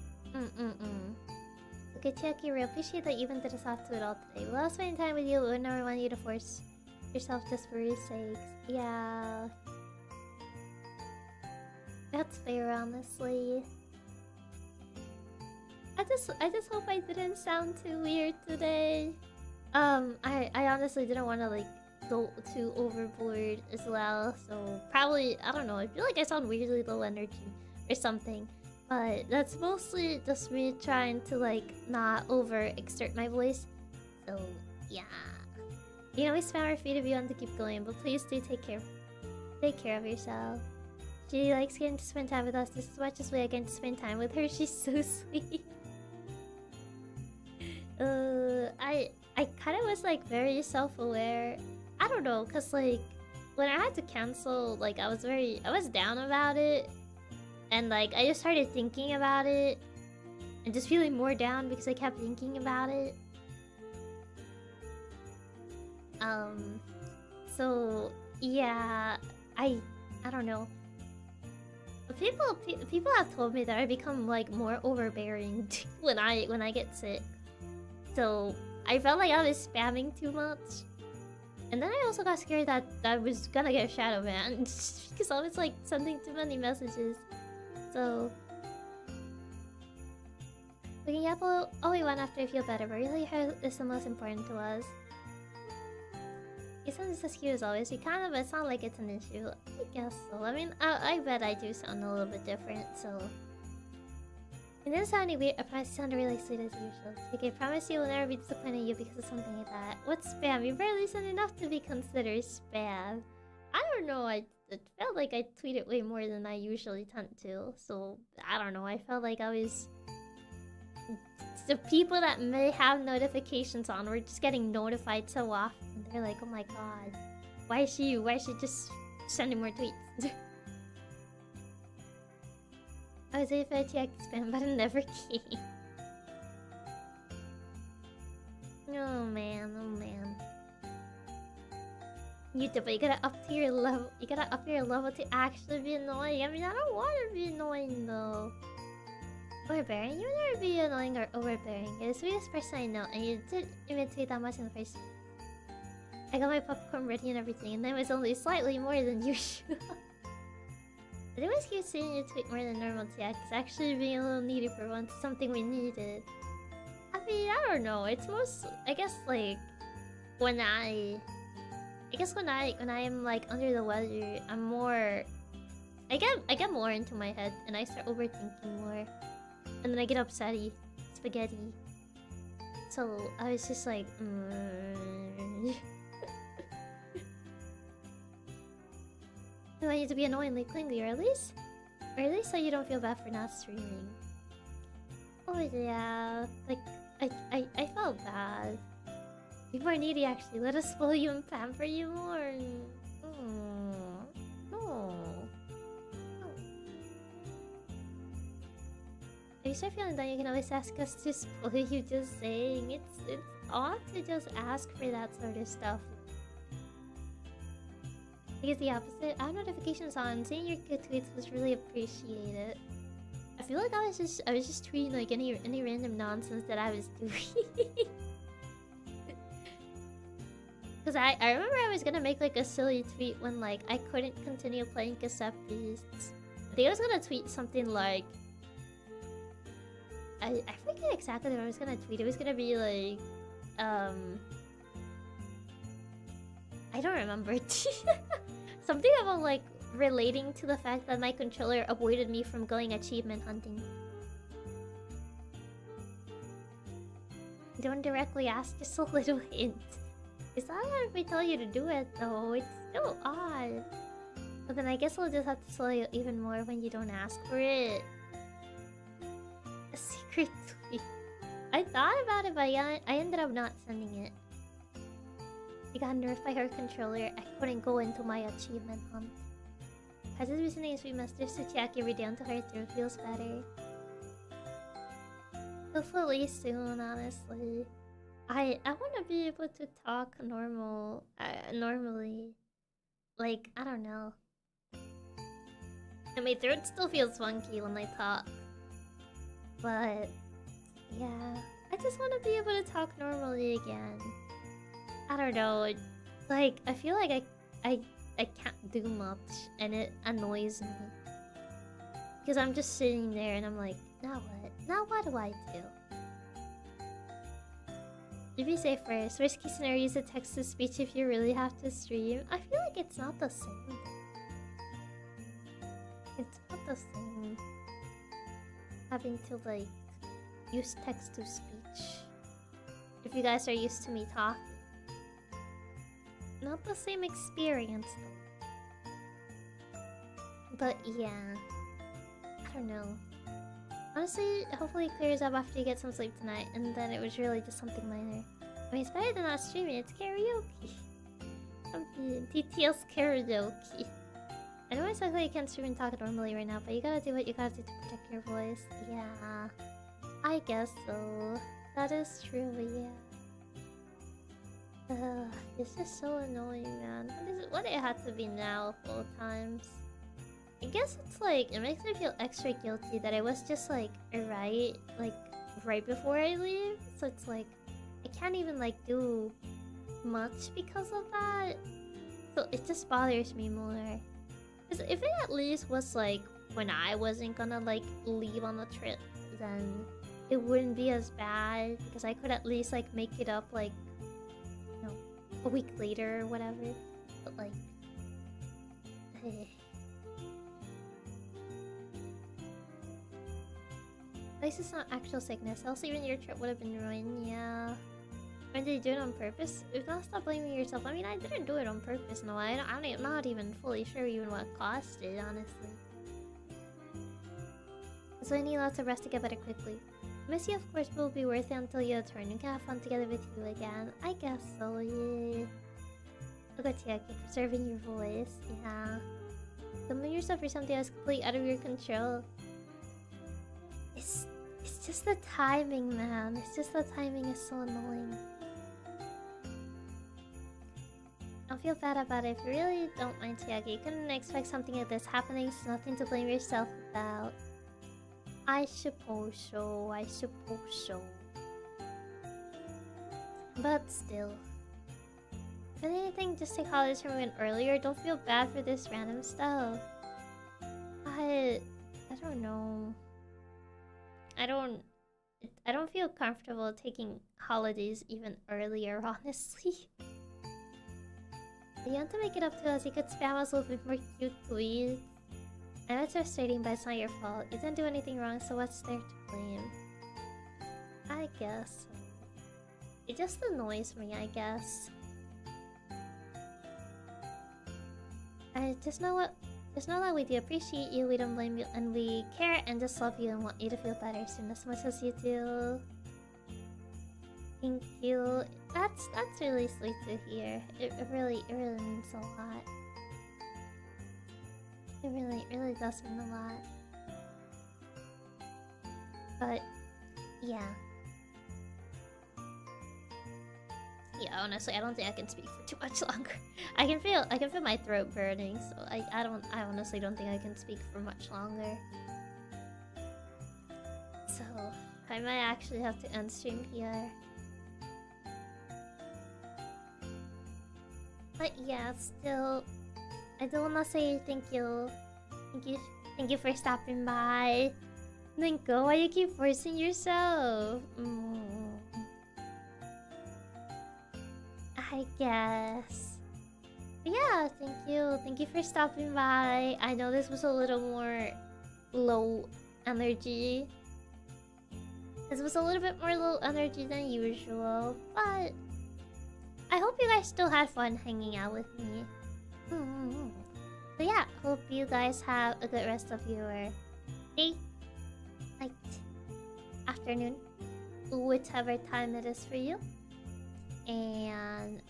Okay, Chiaki, I appreciate that you even did us off to it all today. We love spending time with you, but we never want you to force yourself just for your sakes. Yeah. That's fair, honestly. I just hope I didn't sound too weird today. I honestly didn't want to like go too overboard as well, so probably, I don't know, I feel like I sound weirdly low energy or something, but that's mostly just me trying to like not overexert my voice, so yeah. You know, we spam our feet if you want to keep going, but please do take care of yourself. She likes getting to spend time with us just as much as we are getting to spend time with her. She's so sweet. I kind of was like very self-aware. I don't know, cause like when I had to cancel, like I was down about it, and like I just started thinking about it, and just feeling more down because I kept thinking about it. So yeah, I don't know. People have told me that I become like more overbearing when I get sick. So I felt like I was spamming too much. And then I also got scared that I was gonna get shadow banned because I was like sending too many messages. So looking up only one after I feel better, but really health is the most important to us. You sound just as cute as always. You kind of, but it's not like it's an issue. I guess so. I mean, I bet I do sound a little bit different, so... It didn't sound any weird. I promise you sound really sweet as usual. Okay, I promise you will never be disappointed in you because of something like that. What's spam? You barely said enough to be considered spam. I don't know, it felt like I tweeted way more than I usually tend to. So, I don't know, I felt like I was... The people that may have notifications on were just getting notified so often. They're like, oh my god, why is she just sending more tweets? I was waiting for a Chiaki spam, but it never came. Oh man. YouTube, you gotta up your level to actually be annoying. I mean, I don't want to be annoying though. Overbearing? You would never be annoying or overbearing. You're the sweetest person I know, and you didn't even tweet that much in the first place. I got my popcorn ready and everything, and then it was only slightly more than usual. I always keep seeing you tweet more than normal, Tiak. It's actually being a little needy for once, something we needed. I mean, I don't know. It's most, I guess, like when I am like under the weather, I'm more, I get more into my head and I start overthinking more. And then I get upsetty. Spaghetti. So I was just like, Do I need to be annoyingly clingy, or at least so you don't feel bad for not streaming. Oh yeah, like I felt bad. People are needy actually. Let us spoil you and pamper you more. No. If you start feeling down, you can always ask us to spoil you. Just saying, it's odd to just ask for that sort of stuff. Because the opposite, I have notifications on. Seeing your good tweets was really appreciated. I feel like I was just tweeting like any random nonsense that I was doing. Because I remember I was gonna make like a silly tweet when like I couldn't continue playing cassette beasts. I think I was gonna tweet something like I forget exactly what I was gonna tweet. It was gonna be like I don't remember. Something about like relating to the fact that my controller avoided me from going achievement hunting. Don't directly ask, just a little hint. It's not hard if we tell you to do it though, it's still odd. But then I guess I'll just have to slow you even more when you don't ask for it. A secret tweet. I thought about it, but I ended up not sending it. I got nerfed by her controller. I couldn't go into my achievement hunt. Has this listening Sweet Masters to Chiaki every day until her throat feels better? Hopefully soon, honestly. I want to be able to talk normally. Like, I don't know. And my throat still feels funky when I talk. But, yeah. I just want to be able to talk normally again. I don't know, like, I feel like I can't do much, and it annoys me. Because I'm just sitting there and I'm like, now what? Now what do I do? To be safe first, risky scenario, use a text-to-speech if you really have to stream. I feel like it's not the same. It's not the same. Having to, like, use text-to-speech. If you guys are used to me talking. Not the same experience though. But yeah. I don't know. Honestly, hopefully it clears up after you get some sleep tonight, and then it was really just something minor. I mean, it's better than not streaming, it's karaoke. TTL's karaoke. I know it's like you can't stream and talk normally right now, but you gotta do what you gotta do to protect your voice. Yeah. I guess so. That is true, yeah. It's just so annoying, man. What it had to be now full times. I guess it's like, it makes me feel extra guilty that I was just like right before I leave. So it's like, I can't even like do much because of that. So it just bothers me more. Because if it at least was like when I wasn't gonna like leave on the trip, then it wouldn't be as bad. Because I could at least like make it up like a week later or whatever, but like, at least it's not actual sickness, else even your trip would have been ruined, yeah. Or did you do it on purpose? If not, stop blaming yourself. I mean, I didn't do it on purpose, no, I'm not even fully sure even what caused it, honestly. So I need lots of rest to get better quickly. Miss you, of course, will be worth it until you return. We can have fun together with you again. I guess so, yeah. Look at Chiaki, preserving your voice, yeah. Don't blame yourself for something that's completely out of your control. It's just the timing, man. It's just the timing is so annoying. Don't feel bad about it. If you really don't mind Chiaki, you couldn't expect something like this happening, so nothing to blame yourself about. I suppose so, But still. If anything, just take holidays from even earlier. Don't feel bad for this random stuff. I don't know. I don't feel comfortable taking holidays even earlier, honestly. If you want to make it up to us, you could spam us with more cute tweets. I know it's frustrating, but it's not your fault. You didn't do anything wrong, so what's there to blame? I guess. It just annoys me, I guess. I just know what. Just know that we do appreciate you, we don't blame you, and we care and just love you and want you to feel better soon as much as you do. Thank you. That's really sweet to hear. It really means a lot. It really does mean a lot. But yeah. Yeah, honestly, I don't think I can speak for too much longer. I can feel my throat burning, so I honestly don't think I can speak for much longer. So I might actually have to end stream here. But yeah, still, I do wanna say thank you for stopping by. Then go, why you keep forcing yourself? I guess. But yeah, thank you for stopping by. I know this was a little more low energy. This was a little bit more low energy than usual, but I hope you guys still had fun hanging out with me. So yeah, hope you guys have a good rest of your day, night, afternoon, whichever time it is for you. And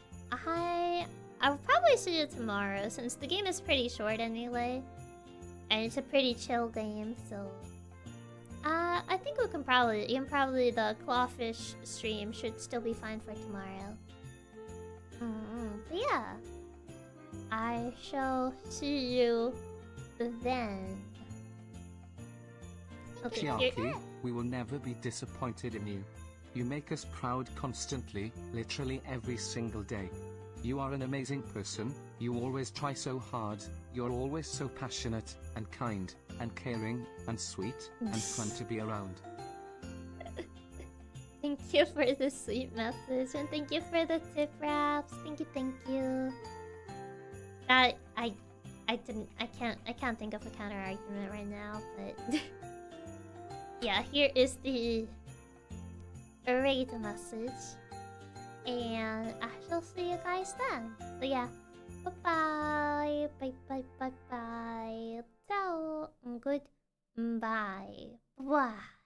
I'll probably see you tomorrow since the game is pretty short anyway, and it's a pretty chill game. So I think we can probably the clawfish stream should still be fine for tomorrow. But yeah, I shall see you then. Okay, Chiaki, we will never be disappointed in you. You make us proud constantly, literally every single day. You are an amazing person, you always try so hard, you're always so passionate, and kind, and caring, and sweet, and fun to be around. Thank you for the sweet message, and thank you for the tip wraps. Thank you. That I can't think of a counter argument right now, but yeah, here is the read message, and I shall see you guys then. So yeah, bye bye. Ciao, good bye. Bye.